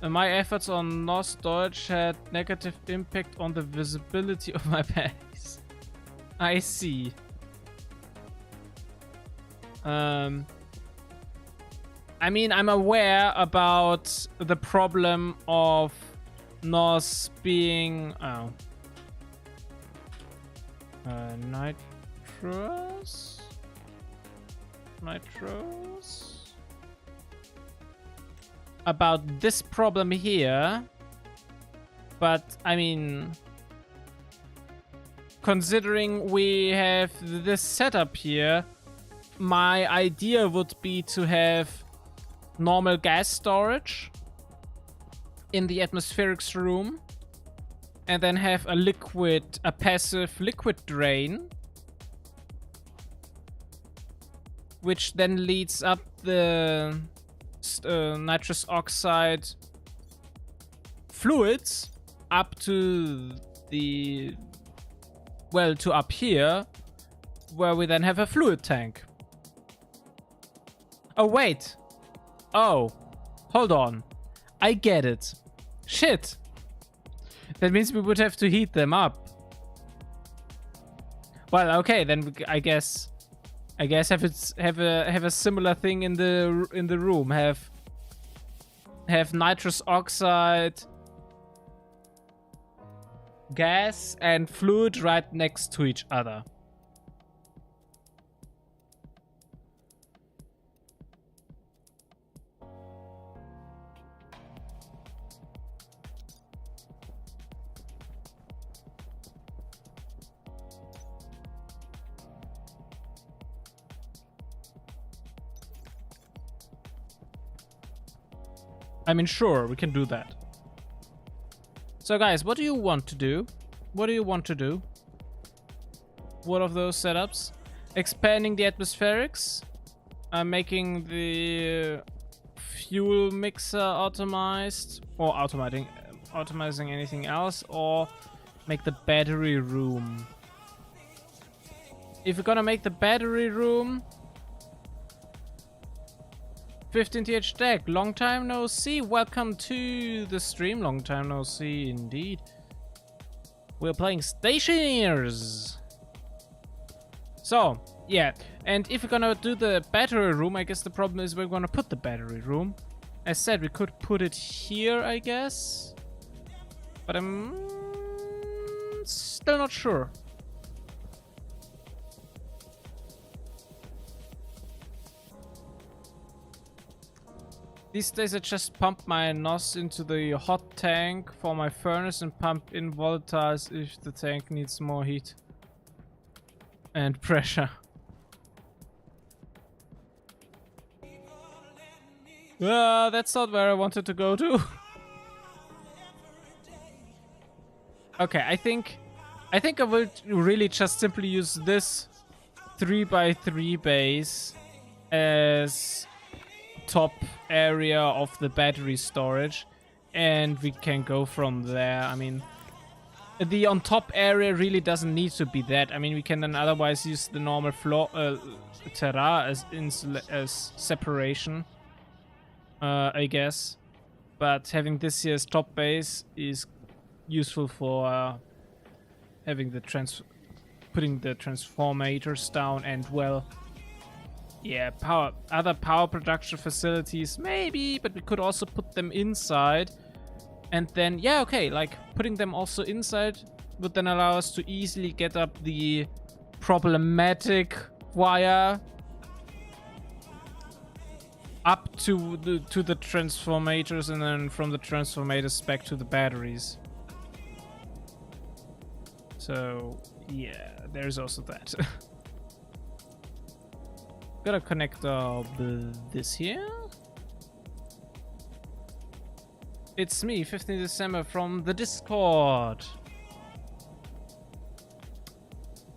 My efforts on Nostalgia had negative impact on the visibility of my base. I see. I mean, I'm aware about the problem of NOS being... Nitros? About this problem here, but I mean, considering we have this setup here, my idea would be to have normal gas storage in the atmospherics room and then have a passive liquid drain, which then leads up the nitrous oxide fluids up to up here, where we then have a fluid tank. Oh, wait. Oh, hold on. I get it. Shit. That means we would have to heat them up. Well, okay, then I guess have a similar thing in the room. Have nitrous oxide, gas, and fluid right next to each other. I mean, sure, we can do that. So guys, what do you want to do? What do you want to do? What of those setups? Expanding the atmospherics? Making the fuel mixer automized? Or automizing anything else? Or make the battery room? If we're gonna make the battery room... 15th deck, long time no see. Welcome to the stream. Long time no see indeed. We're playing stationeers. So, yeah. And if we're gonna do the battery room, I guess the problem is we're gonna put the battery room. As said, we could put it here, I guess. But I'm still not sure. These days I just pump my NOS into the hot tank for my furnace and pump in volatiles if the tank needs more heat and pressure. That's not where I wanted to go to. Okay, I think I will really just simply use this 3x3 base as top area of the battery storage, and we can go from there. I mean, the on top area really doesn't need to be that. I mean, we can then otherwise use the normal floor terra as separation, I guess. But having this here as top base is useful for having the putting the transformators down, and well, yeah, other power production facilities maybe, but we could also put them inside. And then, yeah, okay, like putting them also inside would then allow us to easily get up the problematic wire up to the transformators, and then from the transformators back to the batteries. So, yeah, there's also that. Gotta connect this here. It's me, 15th December from the Discord.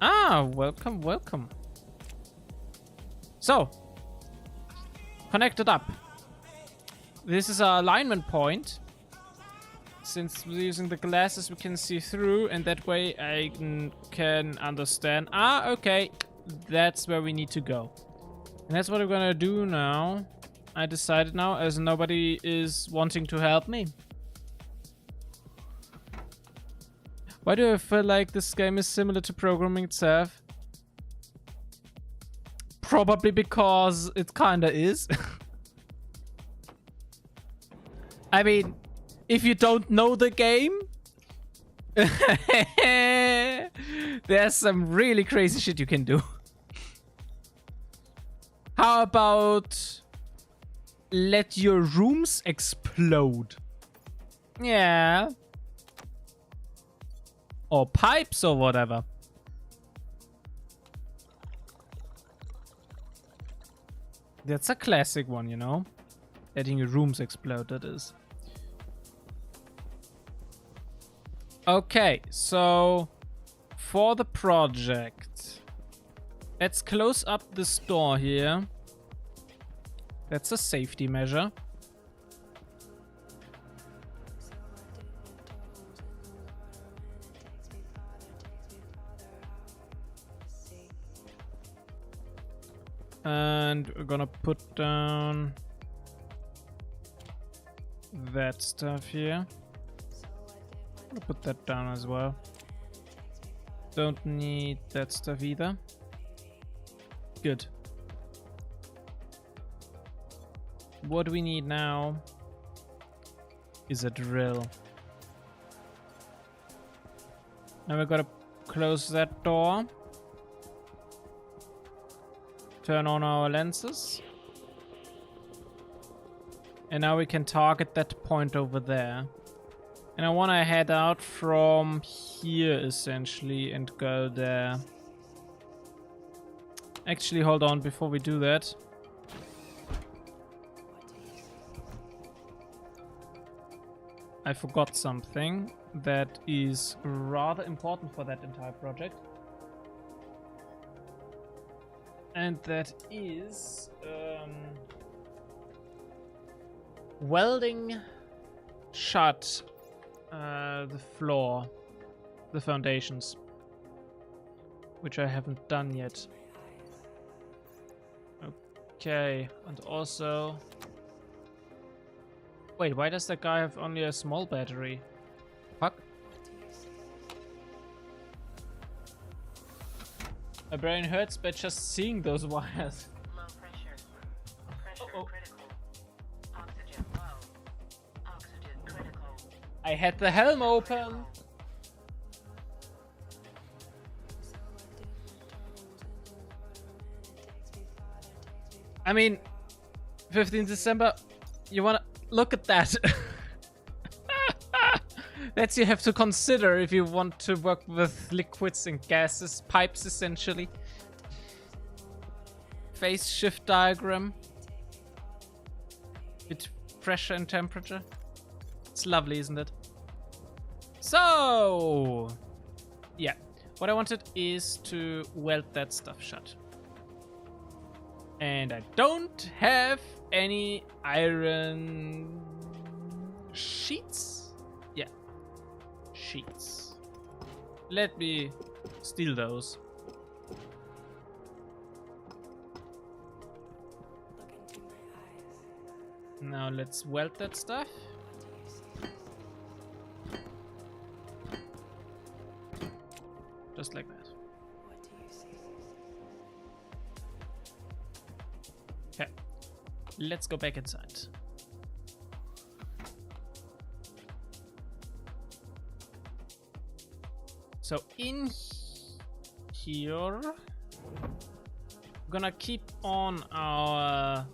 Ah, welcome, welcome. So, connected up. This is our alignment point. Since we're using the glasses, we can see through, and that way I can understand. Ah, okay, that's where we need to go. And that's what I'm gonna do now. I decided now, as nobody is wanting to help me. Why do I feel like this game is similar to programming itself? Probably because it kinda is. I mean, if you don't know the game, there's some really crazy shit you can do. How about let your rooms explode? Yeah. Or pipes or whatever. That's a classic one, you know? Letting your rooms explode, that is. Okay, so for the project, let's close up this door here. That's a safety measure. And we're gonna put down that stuff here. I'll put that down as well. Don't need that stuff either. Good. What we need now is a drill. Now we gotta close that door. Turn on our lenses. And now we can target that point over there. And I want to head out from here, essentially, and go there. Actually, hold on, before we do that. I forgot something that is rather important for that entire project. And that is welding shut the floor, the foundations, which I haven't done yet. Okay, and also... Wait, why does that guy have only a small battery? Fuck. My brain hurts by just seeing those wires. Low pressure. Pressure Uh-oh. critical. Oxygen low. Oxygen critical. I had the helm open. I mean, 15th December, you wanna look at that. That's you have to consider if you want to work with liquids and gases, pipes essentially. Phase shift diagram with pressure and temperature. It's lovely, isn't it? So, yeah, what I wanted is to weld that stuff shut. And I don't have any iron sheets. Yeah, sheets. Let me steal those. Now let's weld that stuff. Just like that. Okay, let's go back inside. So in here, we're gonna keep on our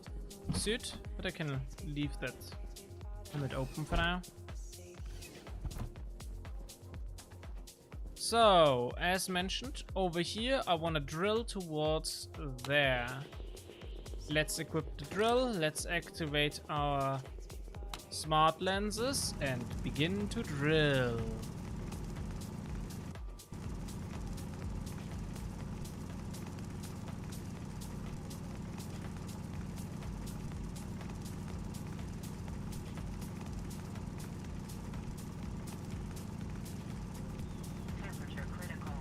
suit, but I can leave that limit open for now. So, as mentioned, over here I want to drill towards there. Let's equip the drill, let's activate our smart lenses and begin to drill. Temperature critical.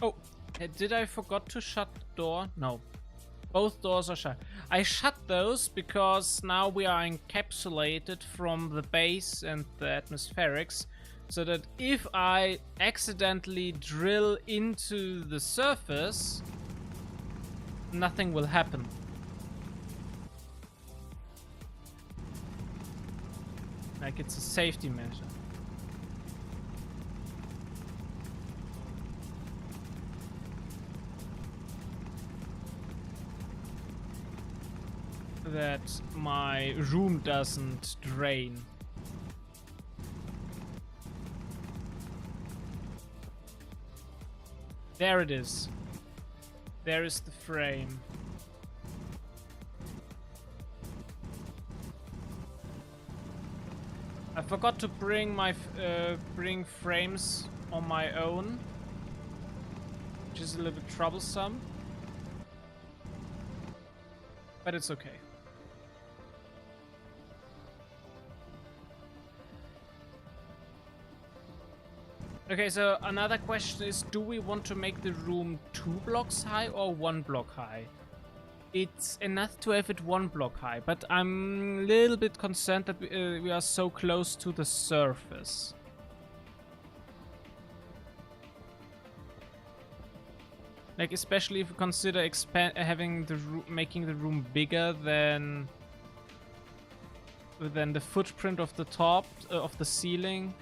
Oh, did I forgot to shut the door? No. Both doors are shut. I shut those because now we are encapsulated from the base and the atmospherics, so that if I accidentally drill into the surface, nothing will happen. Like it's a safety measure. That my room doesn't drain. There it is. There is the frame. I forgot to bring my bring frames on my own, which is a little bit troublesome, but it's okay. Okay, so another question is, do we want to make the room 2 blocks high or 1 block high? It's enough to have it 1 block high, but I'm a little bit concerned that we are so close to the surface. Like, especially if you consider making the room bigger than than the footprint of the top of the ceiling.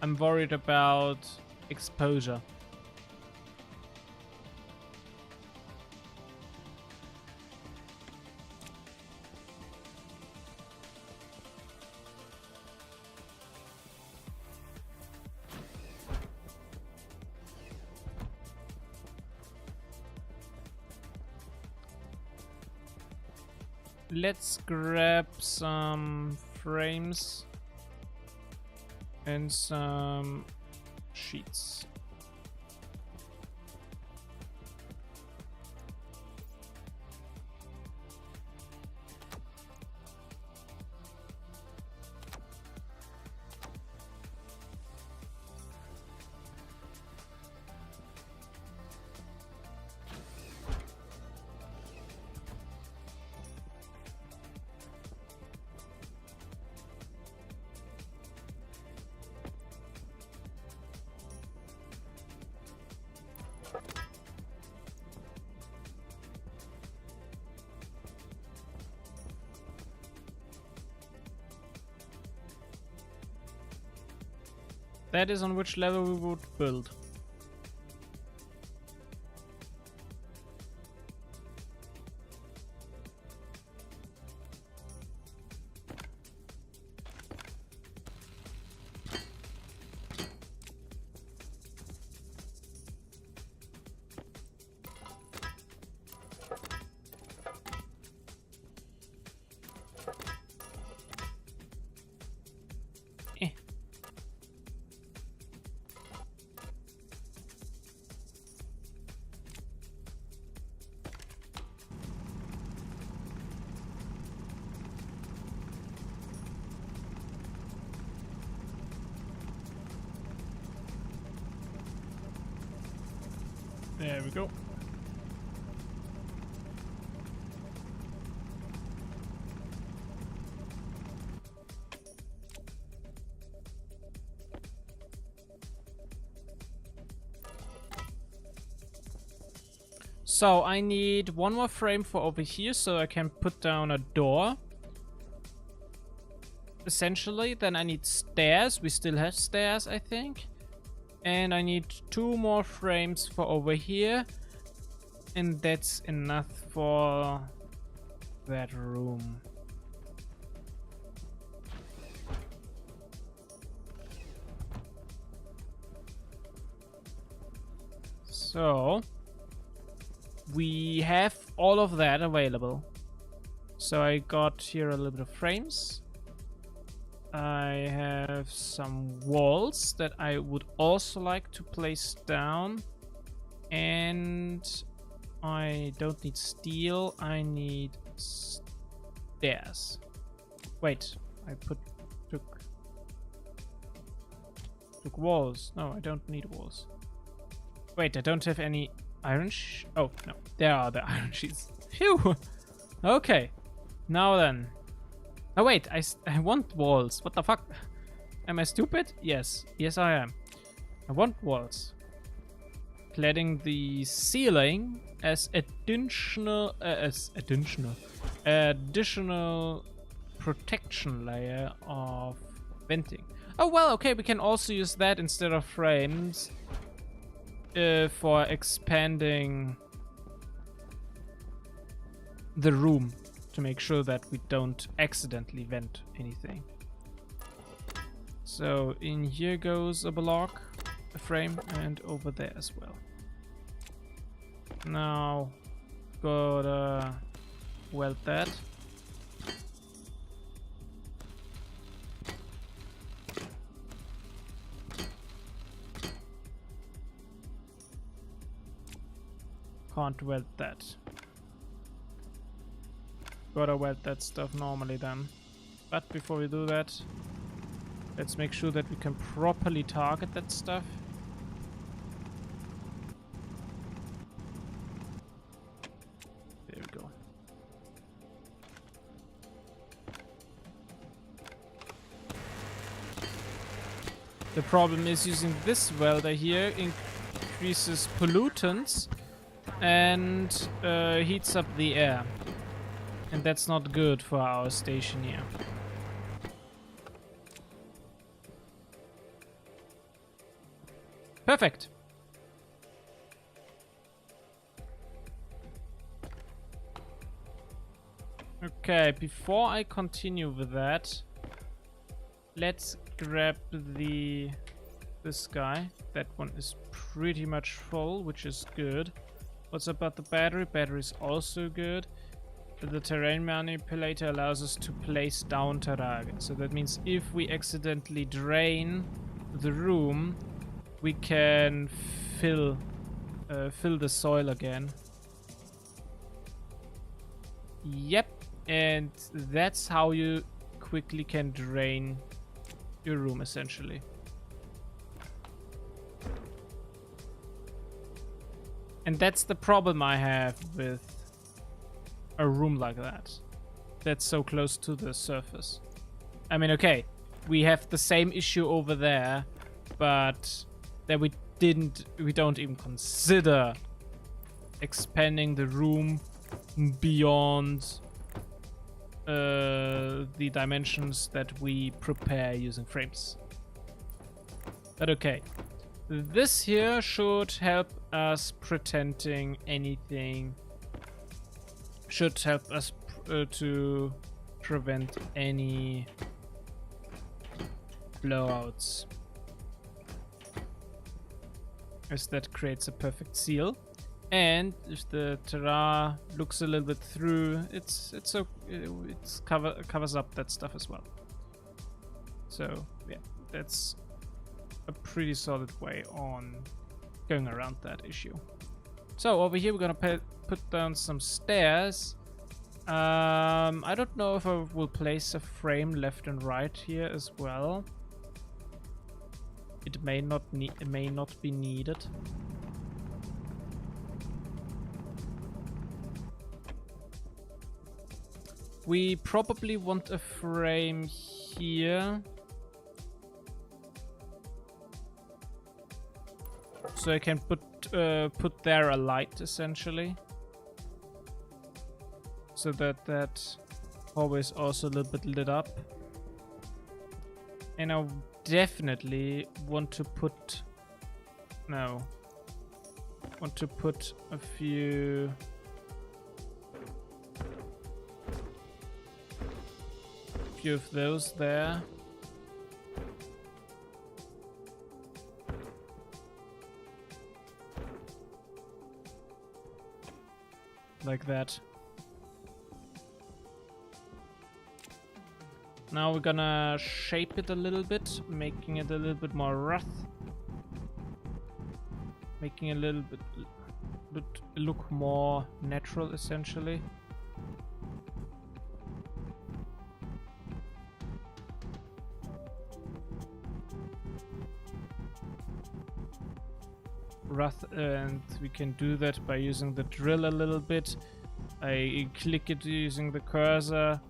I'm worried about exposure. Let's grab some frames and some sheets. That is on which level we would build. There we go. So I need one more frame for over here so I can put down a door. Essentially, then I need stairs. We still have stairs, I think. And I need 2 more frames for over here. And that's enough for that room. So we have all of that available. So I got here a little bit of frames. I have some walls that I would also like to place down. And I don't need steel, I need stairs. Wait, I took walls. No, I don't need walls. Wait, I don't have any iron oh, no. There are the iron sheets. Phew! Okay. Now then. Oh wait, I want walls. What the fuck? Am I stupid? Yes. Yes, I am. I want walls. Cladding the ceiling as additional protection layer of venting. Oh well, okay, we can also use that instead of frames for expanding the room to make sure that we don't accidentally vent anything. So in here goes a block, a frame, and over there as well. Now gotta weld that. Can't weld that. Gotta weld that stuff normally then. But before we do that, let's make sure that we can properly target that stuff. There we go. The problem is using this welder here increases pollutants and heats up the air. And that's not good for our stationeer. Perfect. Okay, before I continue with that, let's grab this guy. That one is pretty much full, which is good. What's about the battery? Battery is also good. The terrain manipulator allows us to place down terrain. So that means if we accidentally drain the room, we can fill the soil again. Yep, and that's how you quickly can drain your room, essentially. And that's the problem I have with a room like that. That's so close to the surface. I mean, okay, we have the same issue over there, but that we don't even consider expanding the room beyond the dimensions that we prepare using frames. But okay, this here should help us pretending anything. Should help us to prevent any blowouts, as that creates a perfect seal. And if the terrain looks a little bit through, it's covers up that stuff as well. So yeah, that's a pretty solid way on going around that issue. So over here we're gonna put down some stairs. I don't know if I will place a frame left and right here as well. It may not be needed. We probably want a frame here, so I can put there a light, essentially, so that hallway is also a little bit lit up. And I definitely want to put a few of those there. Like that. Now we're gonna shape it a little bit, making it a little bit more rough. Making it a little bit look more natural, essentially. And we can do that by using the drill a little bit. I click it using the cursor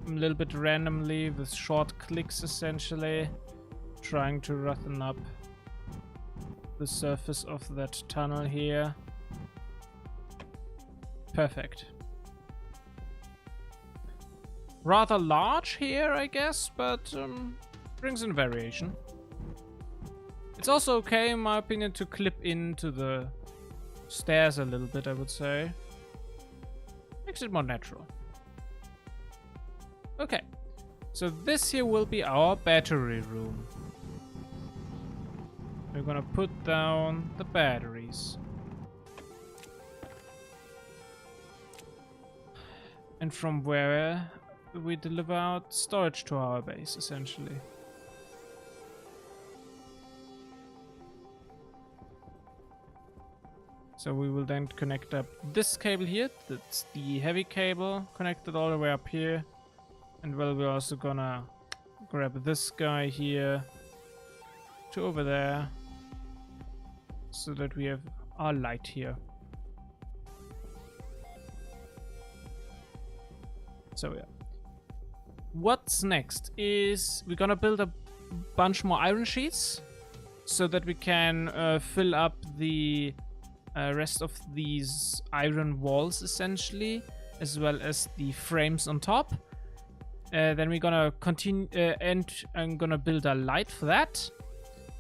a little bit randomly with short clicks, essentially, trying to roughen up the surface of that tunnel here. Perfect. Rather large here, I guess, but brings in variation. It's also okay, in my opinion, to clip into the stairs a little bit, I would say. Makes it more natural. Okay, so this here will be our battery room. We're gonna put down the batteries. And from where we deliver out storage to our base, essentially. So we will then connect up this cable here. That's the heavy cable connected all the way up here. And well, we're also gonna grab this guy here to over there, so that we have our light here. So yeah. What's next is we're gonna build a bunch more iron sheets so that we can fill up the rest of these iron walls, essentially, as well as the frames on top. Then we're gonna continue, and I'm gonna build a light for that.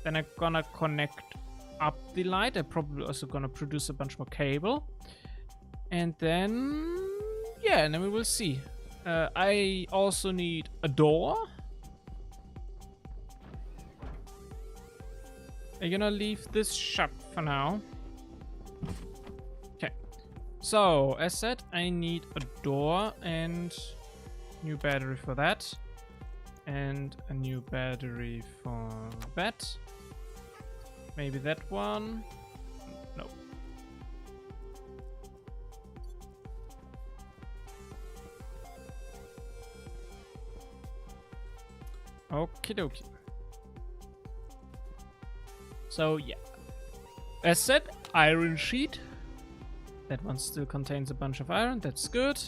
Then I'm gonna connect up the light. I'm probably also gonna produce a bunch more cable. And then, yeah, and then we will see. I also need a door. I'm gonna leave this shut for now. Okay. So, as said, I need a door and new battery for that. And a new battery for that. Maybe that one. No. Okie dokie. So yeah. As said, iron sheet. That one still contains a bunch of iron. That's good.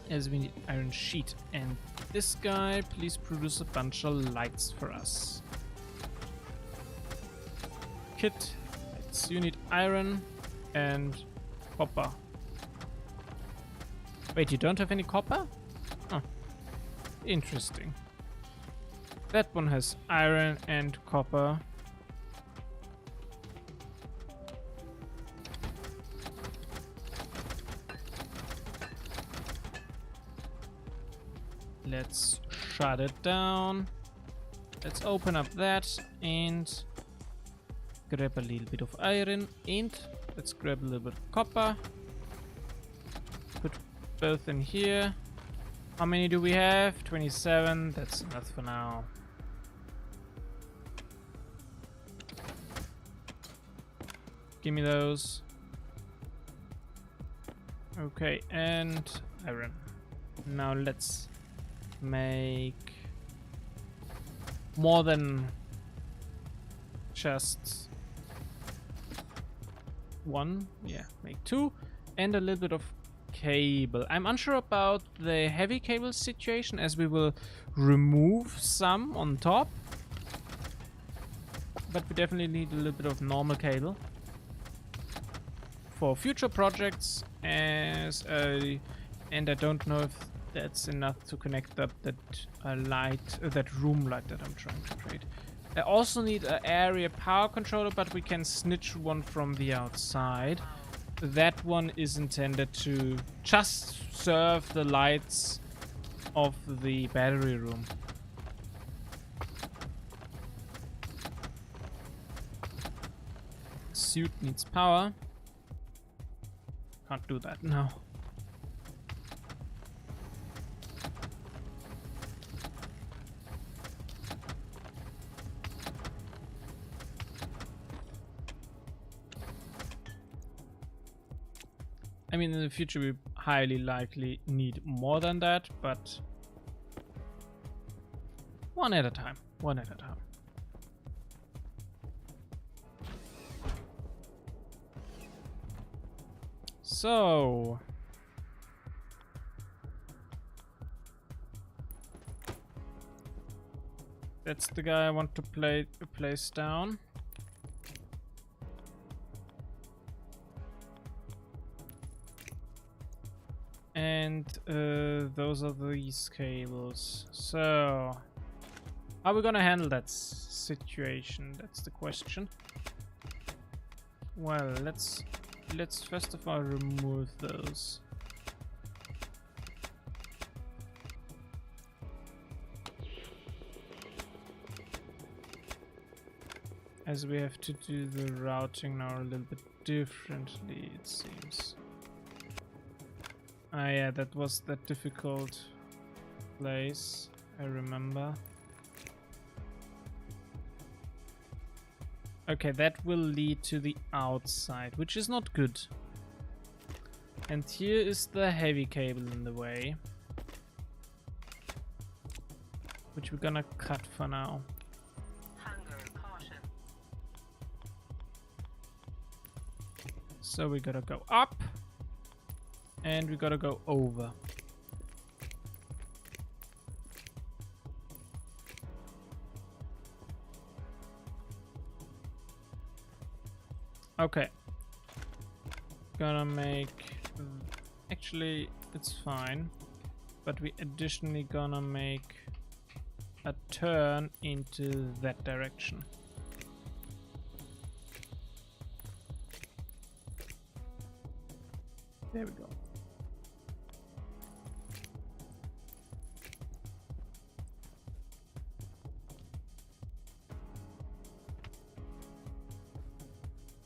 As we need iron sheet. And this guy, please produce a bunch of lights for us. Kit. Lights. You need iron and copper. Wait, you don't have any copper? Oh. Interesting. That one has iron and copper. Let's shut it down. Let's open up that and grab a little bit of iron and let's grab a little bit of copper. Put both in here. How many do we have? 27. That's enough for now. Give me those. Okay, and iron. Now let's make more than just one. Yeah, make two. And a little bit of cable. I'm unsure about the heavy cable situation as we will remove some on top. But we definitely need a little bit of normal cable for future projects and I don't know if that's enough to connect up that that room light that I'm trying to create. I also need an area power controller, but we can snitch one from the outside. That one is intended to just serve the lights of the battery room. Suit needs power. Can't do that now. I mean, in the future we highly likely need more than that, but one at a time. One at a time. So that's the guy I want to place down. And those are these cables. So how are we gonna handle that situation? That's the question. Well, let's first of all remove those. As we have to do the routing now a little bit differently, it seems. Ah yeah, that was that difficult place, I remember. Okay, that will lead to the outside, which is not good. And here is the heavy cable in the way, which we're gonna cut for now. Hunger, caution. So we gotta go up. And we gotta go over. Okay. Gonna make... Actually, it's fine. But we additionally gonna make a turn into that direction. There we go.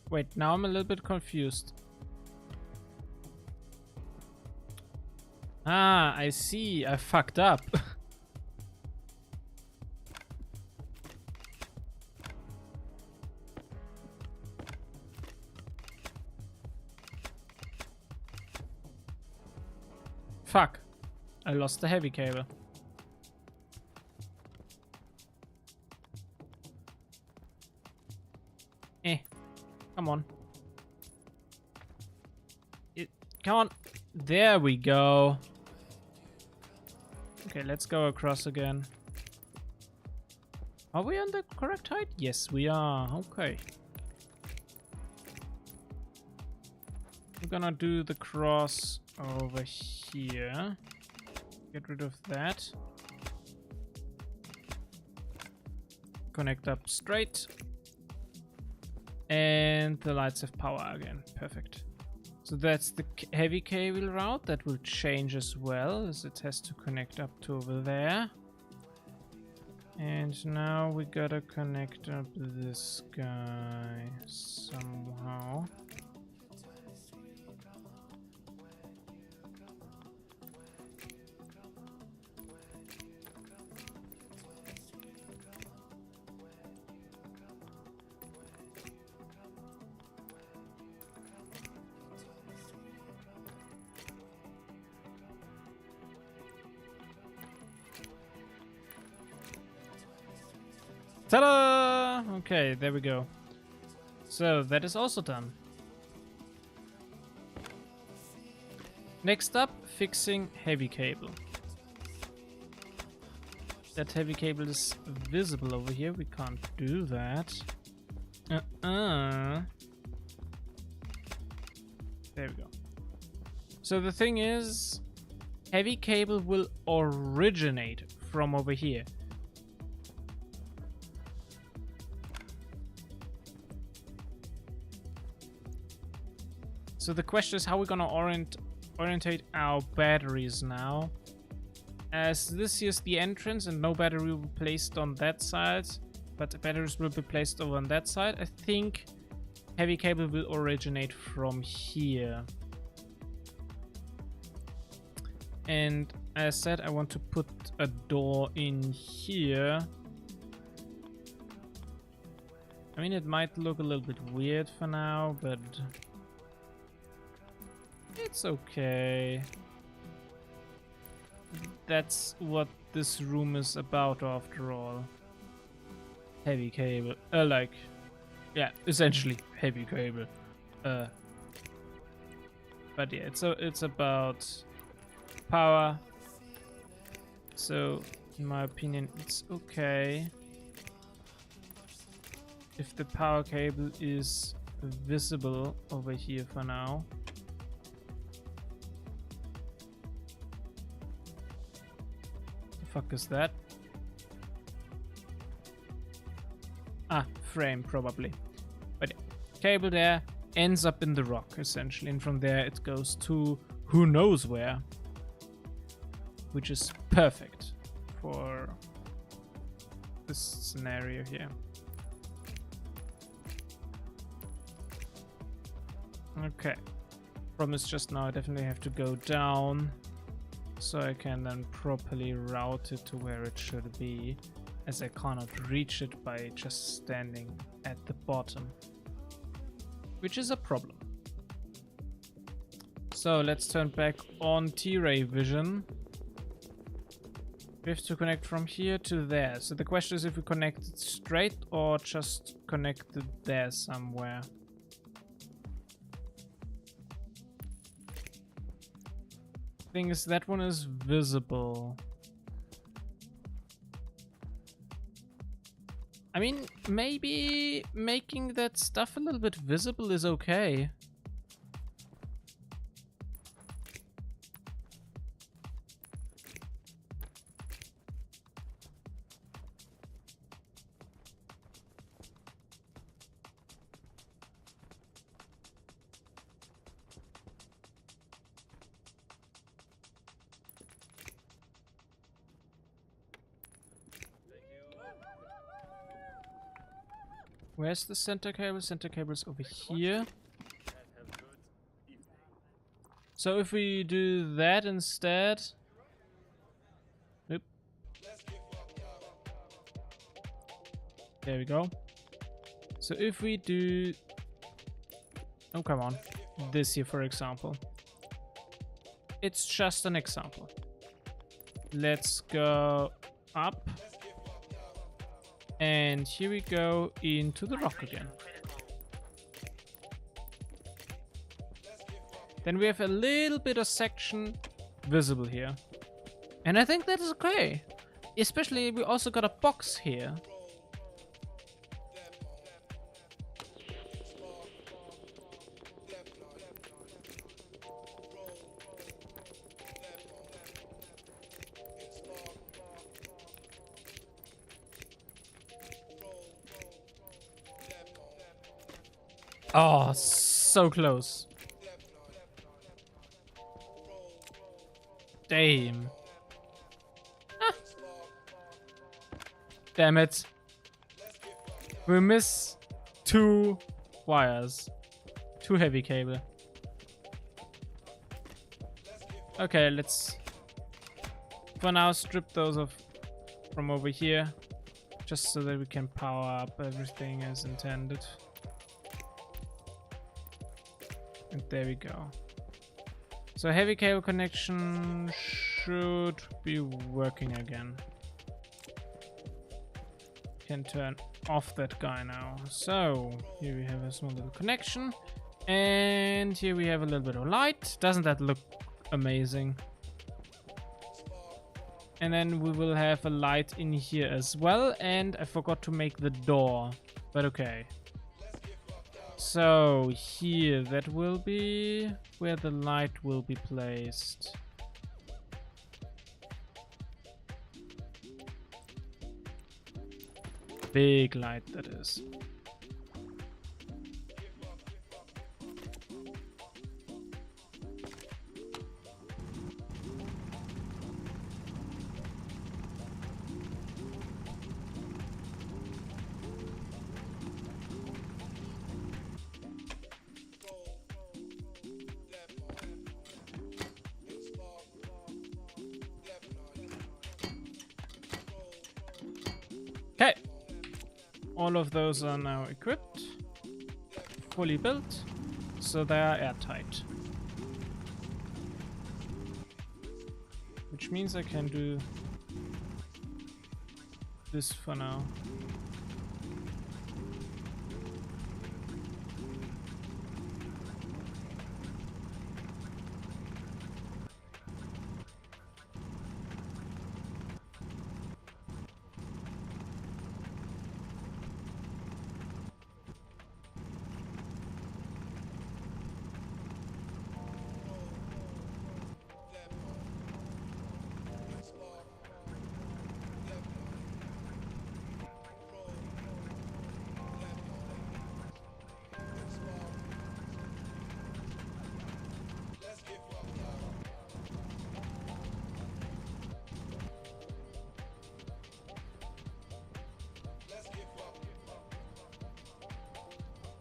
Wait, now I'm a little bit confused. Ah, I see. I fucked up. Fuck. I lost the heavy cable. Come on. Come on. There we go. Okay, let's go across again. Are we on the correct height? Yes, we are. Okay. We're gonna do the cross over here. Get rid of that. Connect up straight. And the lights have power again. Perfect. So that's the heavy cable route. That will change as well, as it has to connect up to over there. And now we gotta connect up this guy somehow. Ta-da! Okay, there we go. So that is also done. Next up, fixing heavy cable. That heavy cable is visible over here. We can't do that. There we go. So the thing is, heavy cable will originate from over here. So the question is how we're gonna orientate our batteries now. As this is the entrance and no battery will be placed on that side, but the batteries will be placed over on that side, I think heavy cable will originate from here. And as I said, I want to put a door in here. I mean, it might look a little bit weird for now, but it's okay. That's what this room is about after all. Heavy cable. Yeah, essentially heavy cable. But yeah, it's about power. So, in my opinion, it's okay if the power cable is visible over here for now. Fuck is that? Ah, frame probably. But yeah, cable there ends up in the rock essentially, and from there it goes to who knows where, which is perfect for this scenario here. Okay, problem is just now I definitely have to go down so I can then properly route it to where it should be, as I cannot reach it by just standing at the bottom, which is a problem. So let's turn back on T-Ray vision. We have to connect from here to there. So the question is if we connect it straight or just connect it there somewhere. Thing is, that one is visible. I mean, maybe making that stuff a little bit visible is okay. Where's the center cable? Center cable's over here. So if we do that instead... Oop. There we go. So if we do... Oh, come on. This here, for example. It's just an example. Let's go up. And here we go into the rock again. Then we have a little bit of section visible here. And I think that is okay. Especially we also got a box here. Oh, so close. Damn. Ah. Damn it. We miss 2 wires. 2 heavy cable. Okay, let's for now strip those off from over here. Just so that we can power up everything as intended. And there we go. So heavy cable connection should be working again. Can turn off that guy now. So here we have a small little connection. And here we have a little bit of light. Doesn't that look amazing? And then we will have a light in here as well. And I forgot to make the door, but okay. So here, that will be where the light will be placed. Big light, that is. Okay, all of those are now equipped, fully built, so they are airtight. Which means I can do this for now.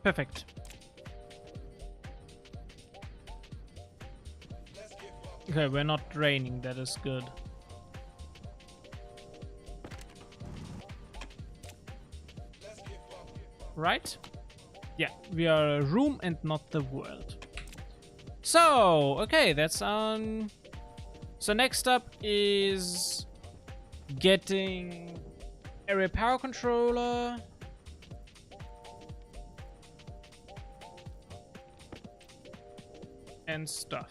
Perfect. Okay, we're not draining, that is good. Right? Yeah, we are a room and not the world. So, okay, that's on. So next up is getting area power controller. And stuff.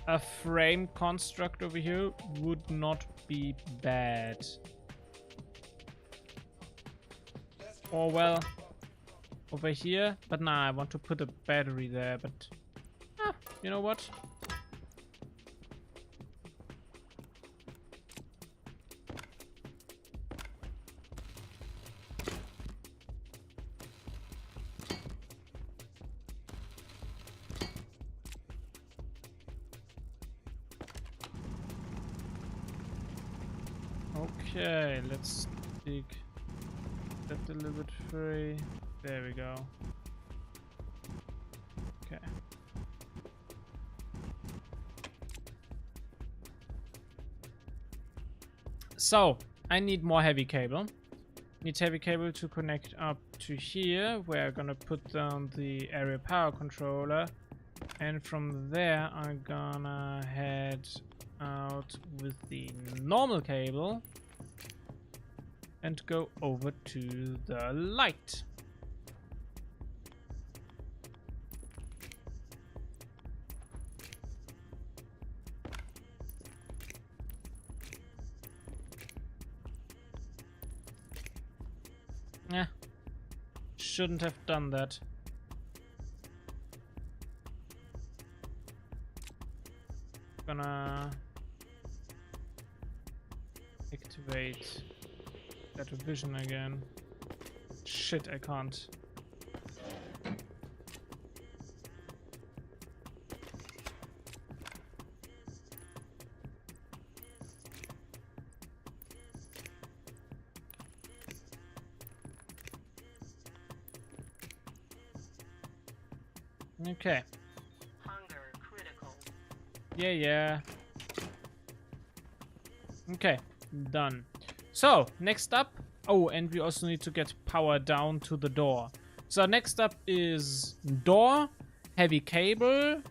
A frame construct over here would not be bad. Or well, over here. But nah, I want to put a battery there, but you know what? Okay, let's dig that a little bit free. There we go. Okay. So, I need more heavy cable. Need heavy cable to connect up to here. We're gonna put down the area power controller. And from there, I'm gonna head out with the normal cable and go over to the light. Yeah, shouldn't have done that. Gonna activate that vision again. Shit, I can't. Okay. Hunger critical. Yeah. Okay, done. So, next up... Oh, and we also need to get power down to the door. So, next up is door, heavy cable,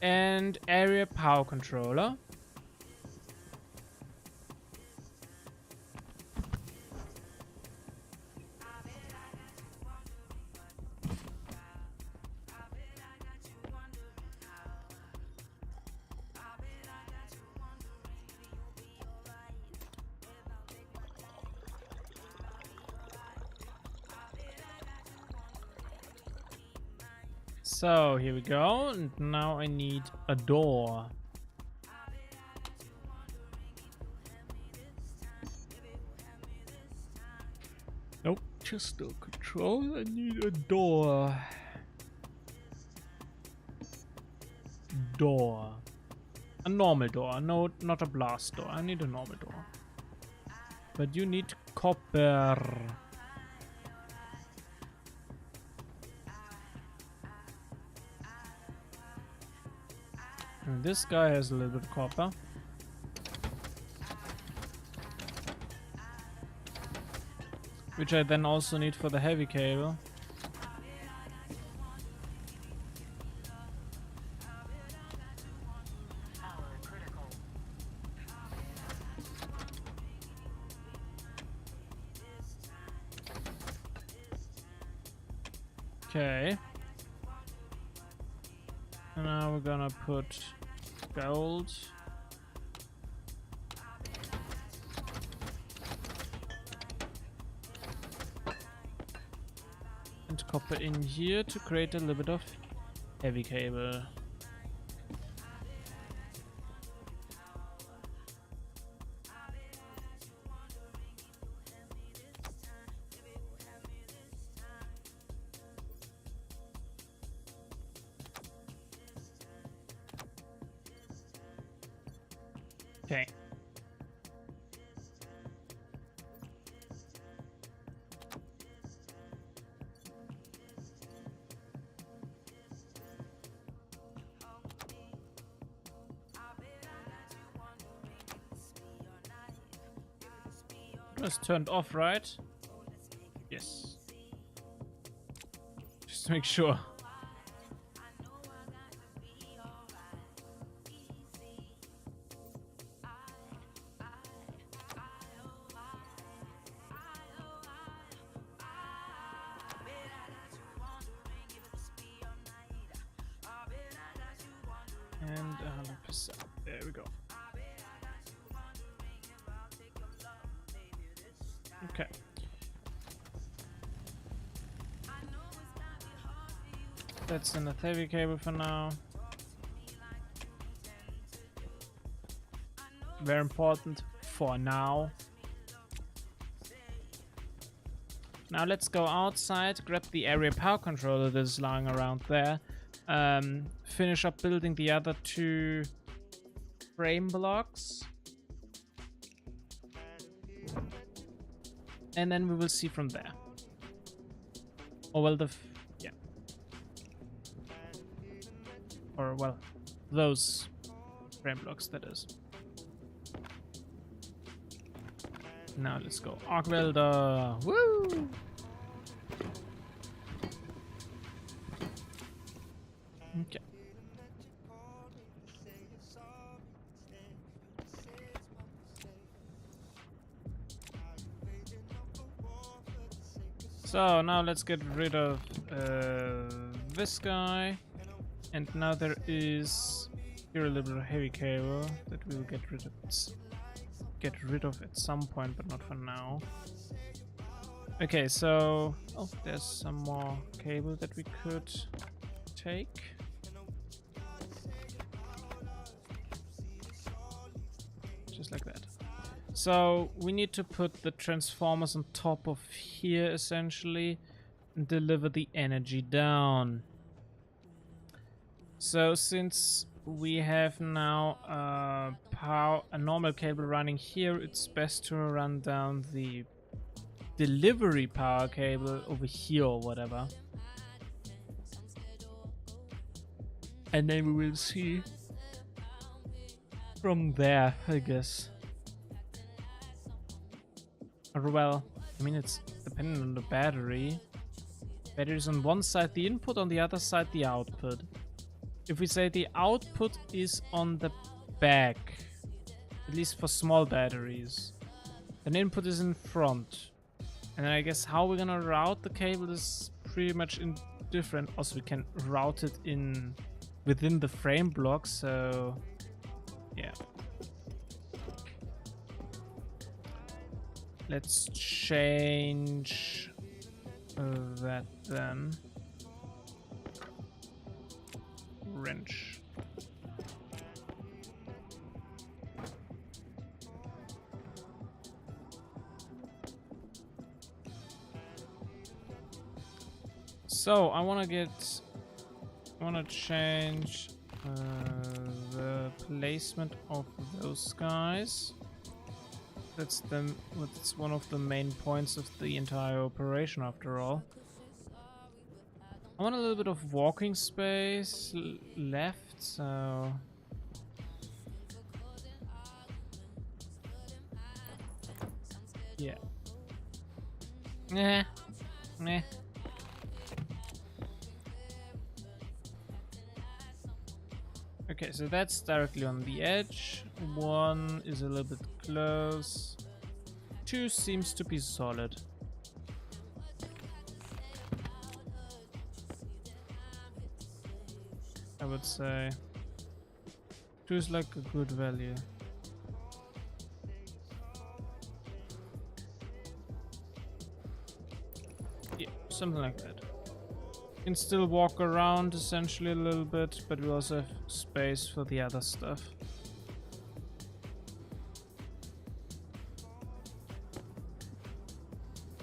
and area power controller. So, here we go. And now I need a door. Nope, just the control. I need a door. Door. A normal door. No, not a blast door. I need a normal door. But you need copper. And this guy has a little bit of copper. Which I then also need for the heavy cable. Power critical. Okay. And now we're gonna put gold. And copper in here to create a little bit of heavy cable. Okay. It's turned off, right? Yes. Just to make sure. And 100%. There we go. Okay. That's in the heavy cable for now. Very important for now. Now let's go outside, grab the area power controller that is lying around there. Finish up building the other two frame blocks. and then we will see from there. Or well, yeah. Or well, those frame blocks, that is. Now let's go. Arc welder. Woo! Okay. So now let's get rid of this guy. And now there is here a little heavy cable that we will get rid of at some point, but not for now. Okay, so there's some more cable that we could take. Just like that. So we need to put the transformers on top of here essentially and deliver the energy down. So since we have now a normal cable running here, it's best to run down the delivery power cable over here or whatever. And then we will see from there, I guess. Or well, I mean, it's dependent on the battery. Battery is on one side the input, on the other side the output. If we say the output is on the back, at least for small batteries, then input is in front. And then I guess how we're gonna route the cable is pretty much indifferent. Also, we can route it within the frame block, so yeah. Let's change that then. Wrench. So I want to change the placement of those guys. That's one of the main points of the entire operation, after all. I want a little bit of walking space left, so yeah. Nah. Okay, so that's directly on the edge. One is a little bit close. Two seems to be solid. I would say two is like a good value. Yeah, something like that. You can still walk around essentially a little bit, but we also have space for the other stuff.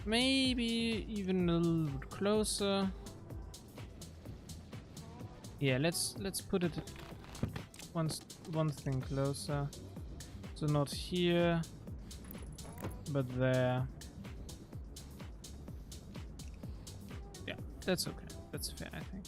Maybe even a little bit closer. Yeah, let's put it one thing closer. So not here, but there. Yeah, that's okay. That's fair, I think.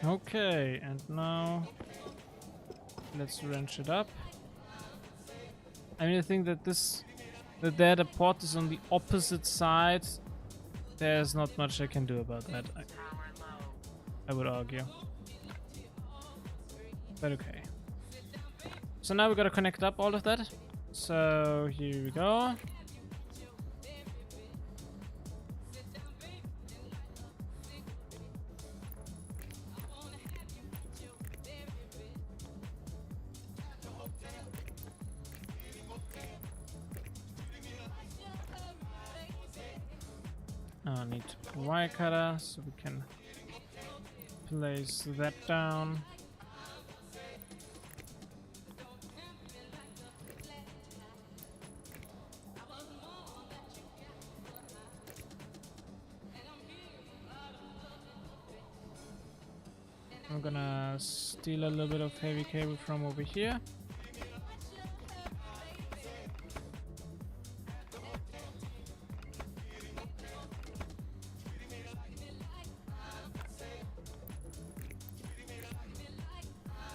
Okay, and now let's wrench it up. I mean, I think that the port is on the opposite side. There's not much I can do about that, I would argue. But okay. So now we gotta connect up all of that. So here we go. I need wire cutter so we can place that down. I'm gonna steal a little bit of heavy cable from over here.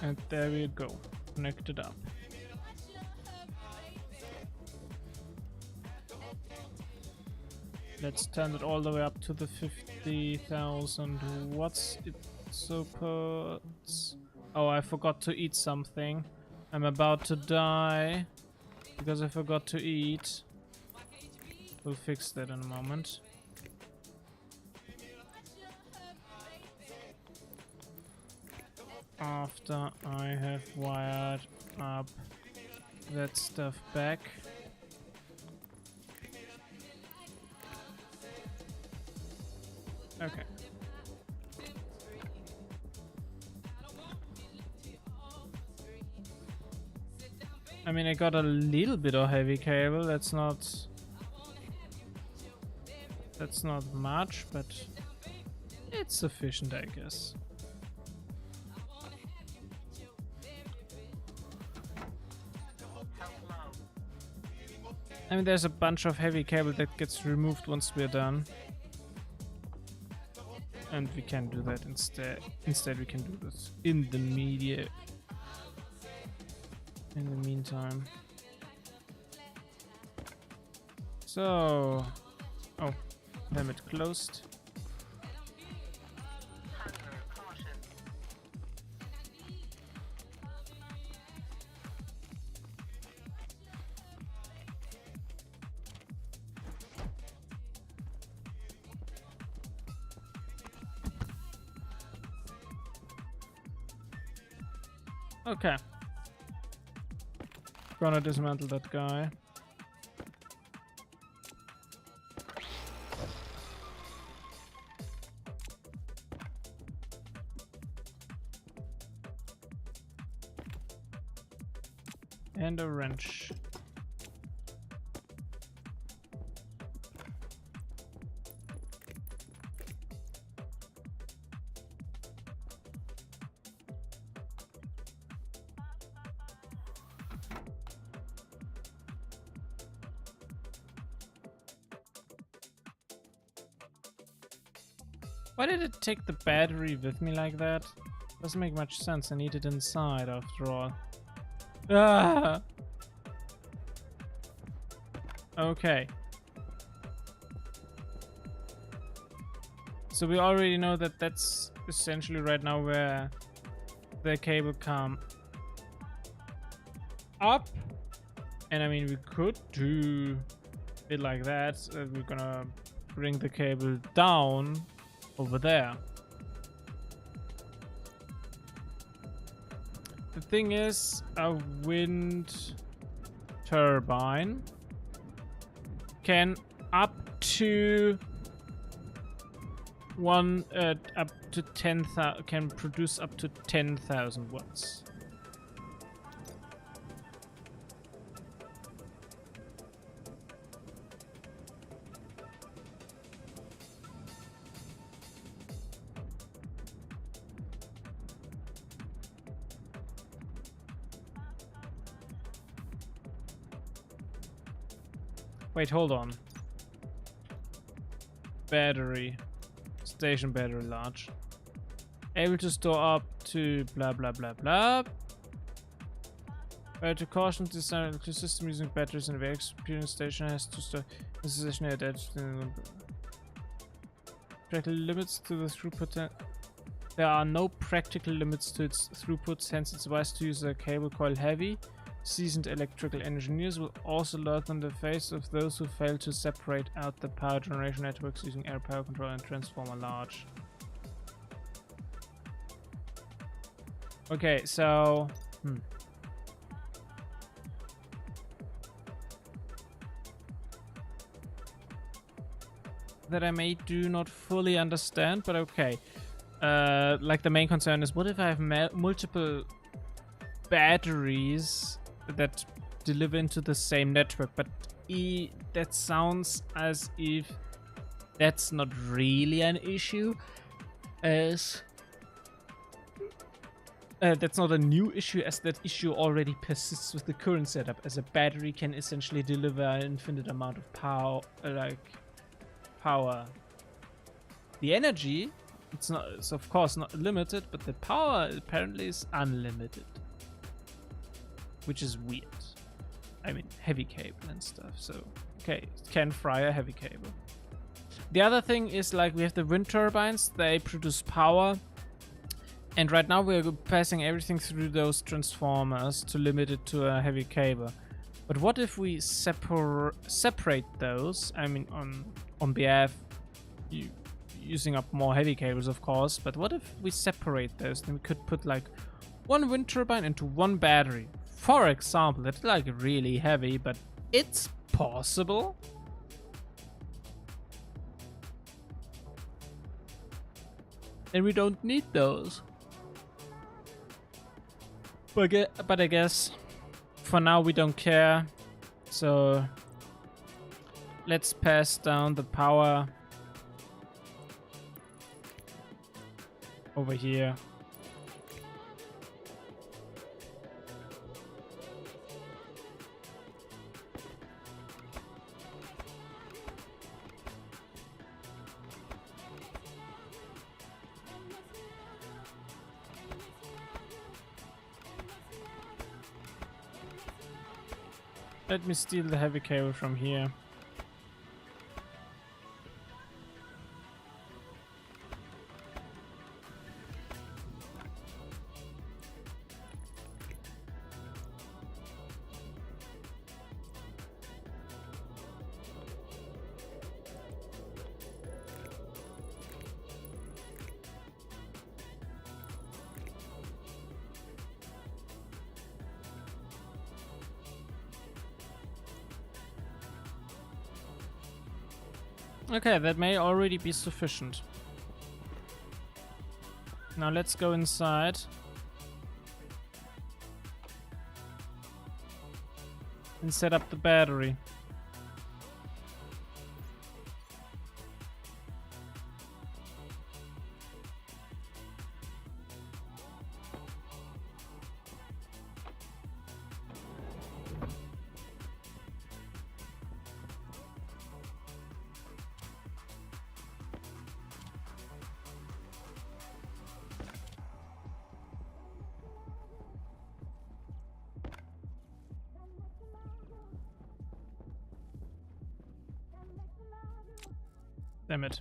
And there we go, connected up. Let's turn it all the way up to the 50,000 watts. It supports. Oh, I forgot to eat something. I'm about to die because I forgot to eat. We'll fix that in a moment. After I have wired up that stuff back. Okay. I mean, I got a little bit of heavy cable. That's not much, but it's sufficient, I guess. I mean, there's a bunch of heavy cable that gets removed once we're done. And we can do that instead. Instead, we can do this in the media. In the meantime. So... Oh, limit closed. Hunger caution. Okay. Gonna dismantle that guy. And a wrench. Why did it take the battery with me like that? Doesn't make much sense. I need it inside after all. Ah! Okay. So we already know that that's essentially right now where the cable come up. And I mean, we could do it like that. We're gonna bring the cable down over there. The thing is, a wind turbine can up to up to 10,000 can produce up to 10,000 watts. Wait, hold on. Battery. Station battery large. Able to store up to blah blah blah blah. To caution design the system using batteries in a very experienced station has to store the stationary attached. Practical limits to the throughput. There are no practical limits to its throughput, hence it's wise to use a cable coil heavy. Seasoned electrical engineers will also learn in the face of those who fail to separate out the power generation networks using air power control and transformer large. Okay, so... that I may do not fully understand, but okay. Like the main concern is, what if I have multiple batteries that deliver into the same network? But that sounds as if that's not really an issue, as that's not a new issue, as that issue already persists with the current setup, as a battery can essentially deliver an infinite amount of power, power. The energy, it's of course not limited, but the power apparently is unlimited, which is weird. I mean, heavy cable and stuff, so okay, it can fry a heavy cable. The other thing is, like, we have the wind turbines, they produce power, and right now we're passing everything through those transformers to limit it to a heavy cable. But what if we separate those? I mean, on behalf, using up more heavy cables, of course, but what if we separate those? Then we could put like one wind turbine into one battery. For example, that's like really heavy, but it's possible. And we don't need those. But I guess for now we don't care. So let's pass down the power over here. Let me steal the heavy cable from here. Okay, that may already be sufficient. Now let's go inside and set up the battery. Damn it.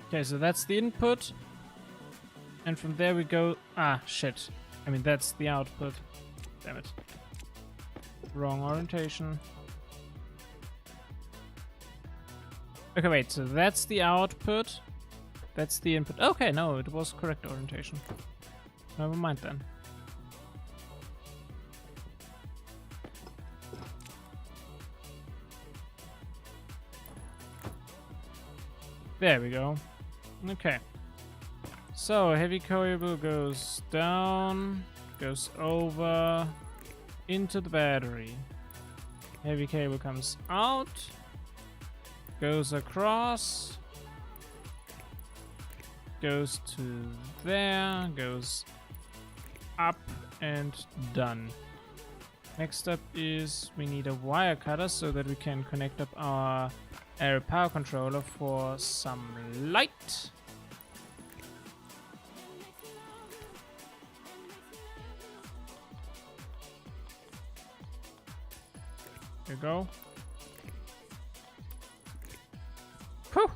Okay, so that's the input. And from there we go... Ah, shit. I mean, that's the output. Damn it. Wrong orientation. Okay, wait, so that's the output. That's the input. Okay, no, it was correct orientation. Never mind then. There we go. Okay. So, heavy cable goes down, goes over, into the battery. Heavy cable comes out, goes across, goes to there, goes up, and done. Next up is we need a wire cutter so that we can connect up our a power controller for some light. There you go. Whew.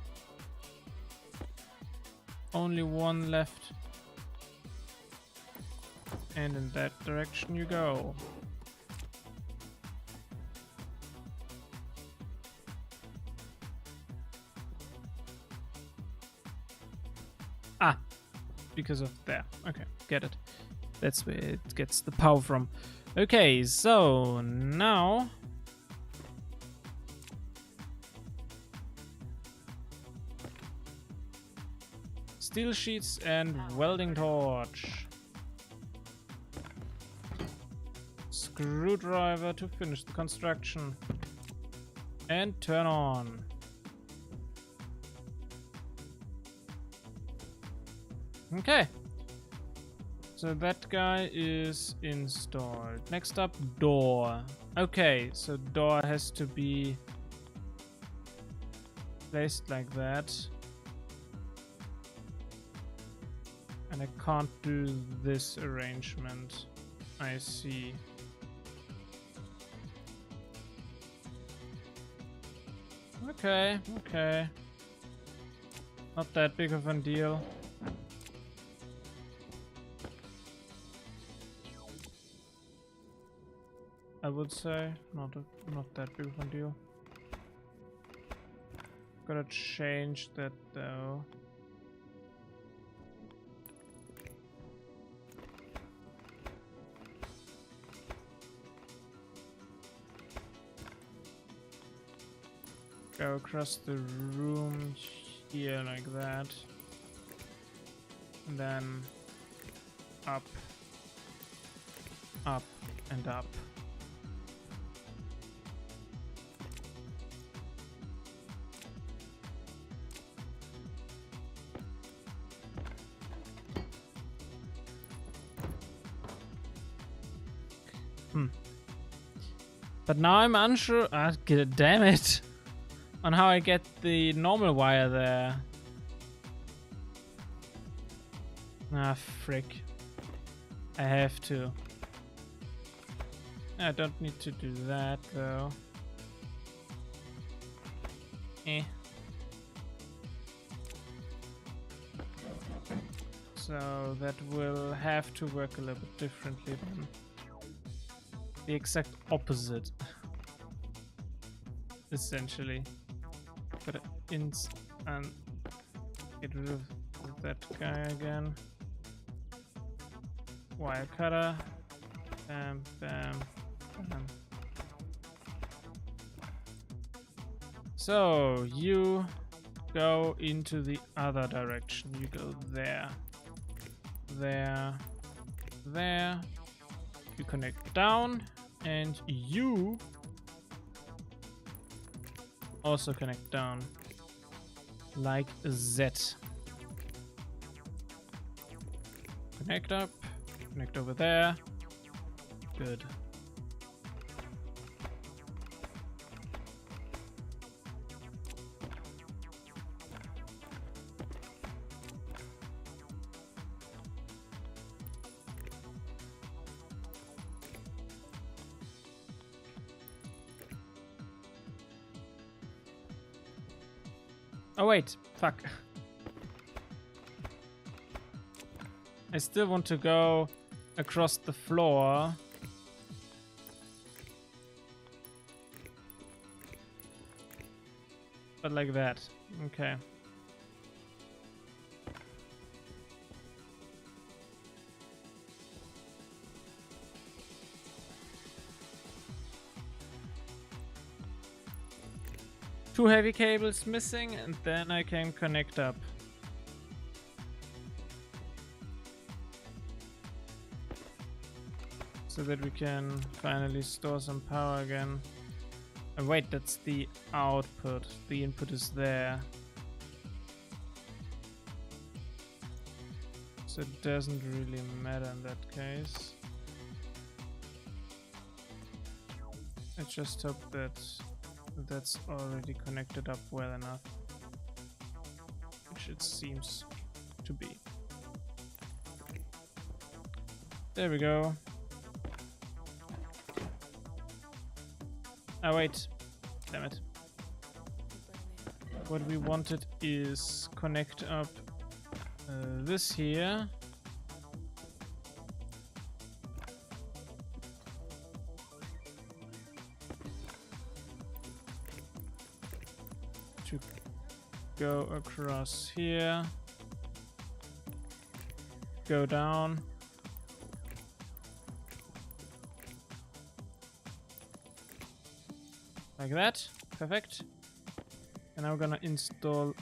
Only one left. And in that direction you go. Ah, because of there. Okay, get it. That's where it gets the power from. Okay, so now steel sheets and welding torch. Screwdriver to finish the construction. And turn on. Okay. So that guy is installed. Next up, door. Okay, so door has to be placed like that. And I can't do this arrangement. I see. Okay, okay. Not that big of a deal. I would say not that big of a deal. Gotta change that though. Go across the room here like that. And then up, up, and up. But now I'm unsure. Damn it. On how I get the normal wire there. Ah, frick. I have to. I don't need to do that though. So that will have to work a little bit differently then. The exact opposite. Essentially. Gotta and get rid of that guy again. Wire cutter. Bam, bam, bam. So you go into the other direction. You go there. There. There. You connect down. And you also connect down like that. Connect up, connect over there. Good. Oh wait, fuck. I still want to go across the floor. But like that. Okay. Two heavy cables missing, and then I can connect up. So that we can finally store some power again. And wait, that's the output. The input is there. So it doesn't really matter in that case. I just hope that That's already connected up well enough, which it seems to be. There we go. Oh wait, damn it. What we wanted is connect up this here. To go across here. Go down. Like that. Perfect. And I'm gonna install...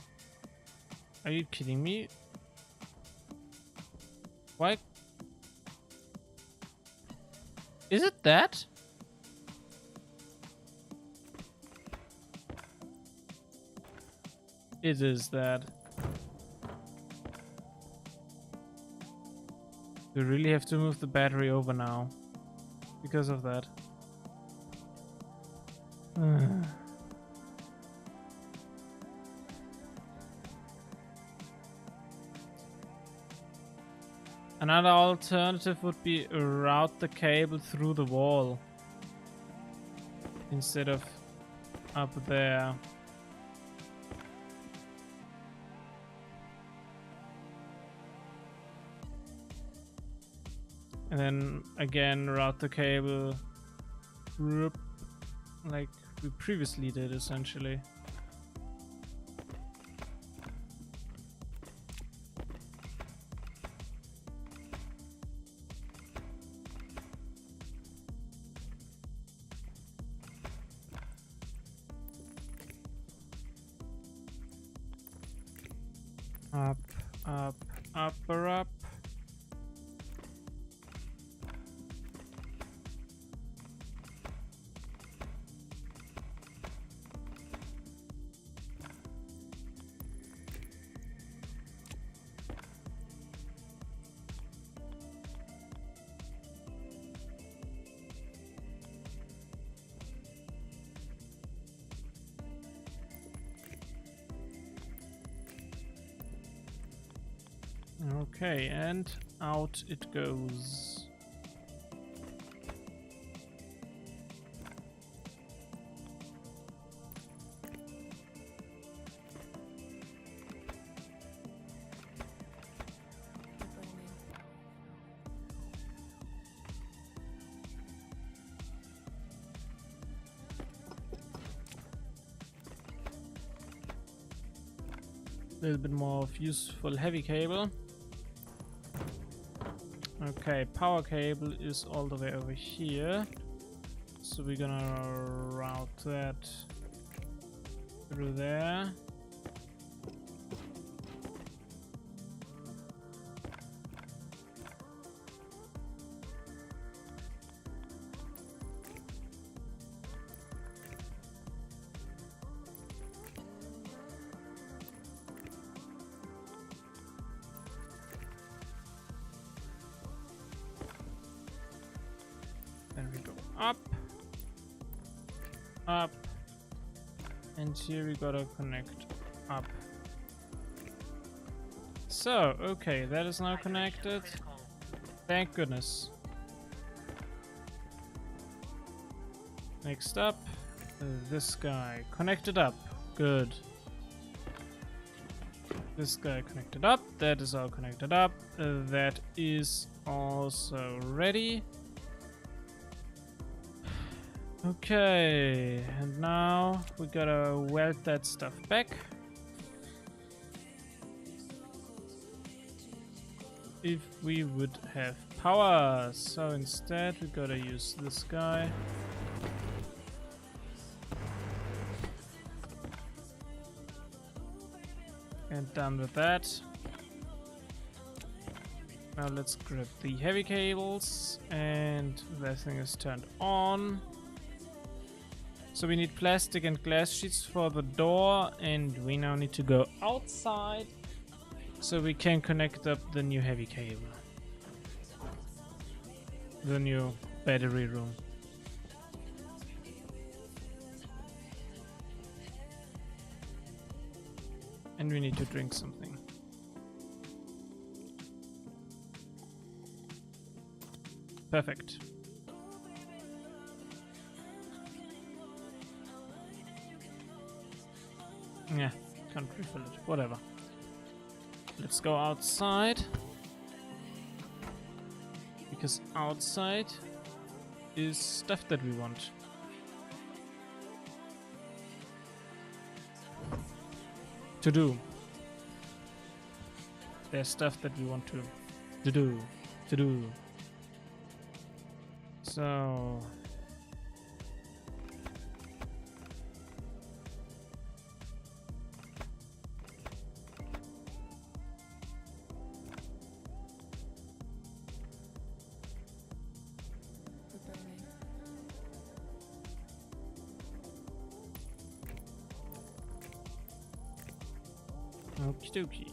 Are you kidding me? Why? Is it that? It is that. We really have to move the battery over now because of that. Another alternative would be route the cable through the wall instead of up there. And then again route the cable like we previously did essentially. Up, up, upper up. Okay, and out it goes. A little bit more of useful heavy cable. Okay, power cable is all the way over here. So we're gonna route that through there. Then we go up, up, and here we gotta connect up. So, okay, that is now connected. Critical. Thank goodness. Next up, this guy connected up. Good. This guy connected up. That is all connected up. That is also ready. Okay, and now we gotta weld that stuff back. If we would have power, so instead we gotta use this guy. And done with that. Now let's grab the heavy cables, and that thing is turned on. So we need plastic and glass sheets for the door, and we now need to go outside so we can connect up the new heavy cable. The new battery room. And we need to drink something. Perfect. Yeah, can't refill it. Whatever. Let's go outside. Because outside is stuff that we want. To do. There's stuff that we want to do. So okie dokie.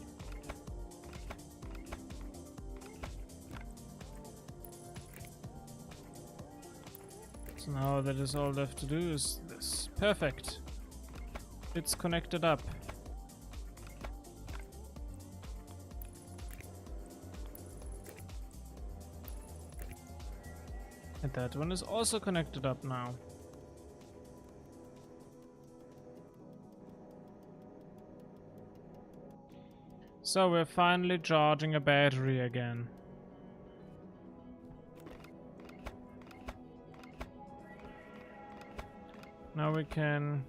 So now that is all left to do is this. Perfect. It's connected up. And that one is also connected up now. So we're finally charging a battery again. Now we can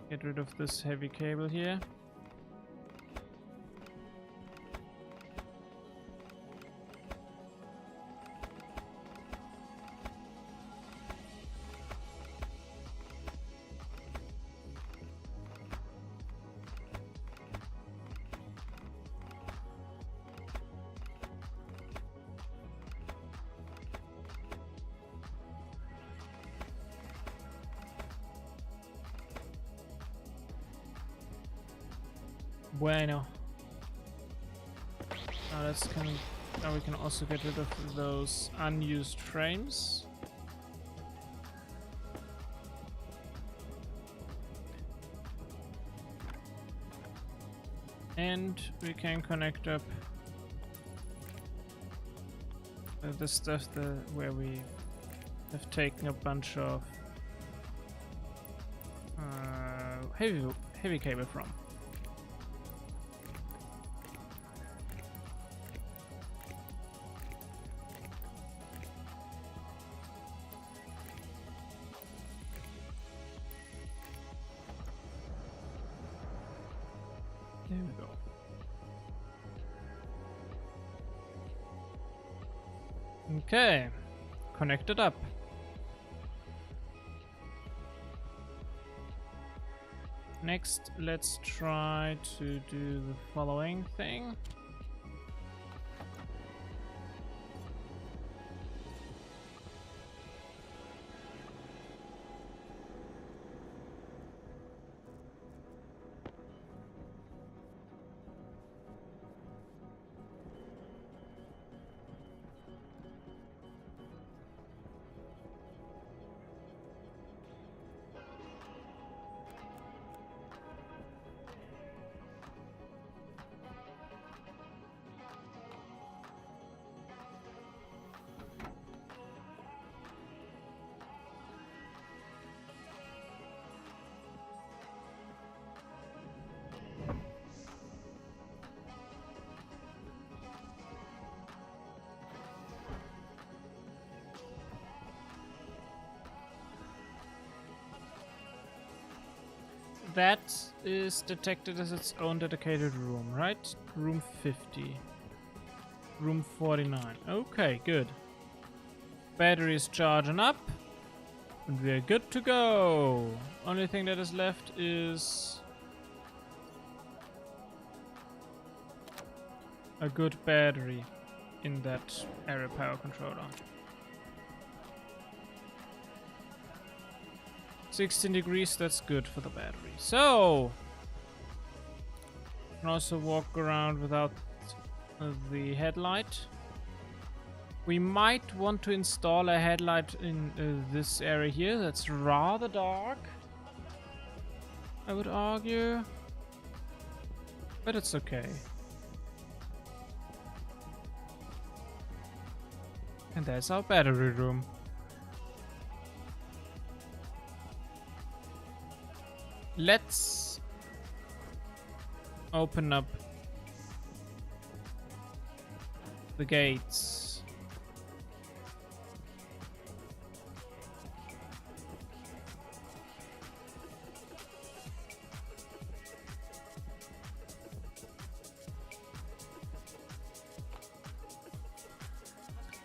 get rid of this heavy cable here. Bueno. Now we can also get rid of those unused frames. And we can connect up the stuff where we have taken a bunch of heavy cable from. There we go. Okay, connected up. Next, let's try to do the following thing. That is detected as its own dedicated room, right? Room 50. Room 49. Okay, good. Battery is charging up. And we're good to go. Only thing that is left is a good battery in that area power controller. 16 degrees, that's good for the battery. So, you can also walk around without the headlight. We might want to install a headlight in this area here. That's rather dark, I would argue. But it's okay. And there's our battery room. Let's open up the gates.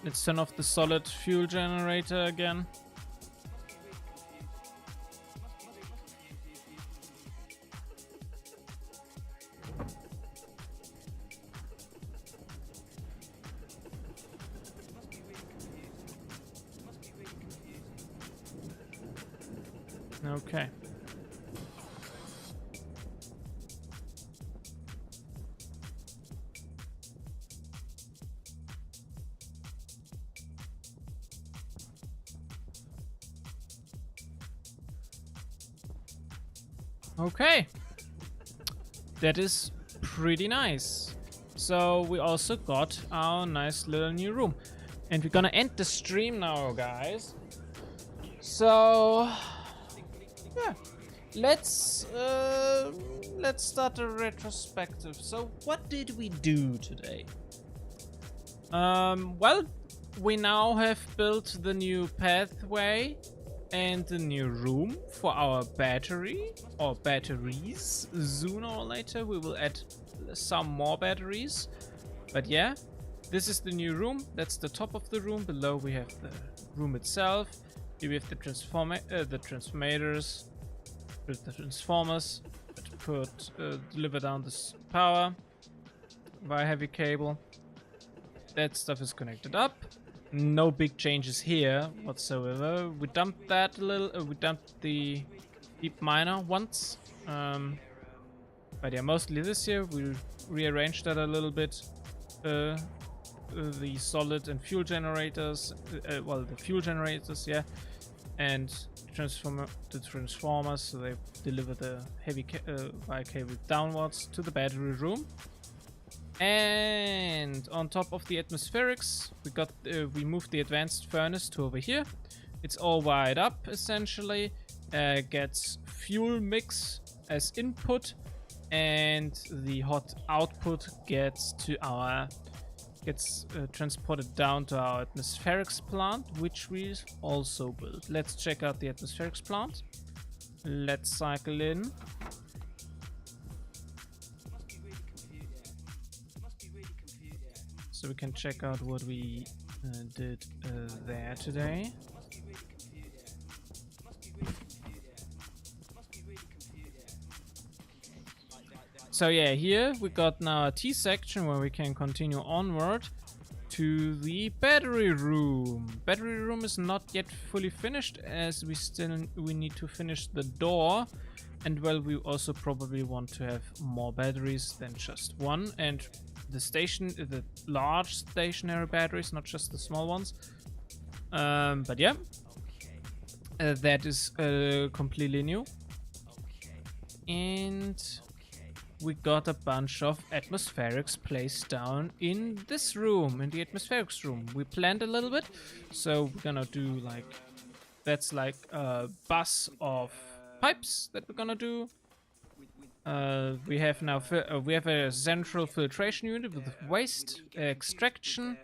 Let's turn off the solid fuel generator again. Okay. Okay. That is pretty nice. So we also got our nice little new room. And we're gonna end the stream now, guys. So yeah, let's start a retrospective. So what did we do today? Well, we now have built the new pathway and the new room for our battery or batteries. Sooner or later we will add some more batteries. But yeah, this is the new room. That's the top of the room. Below we have the room itself. Here we have the transformators with the transformers to deliver down this power via heavy cable. That stuff is connected up. No big changes here whatsoever. We dumped that a little. We dumped the deep miner once, but yeah, mostly this year we rearranged that a little bit. The solid and fuel generators. Well, the fuel generators, yeah, and the transformers, so they deliver the heavy wire cable downwards to the battery room. And on top of the atmospherics, we moved the advanced furnace to over here. It's all wired up essentially. Gets fuel mix as input, and the hot output gets transported down to our atmospherics plant, which we also built. Let's check out the atmospherics plant. Let's cycle in. So we can check out what we did there today. So yeah, here we got now a T section where we can continue onward to the battery room. Battery room is not yet fully finished, as we need to finish the door. And well, we also probably want to have more batteries than just one, and the large stationary batteries, not just the small ones. But yeah, that is completely new. And we got a bunch of atmospherics placed down in this room, in the atmospherics room. We planned a little bit, so we're gonna do that's like a bus of pipes that we're gonna do. We have now a central filtration unit with waste extraction,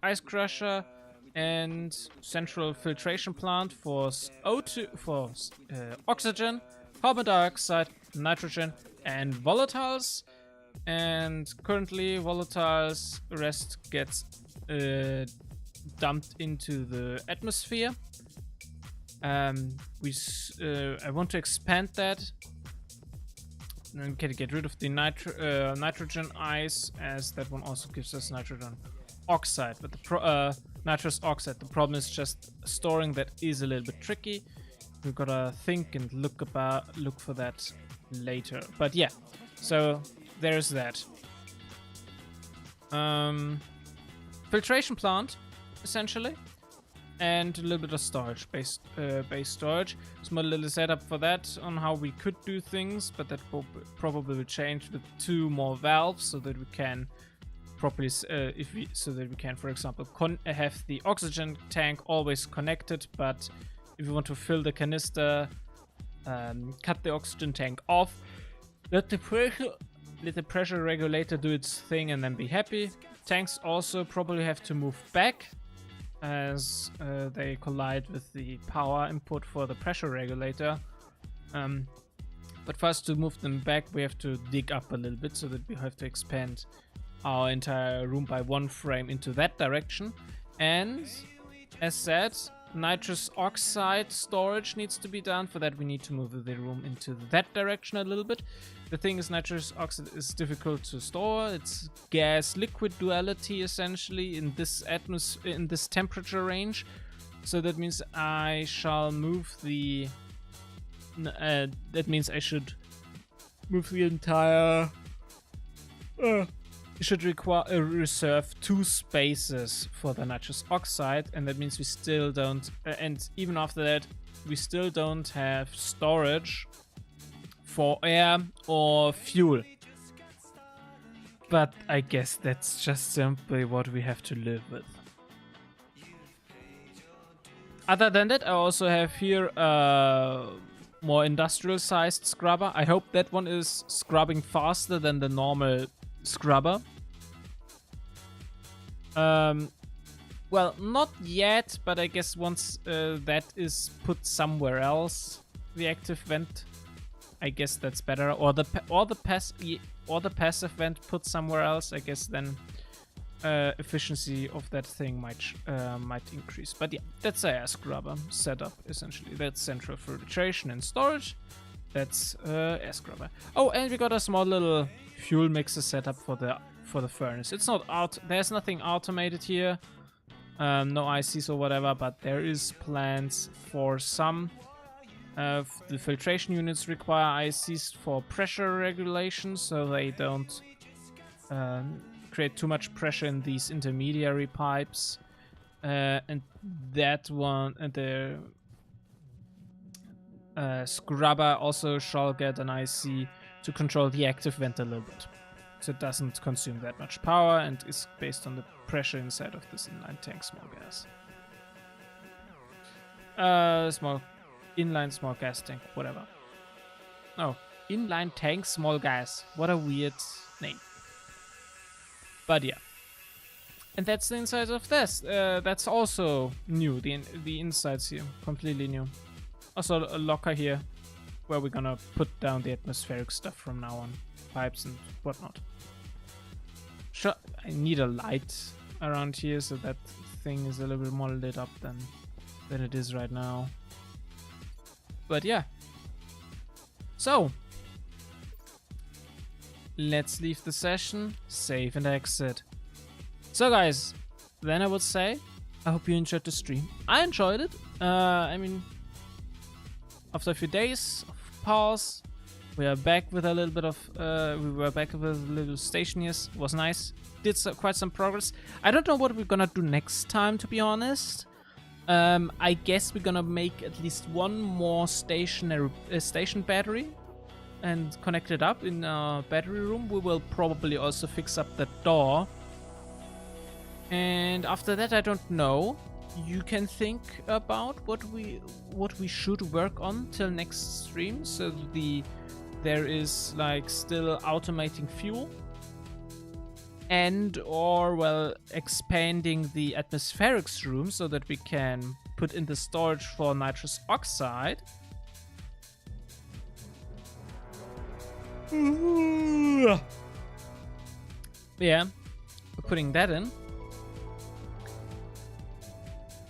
ice crusher, and central filtration plant for O2, for oxygen, carbon dioxide, nitrogen, and volatiles. And currently volatiles rest gets dumped into the atmosphere. I want to expand that and get rid of the nitrogen ice, as that one also gives us nitrogen oxide. But the nitrous oxide, the problem is just storing that is a little bit tricky. We've gotta think and look for that later. But yeah, so there's that. Filtration plant, essentially. and a little bit of storage, base storage. Small little setup for that on how we could do things, but that probably will change with 2 more valves so that we can properly, so that we can, for example, have the oxygen tank always connected. But if you want to fill the canister, cut the oxygen tank off, let the pressure regulator do its thing, and then be happy. Tanks also probably have to move back as they collide with the power input for the pressure regulator. But first, to move them back, we have to dig up a little bit so that we have to expand our entire room by 1 frame into that direction. And as said, nitrous oxide storage needs to be done. For that, we need to move the room into that direction a little bit. The thing is, nitrous oxide is difficult to store. It's gas-liquid duality essentially in this in this temperature range. So that means I shall move the. That means I should move the entire. Should reserve 2 spaces for the nitrous oxide, and that means we still don't. And even after that, we still don't have storage for air or fuel. But I guess that's just simply what we have to live with. Other than that, I also have here a more industrial sized scrubber. I hope that one is scrubbing faster than the normal scrubber. Well, not yet, but I guess once that is put somewhere else, the active vent, I guess that's better. Or the passive vent put somewhere else, I guess then efficiency of that thing might increase. But yeah, that's a air scrubber setup essentially. That's central filtration and storage. That's air scrubber. Oh, and we got a small little fuel mixer setup for the furnace. It's not there's nothing automated here. No ICs or whatever, but there is plans for some. The filtration units require ICs for pressure regulation, so they don't create too much pressure in these intermediary pipes. And that one, and the scrubber also shall get an IC to control the active vent a little bit, so it doesn't consume that much power and is based on the pressure inside of this inline tank small gas. Inline small gas tank, whatever. Oh, inline tank small gas. What a weird name. But yeah. And that's the inside of this. That's also new. The insides here, completely new. Also a locker here, where we're gonna put down the atmospheric stuff from now on. Pipes and whatnot. Sure, I need a light around here so that thing is a little bit more lit up than it is right now. But yeah. So, let's leave the session, save and exit. So guys, then I would say, I hope you enjoyed the stream. I enjoyed it. I mean, after a few days of pause, we are back with a little bit of, we were back with a little stationeers. It was nice. Did quite some progress. I don't know what we're gonna do next time, to be honest. I guess we're gonna make at least 1 more station battery and connect it up in our battery room. We will probably also fix up the door. And after that, I don't know. You can think about what we should work on till next stream. So there is like still automating fuel, and or well expanding the atmospherics room so that we can put in the storage for nitrous oxide. Yeah, we're putting that in.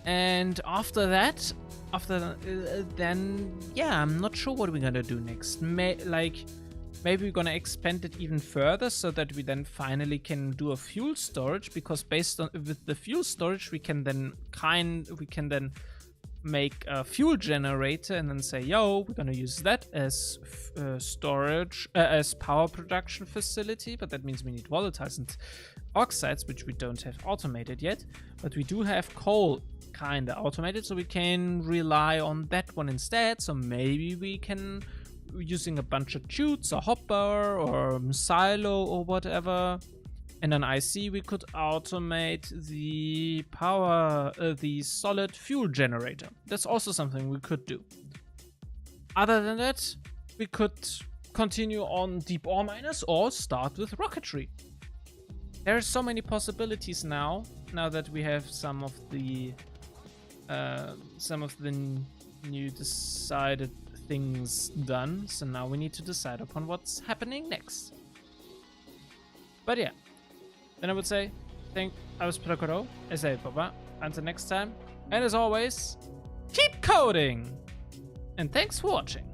And after that, then yeah, I'm not sure what we're gonna do next. Maybe we're gonna expand it even further so that we then finally can do a fuel storage, because based on with the fuel storage we can then make a fuel generator and then say, yo, we're gonna use that as storage, as power production facility, but that means we need volatiles and oxides, which we don't have automated yet, but we do have coal kind of automated, so we can rely on that one instead. So maybe we can, using a bunch of chutes or hopper or silo or whatever, and an IC, we could automate the power, the solid fuel generator. That's also something we could do. Other than that, we could continue on deep ore miners or start with rocketry. There are so many possibilities now that we have some of the new decided things done. So now we need to decide upon what's happening next. But yeah, then I would say, I was Prokoro. I say bye-bye. Until next time. And as always, keep coding! And thanks for watching.